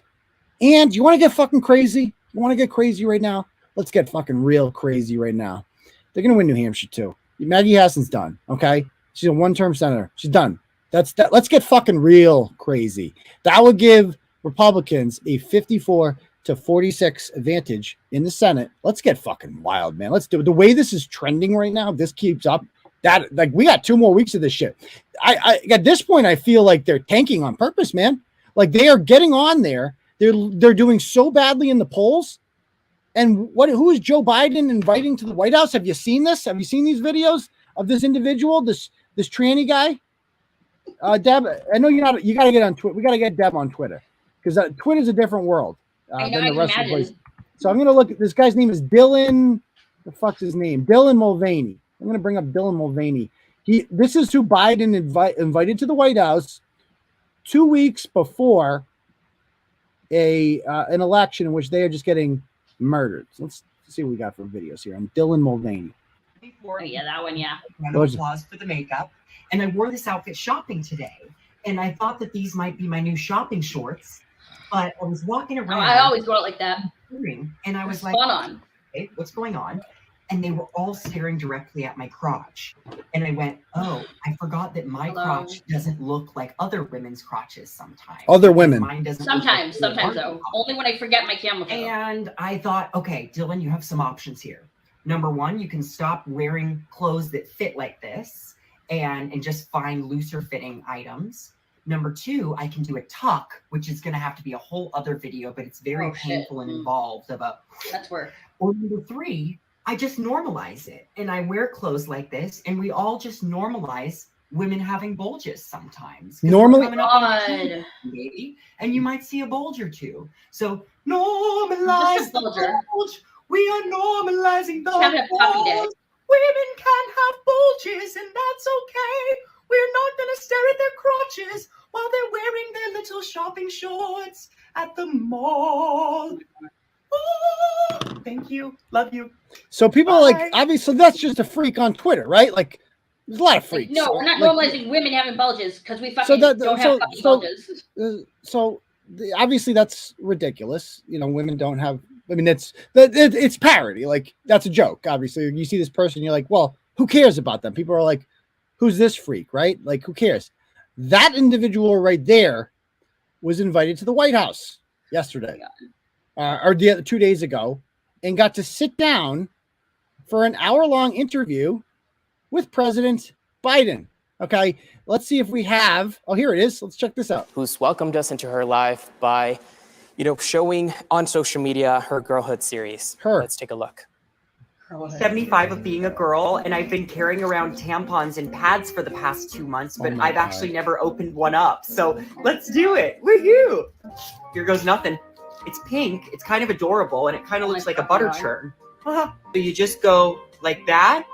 you want to get fucking crazy? You want to get crazy right now? Let's get fucking real crazy right now. They're going to win New Hampshire too. Maggie Hassan's done. Okay. She's a 1-term senator. She's done. That's that. Let's get fucking real crazy. That would give Republicans a 54-46 advantage in the Senate. Let's get fucking wild, man. Let's do it. The way this is trending right now, if this keeps up, that like we got 2 more weeks of this shit. I at this point, I feel like they're tanking on purpose, man. Like they are getting on there. They're doing so badly in the polls. And who is Joe Biden inviting to the White House? Have you seen this? Have you seen these videos of this individual, this tranny guy? Deb, I know you're not. You got to get on Twitter. We got to get Deb on Twitter because Twitter's a different world I know, than the rest of the place. imagine. So I'm gonna look at this guy's name is Dylan. The fuck's his name? Dylan Mulvaney. I'm gonna bring up Dylan Mulvaney. This is who Biden invited to the White House 2 weeks before an election in which they are just getting murdered. So let's see what we got for videos here. I'm Dylan Mulvaney. Oh, yeah, that one, yeah. Round of applause for the makeup. And I wore this outfit shopping today. And I thought that these might be my new shopping shorts. But I was walking around. I always go out like that. And I was like, spot on. Hey, what's going on? And they were all staring directly at my crotch. And I went, oh, I forgot that my crotch doesn't look like other women's crotches sometimes. Other women. Mine doesn't Sometimes though. Only when I forget my camera phone. And I thought, okay, Dylan, you have some options here. Number one, you can stop wearing clothes that fit like this and just find looser fitting items. Number two, I can do a tuck, which is going to have to be a whole other video, but it's very painful and involved. That's work. Or number three, I just normalize it and I wear clothes like this and we all just normalize women having bulges sometimes. Normally, baby, and you might see a bulge or two. So normalize the bulge. We are normalizing the bulge. Women can have bulges, and that's okay. We're not going to stare at their crotches while they're wearing their little shopping shorts at the mall. Oh, thank you. Love you. So people are like, obviously, that's just a freak on Twitter, right? Like, there's a lot of freaks. No, we're not normalizing women having bulges because we fucking don't have fucking bulges. Obviously, that's ridiculous. You know, women don't have. I mean, it's parody. Like, that's a joke. Obviously, you see this person, you're like, well, who cares about them? People are like, who's this freak, right? Like, who cares? That individual right there was invited to the White House yesterday, or 2 days ago, and got to sit down for an hour-long interview with President Biden. Okay, let's see if we have. Oh, here it is. Let's check this out. Who's welcomed us into her life by, showing on social media her girlhood series. Let's take a look. 75 of being a girl, and I've been carrying around tampons and pads for the past 2 months, but I've actually never opened one up. So let's do it. Woohoo! Here goes nothing. It's pink. It's kind of adorable, and it kind of looks like a butter churn. So you just go like that.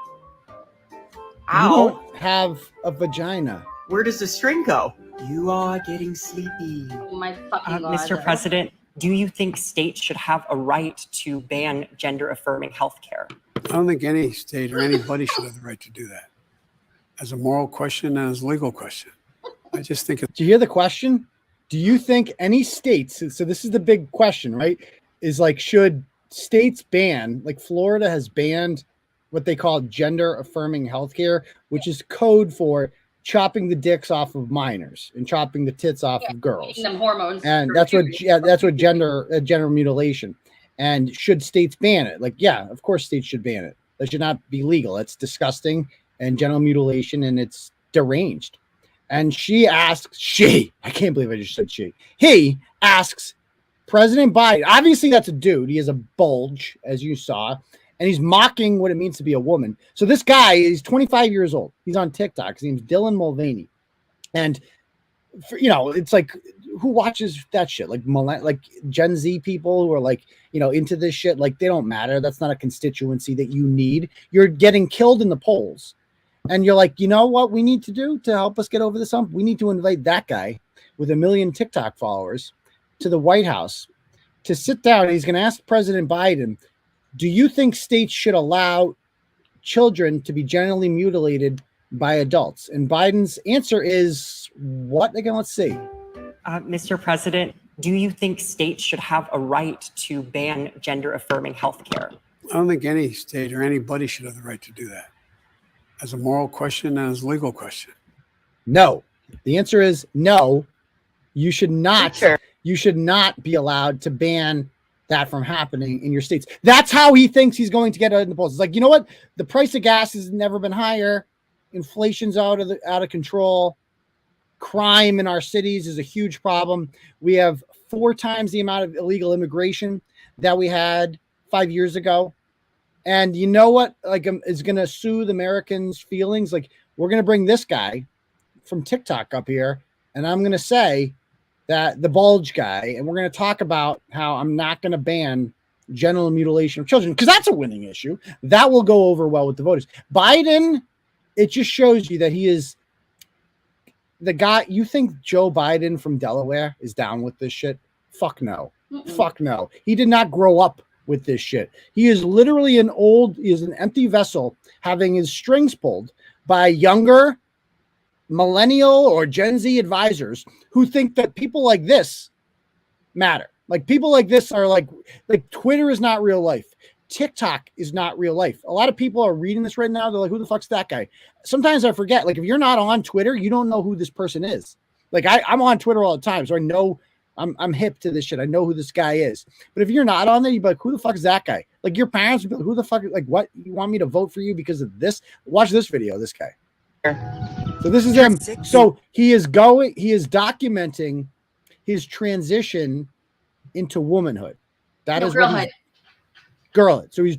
Ow. You don't have a vagina. Where does the string go? You are getting sleepy. Oh my fucking God. Mr. President, do you think states should have a right to ban gender-affirming health care? I don't think any state or anybody should have the right to do that. As a moral question and as a legal question. I just think Do you hear the question? Do you think any states, so this is the big question, right? Is like, should states ban, like Florida has banned what they call gender affirming healthcare, which is code for chopping the dicks off of minors and chopping the tits off of girls. Them hormones. And that's what gender mutilation. And should states ban it? Like, yeah, of course states should ban it. That should not be legal. It's disgusting and genital mutilation, and it's deranged. And I can't believe I just said she. He asks President Biden, obviously that's a dude. He has a bulge, as you saw, and he's mocking what it means to be a woman. So this guy is 25 years old. He's on TikTok. His name's Dylan Mulvaney. And, it's like, who watches that shit? Like Gen Z people who are like, into this shit. Like, they don't matter. That's not a constituency that you need. You're getting killed in the polls. And you're like, you know what we need to do to help us get over this hump? We need to invite that guy with 1 million TikTok followers to the White House to sit down. He's going to ask President Biden, do you think states should allow children to be genitally mutilated by adults? And Biden's answer is what? Again, let's see. Mr. President, do you think states should have a right to ban gender-affirming health care? I don't think any state or anybody should have the right to do that. As a moral question and as a legal question. No. The answer is no. You should not. Sure. You should not be allowed to ban that from happening in your states. That's how he thinks he's going to get out in the polls. It's like, you know what? The price of gas has never been higher. Inflation's out of control. Crime in our cities is a huge problem. We have 4 times the amount of illegal immigration that we had 5 years ago. And you know what? Like, is going to soothe Americans' feelings. Like, we're going to bring this guy from TikTok up here, and I'm going to say that the bulge guy, and we're going to talk about how I'm not going to ban genital mutilation of children, because that's a winning issue. That will go over well with the voters. Biden, it just shows you that he is the guy. You think Joe Biden from Delaware is down with this shit? Fuck no. Fuck no. He did not grow up with this shit. He is literally he is an empty vessel having his strings pulled by younger millennial or Gen Z advisors who think that people like this matter. Like, people like this are like Twitter is not real life. TikTok is not real life. A lot of people are reading this right now. They're like, who the fuck's that guy? Sometimes I forget, like, if you're not on Twitter, you don't know who this person is. Like, I'm on Twitter all the time, so I know I'm hip to this shit. I know who this guy is. But if you're not on there, you'd be like, who the fuck is that guy? Like, your parents would be like, who the fuck, like, what? You want me to vote for you because of this? Watch this video, this guy. So this is him. So he is documenting his transition into womanhood. That is what girlhood. So he's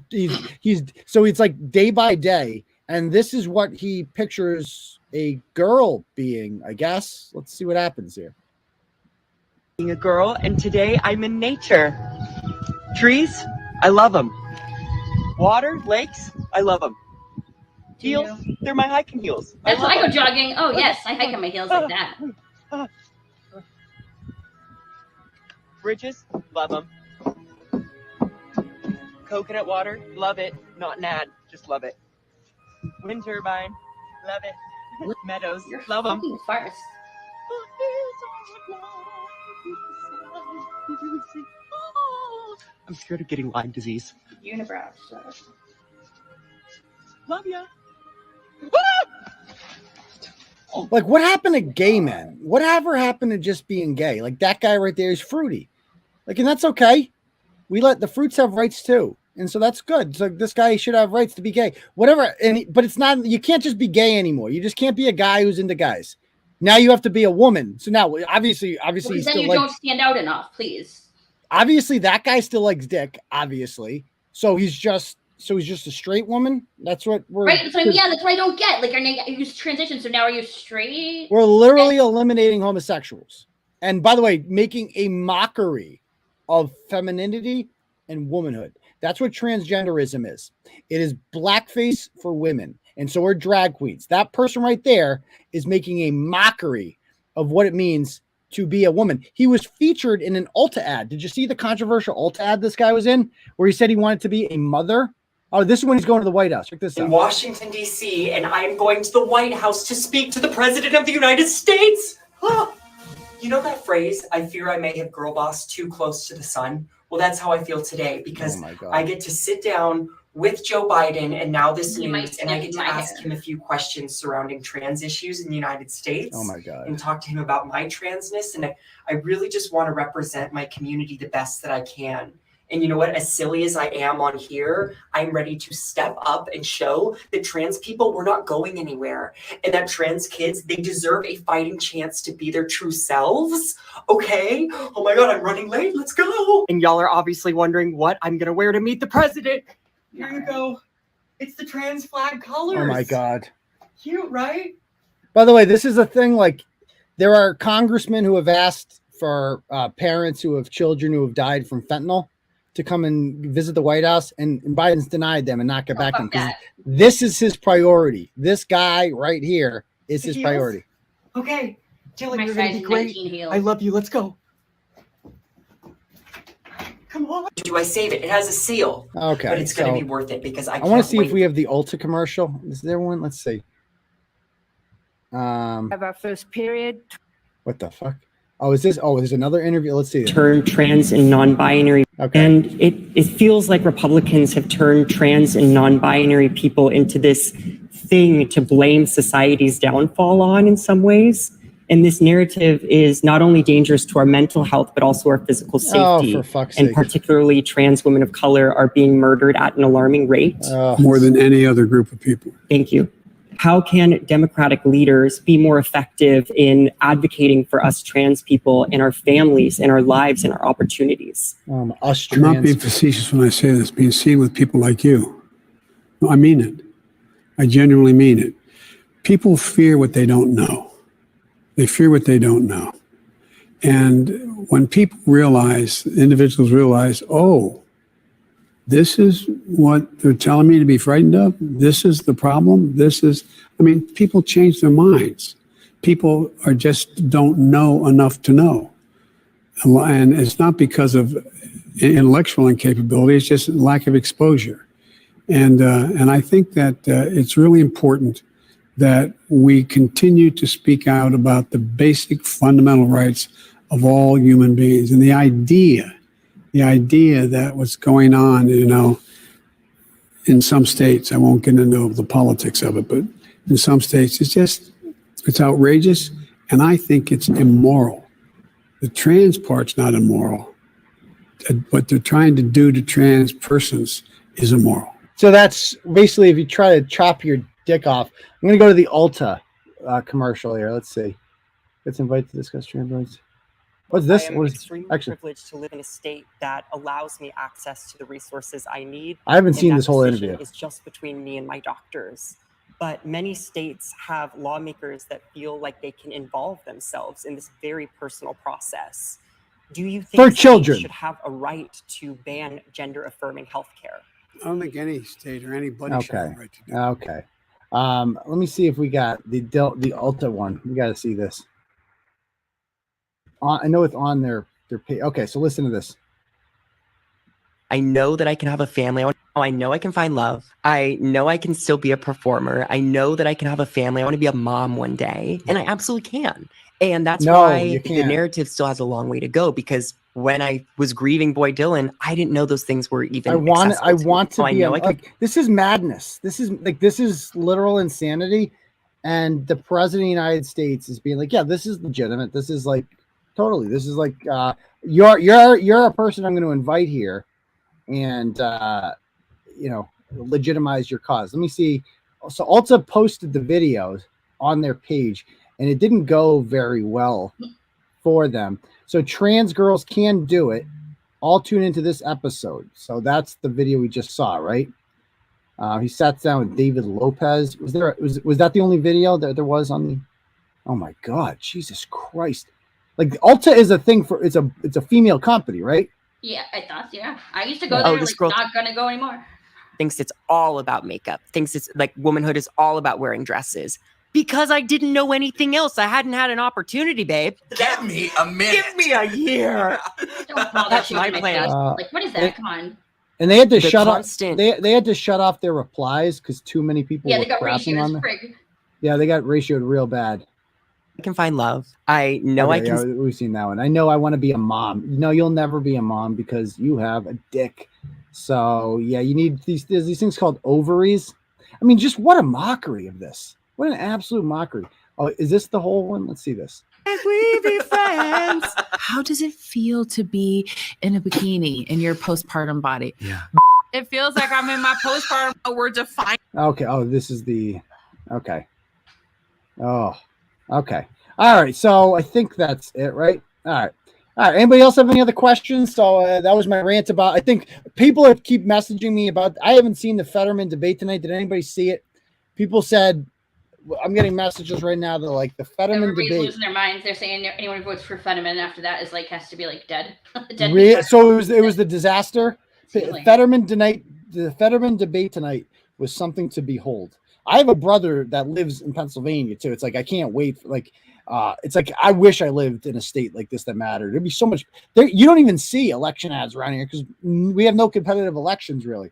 so it's like day by day. And this is what he pictures a girl being, I guess. Let's see what happens here. Being a girl, and today I'm in nature. Trees, I love them. Water, lakes, I love them. Heels, they're my hiking heels. That's why I go jogging. Oh, yes, I hike on my heels like that. Bridges, love them. Coconut water, love it. Not an ad, just love it. Wind turbine, love it. Meadows, love them. Farce. I'm scared of getting Lyme disease. Unibrow. Love ya. Like, what happened to gay men? Whatever happened to just being gay? Like, that guy right there is fruity. Like, and that's okay. We let the fruits have rights too. And so that's good. So this guy should have rights to be gay. Whatever. But it's not, you can't just be gay anymore. You just can't be a guy who's into guys. Now you have to be a woman. So now, obviously, Well, he's then still you like, don't stand out enough, please. obviously that guy still likes dick, obviously. So he's just a straight woman. That's what we're right. So yeah, that's what I don't get. Like, are you transition? So now are you straight? We're literally eliminating homosexuals, and by the way, making a mockery of femininity and womanhood. That's what transgenderism is. It is blackface for women, and so are drag queens. That person right there is making a mockery of what it means to be a woman. He was featured in an Ulta ad. Did you see the controversial Ulta ad this guy was in, where he said he wanted to be a mother? Oh, this is when he's going to the White House. Check this out. In Washington, D.C., and I'm going to the White House to speak to the President of the United States. You know that phrase, I fear I may have girl bossed too close to the sun? Well, that's how I feel today, because I get to sit down with Joe Biden and now this news, and I get to ask him a few questions surrounding trans issues in the United States. Oh my God. And talk to him about my transness. And I really just want to represent my community the best that I can. And you know what? As silly as I am on here, I'm ready to step up and show that trans people, we're not going anywhere. And that trans kids, they deserve a fighting chance to be their true selves. Okay? Oh my God, I'm running late. Let's go. And y'all are obviously wondering what I'm going to wear to meet the president. Here you go. It's the trans flag colors. Oh my God. Cute, right? By the way, this is a thing, like, there are congressmen who have asked for parents who have children who have died from fentanyl to come and visit the White House, and Biden's denied them and not get back to them. This is his priority. This guy right here is his priority. Okay. Chille, you're going to be great. I love you. Let's go. Come on. Do I save it? It has a seal. Okay. But it's going to be worth it, because I want to see if we have the Ulta commercial. Is there one? Let's see. Have our first period. What the fuck? Oh, is this? Oh, there's another interview. Let's see. Turn trans and non-binary. Okay. And it feels like Republicans have turned trans and non-binary people into this thing to blame society's downfall on in some ways. And this narrative is not only dangerous to our mental health, but also our physical safety. Oh, for fuck's and sake. particularly trans women of color are being murdered at an alarming rate. More than any other group of people. Thank you. How can Democratic leaders be more effective in advocating for us trans people and our families and our lives and our opportunities? Us I'm not being facetious when I say this, being seen with people like you. No, I mean it. I genuinely mean it. People fear what they don't know. They fear what they don't know. And when people realize, individuals realize, oh, this is what they're telling me to be frightened of. This is the problem. People change their minds. People are just don't know enough to know. And it's not because of intellectual incapability, it's just lack of exposure. And I think that it's really important that we continue to speak out about the basic fundamental rights of all human beings. And the idea that what's going on, in some states, I won't get into the politics of it, but in some states, it's outrageous, and I think it's immoral. The trans part's not immoral. What they're trying to do to trans persons is immoral. So that's basically, if you try to chop your dick off. I'm going to go to the Ulta commercial here. Let's see. Let's invite to discuss trans rights. What's this? I am extremely privileged to live in a state that allows me access to the resources I need. I haven't seen this whole interview. It's just between me and my doctors. But many states have lawmakers that feel like they can involve themselves in this very personal process. Do you think for children should have a right to ban gender-affirming healthcare? I don't think any state or anybody should have a right to do that. Okay. Let me see if we got the Ulta one. We got to see this. I know it's on their page. Okay, so listen to this. I know that I can have a family. I know I can find love. I know I can still be a performer. I know that I can have a family. I want to be a mom one day, and I absolutely can. And that's why the narrative still has a long way to go, because when I was grieving Boy Dylan, I didn't know those things were even this is madness. This is literal insanity. And the president of the United States is being like, yeah, this is legitimate. This is like totally. This is like you're a person I'm going to invite here and legitimize your cause. Let me see. So Ulta posted the videos on their page, and it didn't go very well for them. So trans girls can do it. All tune into this episode. So that's the video we just saw, right? He sat down with David Lopez. Was that the only video that there was on the? Oh my God, Jesus Christ! Like Ulta is a thing for it's a female company, right? Yeah, I thought. Yeah, I used to go there. Like, not gonna go anymore. Thinks it's all about makeup. Thinks it's like womanhood is all about wearing dresses. Because I didn't know anything else. I hadn't had an opportunity, babe. Give me a minute. Give me a year. That's my plan. Like, what is that? Come on. And they had to shut off. They had to shut off their replies because too many people. Yeah, were they got crapping on them. Frig. Yeah, they got ratioed real bad. I can find love. I know I can. Yeah, we've seen that one. I know I want to be a mom. No, you'll never be a mom because you have a dick. So yeah, you need these things called ovaries. I mean, just what a mockery of this. What an absolute mockery. Oh, is this the whole one? Let's see this. We be friends. How does it feel to be in a bikini in your postpartum body? Yeah. It feels like I'm in my postpartum. We're defined. Okay. Oh, this is the. Okay. Oh, okay. All right. So I think that's it, right? All right. All right. Anybody else have any other questions? So that was my rant about. I think people keep messaging me about. I haven't seen the Fetterman debate tonight. Did anybody see it? People said. I'm getting messages right now that like the Fetterman Everybody's debate. Losing their minds. They're saying anyone who votes for Fetterman after that is like has to be like dead. So it was the disaster. Fetterman tonight. The Fetterman debate tonight was something to behold. I have a brother that lives in Pennsylvania too. It's like I can't wait. It's like I wish I lived in a state like this that mattered. There'd be so much. You don't even see election ads around here because we have no competitive elections really.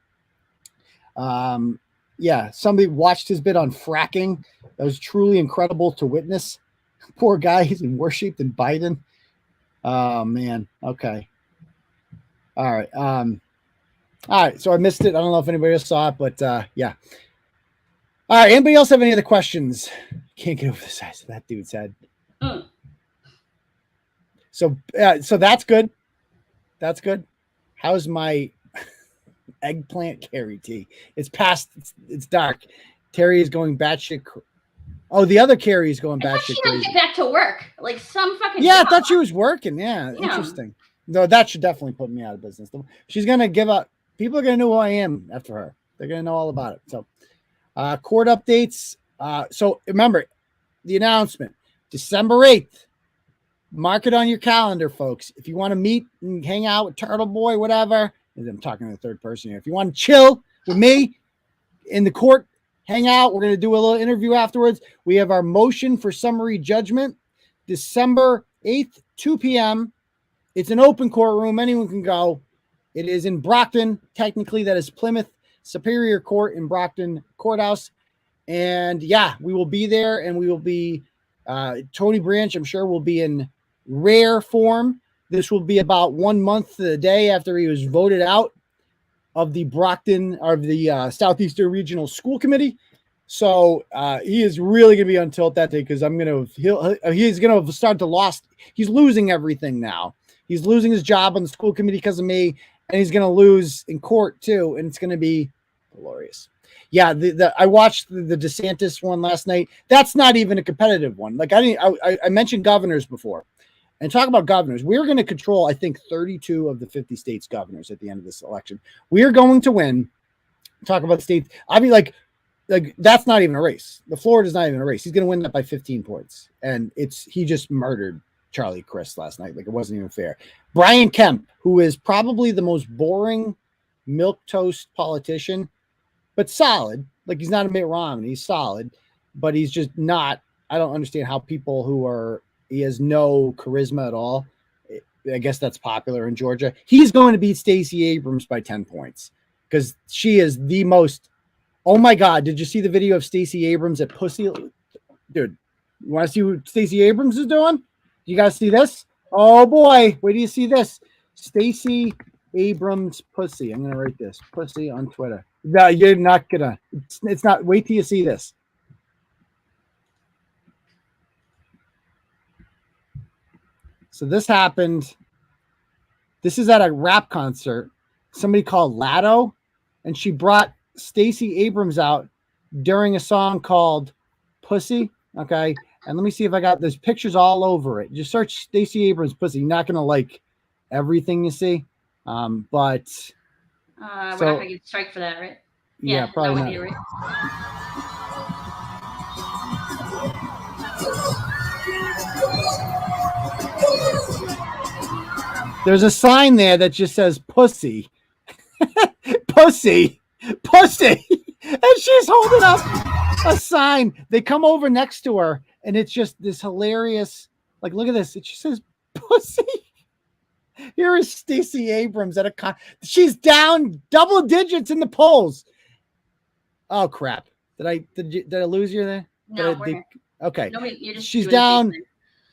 Yeah, somebody watched his bit on fracking. That was truly incredible to witness. Poor guy, he's been worshipped in Biden. Oh man. Okay. All right. All right. So I missed it. I don't know if anybody else saw it, but yeah. All right. Anybody else have any other questions? Can't get over the size of that dude's head. So that's good. That's good. How's my eggplant Carrie tea? It's past. It's dark. Terry is going batshit. Oh, the other Carrie is going batshit crazy. Get back to work, like some fucking. Yeah, I thought she was working. Yeah, interesting. No, that should definitely put me out of business. She's gonna give up. People are gonna know who I am after her. They're gonna know all about it. So, court updates. So remember the announcement, December 8th. Mark it on your calendar, folks. If you want to meet and hang out with Turtleboy, whatever. I'm talking to the third person here. If you want to chill with me in the court, hang out. We're going to do a little interview afterwards. We have our motion for summary judgment, December 8th, 2 p.m. It's an open courtroom. Anyone can go. It is in Brockton. Technically, that is Plymouth Superior Court in Brockton Courthouse. And yeah, we will be there, and we will be Tony Branch, I'm sure, will be in rare form. This will be about 1 month to the day after he was voted out of the Brockton or the Southeastern Regional School Committee. So he is really going to be on tilt that day because he's going to start to lost. He's losing everything now. He's losing his job on the school committee because of me, and he's going to lose in court too. And it's going to be glorious. Yeah, I watched the Desantis one last night. That's not even a competitive one. Like I mentioned governors before. And talk about governors. We're going to control, I think, 32 of the 50 states governors at the end of this election. We are going to win. Talk about states. I mean, like, like that's not even a race. The Florida's not even a race. He's going to win that by 15 points. And he just murdered Charlie Crist last night. Like it wasn't even fair. Brian Kemp, who is probably the most boring milquetoast politician, but solid. Like he's not a Mitt Romney. He's solid, but he's just not. I don't understand how people he has no charisma at all. I guess that's popular in Georgia. He's going to beat Stacey Abrams by 10 points because she is the most. Oh my God! Did you see the video of Stacey Abrams at Pussy? Dude, you want to see what Stacey Abrams is doing? You got to see this? Oh boy! Wait till you see this. Stacey Abrams pussy. I'm gonna write this pussy on Twitter. No, you're not gonna. It's not. Wait till you see this. So this happened. This is at a rap concert. Somebody called Lado, and she brought Stacey Abrams out during a song called Pussy. Okay. And let me see if I got there's pictures all over it. Just search Stacey Abrams pussy. You're not gonna like everything you see. But we're not gonna get strike for that, right? Yeah, probably not. Be, right? There's a sign there that just says pussy. Pussy. Pussy. And she's holding up a sign. They come over next to her, and it's just this hilarious. Like, look at this. It just says pussy. Here is Stacey Abrams at she's down double digits in the polls. Oh crap! Did I lose you there? No, okay. No, you're just she's down.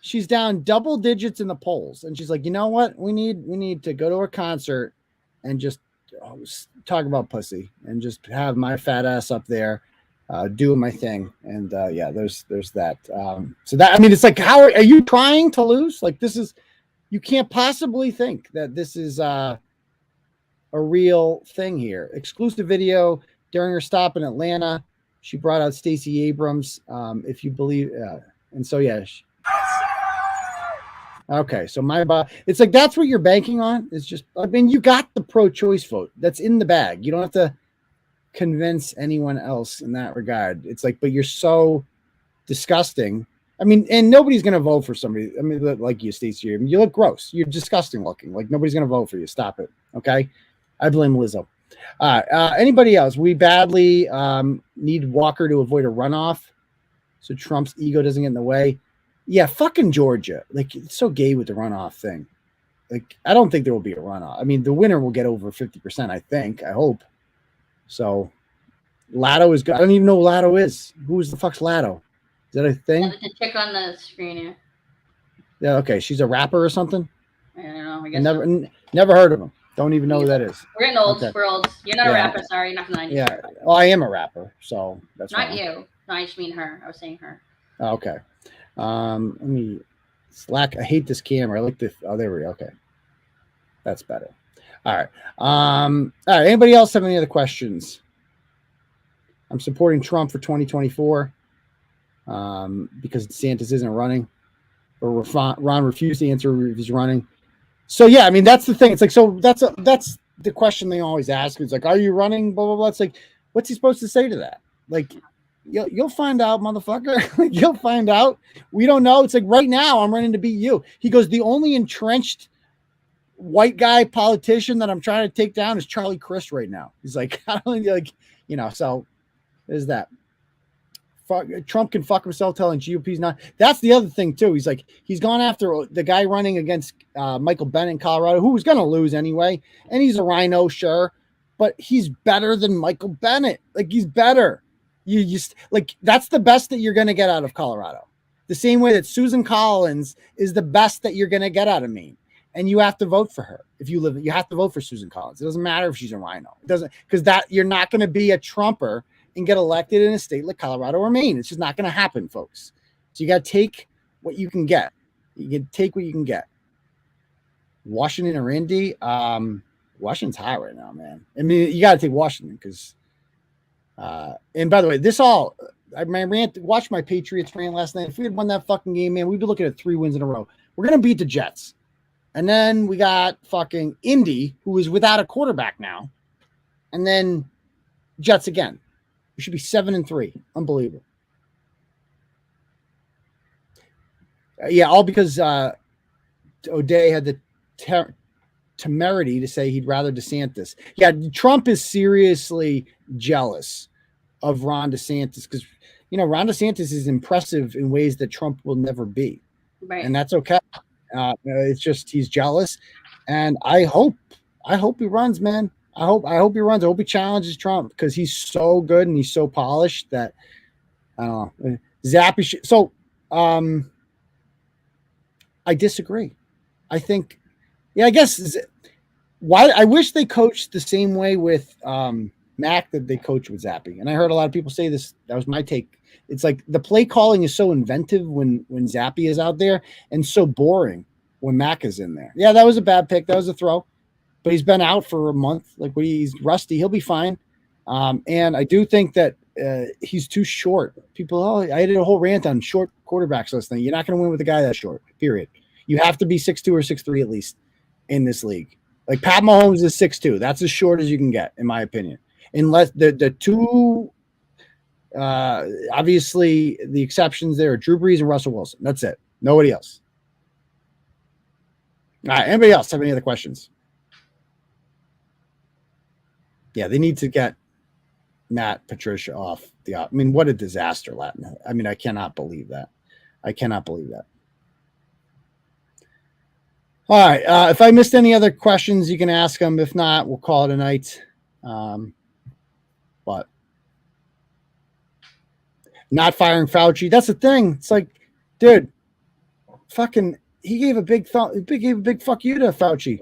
She's down double digits in the polls, and she's like, you know what? We need to go to a concert and just talk about pussy and just have my fat ass up there doing my thing. And yeah, there's that. So that, I mean, it's like, how are you trying to lose? Like, this is, you can't possibly think that this is a real thing here. Exclusive video during her stop in Atlanta. She brought out Stacey Abrams. If you believe, and so, yeah. Okay, so it's like that's what you're banking on. It's just, I mean, you got the pro-choice vote. That's in the bag. You don't have to convince anyone else in that regard. It's like, but you're so disgusting. I mean, and nobody's gonna vote for somebody. I mean, like you, Stacey. I mean, you look gross. You're disgusting looking. Like nobody's gonna vote for you. Stop it. Okay, I blame Lizzo. Anybody else? We badly need Walker to avoid a runoff, so Trump's ego doesn't get in the way. Yeah, fucking Georgia. Like, it's so gay with the runoff thing. Like, I don't think there will be a runoff. I mean, the winner will get over 50%, I think. I hope. So, Lado is good. I don't even know who Lado is. Who's the fuck's Lado? Is that a thing? Yeah, the chick on the screen here. Yeah, okay. She's a rapper or something? I don't know. I guess never heard of him. Don't even know who that is. We're getting old. Okay. We're old. You're not a rapper. Sorry, not from the 90s. Yeah. Well, I am a rapper, so that's not wrong. you. No, I just mean her. I was saying her. Oh, okay. Let me Slack. I hate this camera. I like this. Oh, there we go. Okay. That's better. All right. All right. Anybody else have any other questions? I'm supporting Trump for 2024 because DeSantis isn't running, or Ron refused to answer if he's running. So yeah, I mean that's the thing. It's like, so that's the question they always ask. It's like, are you running? Blah blah blah. It's like, what's he supposed to say to that? Like, you'll find out, motherfucker. You'll find out. We don't know. It's like, right now I'm running to beat you. He goes, the only entrenched white guy politician that I'm trying to take down is Charlie Crist right now. He's like, I don't like, so there's that. Trump can fuck himself telling GOP's not. That's the other thing too. He's like, he's gone after the guy running against Michael Bennet in Colorado, who was going to lose anyway. And he's a rhino, sure, but he's better than Michael Bennet. Like, he's better. You just like, that's the best that you're going to get out of Colorado. The same way that Susan Collins is the best that you're going to get out of Maine. And you have to vote for her. If you live, you have to vote for Susan Collins. It doesn't matter if she's a rhino. It doesn't, because that you're not going to be a Trumper and get elected in a state like Colorado or Maine. It's just not going to happen, folks. So you got to take what you can get. You can take what you can get. Washington or Indy? Washington's high right now, man. I mean, you got to take Washington because. And by the way, watched my Patriots rant last night. If we had won that fucking game, man, we'd be looking at 3 wins in a row. We're going to beat the Jets. And then we got fucking Indy, who is without a quarterback now. And then Jets again. We should be 7-3. Unbelievable. Yeah, all because O'Day had the temerity to say he'd rather DeSantis. Yeah, Trump is seriously jealous of Ron DeSantis because, you know, Ron DeSantis is impressive in ways that Trump will never be. Right. And that's okay. It's just he's jealous. And I hope he runs, man. I hope he runs. I hope he challenges Trump because he's so good and he's so polished that I don't know. Zappy. So I disagree. I think, yeah, I guess why I wish they coached the same way with Mac that they coach with Zappy. And I heard a lot of people say this. That was my take. It's like the play calling is so inventive when Zappy is out there and so boring when Mac is in there. Yeah, that was a bad pick. That was a throw. But he's been out for a month. Like he's rusty. He'll be fine. And I do think that he's too short. People, I did a whole rant on short quarterbacks last night. You're not going to win with a guy that short, period. You have to be 6'2" or 6'3" at least in this league. Like Pat Mahomes is 6'2". That's as short as you can get, in my opinion. Unless the two, obviously the exceptions there are Drew Brees and Russell Wilson. That's it. Nobody else. All right. Anybody else have any other questions? Yeah, they need to get Matt Patricia off the. I mean, what a disaster, Latin. I mean, I cannot believe that. I cannot believe that. All right. If I missed any other questions, you can ask them. If not, we'll call it a night. But not firing Fauci. That's the thing. It's like, dude, fucking, he gave a big fuck you to Fauci.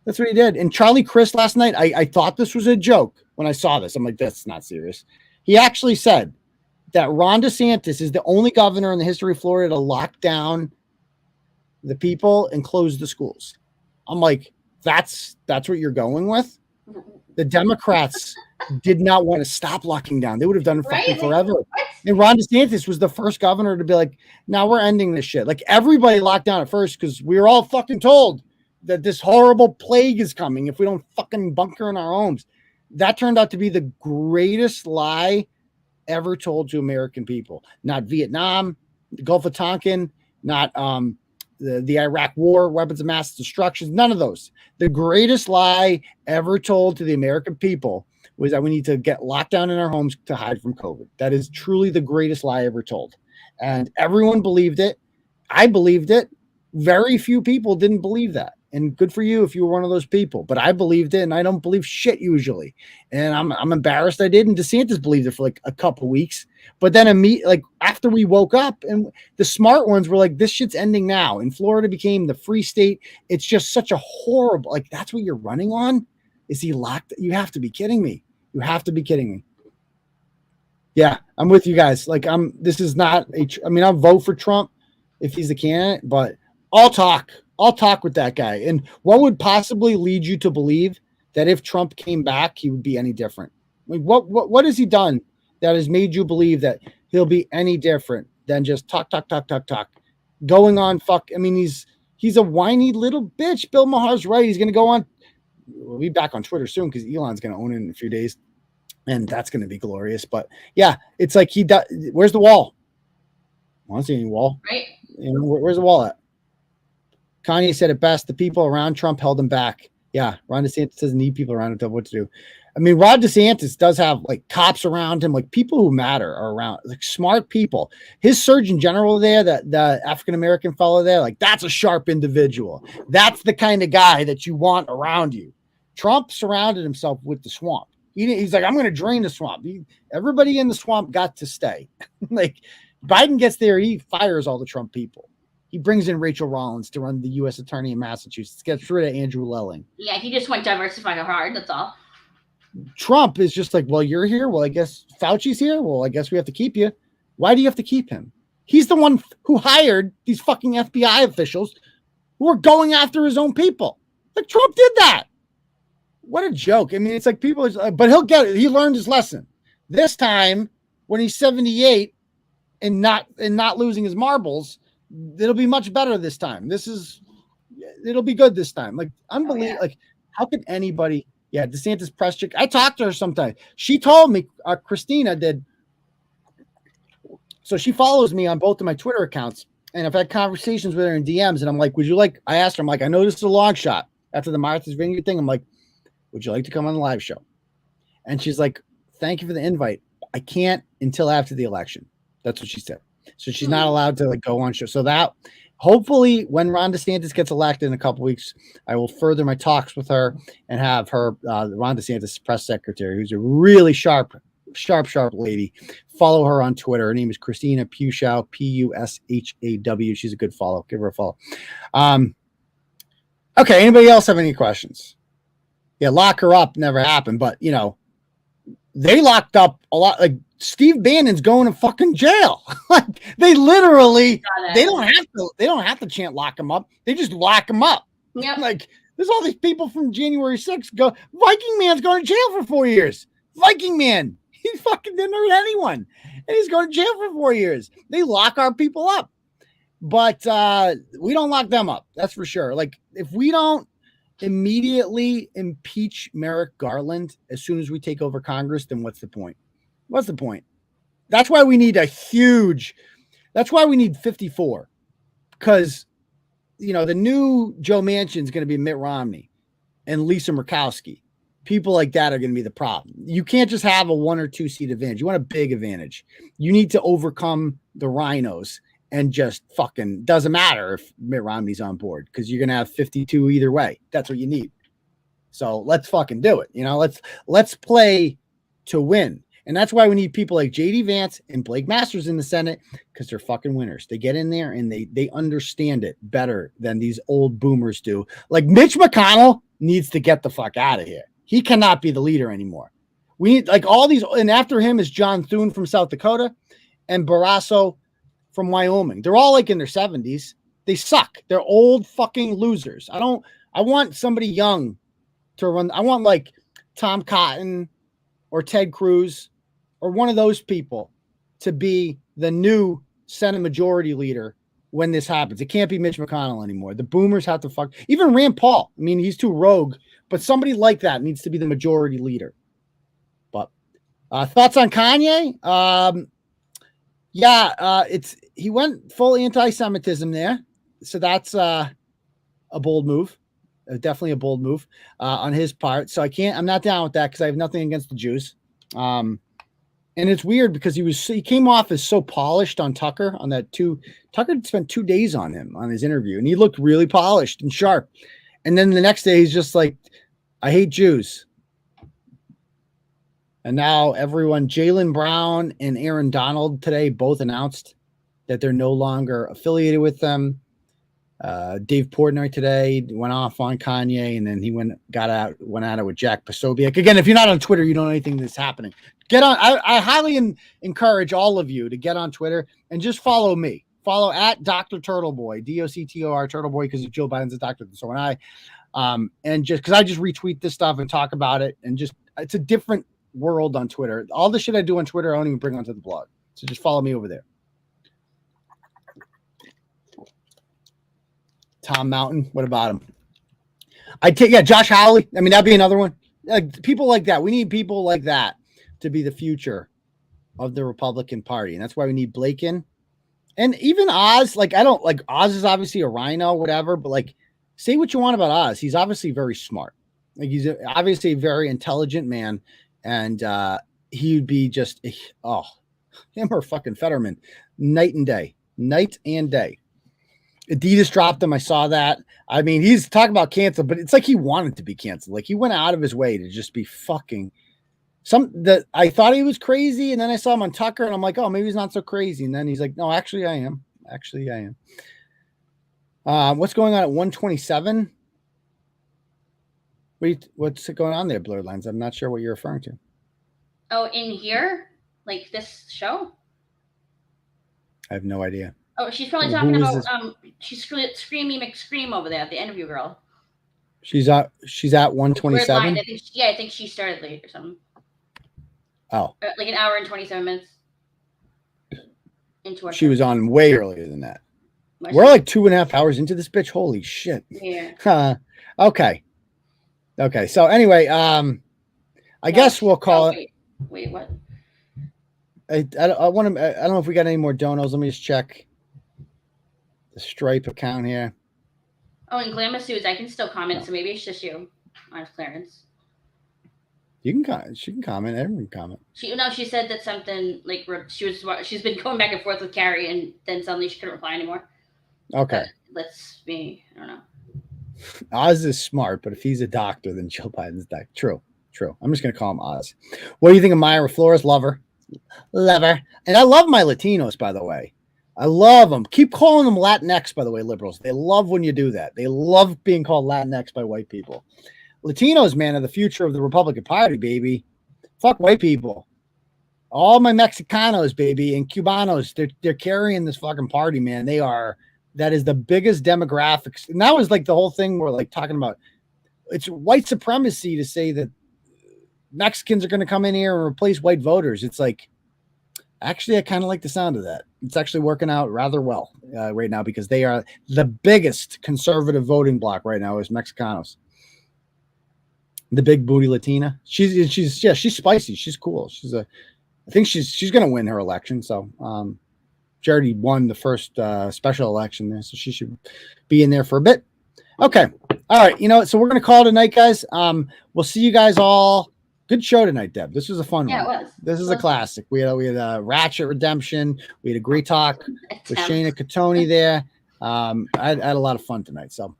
That's what he did. And Charlie Crist last night, I thought this was a joke when I saw this. I'm like, that's not serious. He actually said that Ron DeSantis is the only governor in the history of Florida to lock down the people and close the schools. I'm like, that's what you're going with? The Democrats did not want to stop locking down. They would have done it fucking forever. And Ron DeSantis was the first governor to be like, now we're ending this shit. Like everybody locked down at first because we were all fucking told that this horrible plague is coming if we don't fucking bunker in our homes. That turned out to be the greatest lie ever told to American people. Not Vietnam, the Gulf of Tonkin, not the Iraq War, weapons of mass destruction, none of those. The greatest lie ever told to the American people was that we need to get locked down in our homes to hide from COVID. That is truly the greatest lie ever told. And everyone believed it. I believed it. Very few people didn't believe that. And good for you if you were one of those people. But I believed it, and I don't believe shit usually. And I'm embarrassed I did. And DeSantis believed it for like a couple weeks. But then like after we woke up, and the smart ones were like, this shit's ending now. And Florida became the free state. It's just such a horrible, like that's what you're running on? Is he locked? You have to be kidding me. You have to be kidding me. Yeah, I'm with you guys. Like this is not I'll vote for Trump if he's the candidate, but I'll talk with that guy. And what would possibly lead you to believe that if Trump came back, he would be any different? Like what has he done that has made you believe that he'll be any different than just talk, going on? He's a whiny little bitch. Bill Maher's right. He's going to go on. We'll be back on Twitter soon because Elon's going to own it in a few days. And that's going to be glorious. But yeah, it's like where's the wall? I don't see any wall. Right. Where's the wall at? Kanye said it best. The people around Trump held him back. Yeah, Ron DeSantis doesn't need people around him to tell him what to do. I mean, Ron DeSantis does have like cops around him, like people who matter are around, like smart people. His Surgeon General there, the African-American fellow there, like that's a sharp individual. That's the kind of guy that you want around you. Trump surrounded himself with the swamp. He's like, I'm going to drain the swamp. Everybody in the swamp got to stay. Like Biden gets there, he fires all the Trump people. He brings in Rachel Rollins to run the U.S. attorney in Massachusetts, gets rid of Andrew Lelling. Yeah, he just went diversifying hard. That's all. Trump is just like, well, you're here. Well, I guess Fauci's here. Well, I guess we have to keep you. Why do you have to keep him? He's the one who hired these fucking FBI officials who are going after his own people. Like Trump did that. What a joke. I mean, it's like people, but he'll get it. He learned his lesson. This time, when he's 78 and not losing his marbles, it'll be much better this time. It'll be good this time. Like unbelievable. Like how could anybody? Yeah, DeSantis press chick. I talked to her sometime. She told me, Christina did. So she follows me on both of my Twitter accounts. And I've had conversations with her in DMs. And I'm like, would you like, I asked her, I'm like, I know this is a long shot after the Martha's Vineyard thing. I'm like, would you like to come on the live show? And she's like, thank you for the invite. I can't until after the election. That's what she said. So she's not allowed to like go on show. So that hopefully when Ron DeSantis gets elected in a couple weeks, I will further my talks with her and have her, Ron DeSantis press secretary, who's a really sharp lady. Follow her on Twitter. Her name is Christina Pushaw, Pushaw. She's a good follow. Give her a follow. Okay. Anybody else have any questions? Yeah, lock her up never happened, but you know, they locked up a lot. Like Steve Bannon's going to fucking jail. Like they literally, they don't have to chant lock him up. They just lock him up. Yep. Like there's all these people from January 6th go. Viking Man's going to jail for 4 years. Viking Man, he fucking didn't hurt anyone, and he's going to jail for 4 years. They lock our people up, but we don't lock them up. That's for sure. Like if we don't immediately impeach Merrick Garland as soon as we take over Congress, then what's the point? What's the point? That's why we need that's why we need 54, because you know the new Joe Manchin is going to be Mitt Romney and Lisa Murkowski. People like that are going to be the problem. You can't just have a 1 or 2 seat advantage. You want a big advantage. You need to overcome the rhinos and just fucking doesn't matter if Mitt Romney's on board because you're going to have 52 either way. That's what you need. So let's fucking do it. You know, let's play to win. And that's why we need people like JD Vance and Blake Masters in the Senate because they're fucking winners. They get in there and they understand it better than these old boomers do. Like Mitch McConnell needs to get the fuck out of here. He cannot be the leader anymore. We need like all these, and after him is John Thune from South Dakota and Barrasso from Wyoming. They're all like in their 70s. They suck. They're old fucking losers. I want somebody young to run. I want like Tom Cotton or Ted Cruz or one of those people to be the new Senate majority leader when this happens. It can't be Mitch McConnell anymore. The boomers have to fuck. Even Rand Paul. I mean, he's too rogue. But somebody like that needs to be the majority leader. But thoughts on Kanye? He went full anti-Semitism there. So that's a bold move. Definitely a bold move on his part. So I'm not down with that because I have nothing against the Jews. And it's weird because he came off as so polished on Tucker on that Tucker spent 2 days on him on his interview and he looked really polished and sharp. And then the next day he's just like, I hate Jews. And now everyone, Jaylen Brown and Aaron Donald today both announced that they're no longer affiliated with them. Dave Portnoy today went off on Kanye and then he went at it with Jack Posobiec. Again, if you're not on Twitter, you don't know anything that's happening. Get on. I highly encourage all of you to get on Twitter and just follow me. Follow at Dr. Turtleboy, DOCTOR Turtleboy, because Joe Biden's a doctor, so am I. And just because I just retweet this stuff and talk about it, and just it's a different world on Twitter. All the shit I do on Twitter, I don't even bring onto the blog. So just follow me over there. Tom Mountain, what about him? Josh Hawley. I mean, that'd be another one. Like people like that. We need people like that to be the future of the Republican Party, and that's why we need Blaken. And even Oz, like Oz is obviously a rhino, whatever, but like say what you want about Oz. He's obviously very smart. Like he's obviously a very intelligent man. And he would be just, him or fucking Fetterman, night and day. Adidas dropped him. I saw that. I mean, he's talking about cancel, but it's like he wanted to be canceled. Like he went out of his way to just be fucking I thought he was crazy. And then I saw him on Tucker and I'm like, oh, maybe he's not so crazy. And then he's like, no, actually I am. What's going on at 127? What's going on there, Blurred Lines? I'm not sure what you're referring to. Oh, in here? Like this show? I have no idea. Oh, she's probably talking about she's Screamy McScream over there, the interview girl. She's at 127. I think she started late or something. Oh. Like an hour and 27 minutes. Into she was on way earlier than that. We're like 2.5 hours into this bitch. Holy shit. Yeah. Okay. Okay. So anyway, I guess we'll call it. Wait, what? I want to. I don't know if we got any more donos. Let me just check the Stripe account here. Oh, and Glamous's, I can still comment, so maybe it's just you, on Clarence. You can comment. She can comment. Everyone can comment. She said that something like she's been going back and forth with Carrie, and then suddenly she couldn't reply anymore. Okay. I don't know. Oz is smart, but if he's a doctor, then Joe Biden's doctor. True. I'm just gonna call him Oz. What do you think of Myra Flores? Love her. And I love my Latinos, by the way. I love them. Keep calling them Latinx, by the way, liberals. They love when you do that. They love being called Latinx by white people. Latinos, man, are the future of the Republican Party, baby. Fuck white people. All my Mexicanos, baby, and Cubanos, they're carrying this fucking party, man. That is the biggest demographics. And that was like the whole thing we're like talking about. It's white supremacy to say that Mexicans are going to come in here and replace white voters. It's like, actually, I kind of like the sound of that. It's actually working out rather well right now because they are the biggest conservative voting bloc right now is Mexicanos. The big booty Latina. She's spicy. She's cool. I think she's going to win her election. So, she already won the first special election there, so she should be in there for a bit. Okay. All right. So we're going to call it a night, guys. We'll see you guys all. Good show tonight, Deb. This was a fun one. Yeah, it was. This is a classic. We had a Ratchet redemption. We had a great talk with Shana Cottone there. I had a lot of fun tonight. So,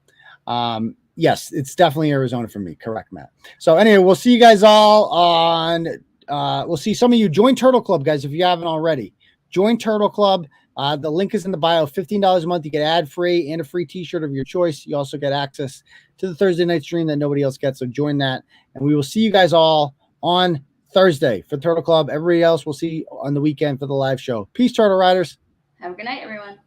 yes, it's definitely Arizona for me. Correct, Matt. So anyway, we'll see you guys all on. We'll see some of you join Turtle Club, guys, if you haven't already. Join Turtle Club. The link is in the bio. $15 a month. You get ad free and a free T-shirt of your choice. You also get access to the Thursday night stream that nobody else gets. So join that, and we will see you guys all on Thursday for Turtle Club. Everybody else we'll see on the weekend for the live show. Peace, Turtle Riders. Have a good night, everyone.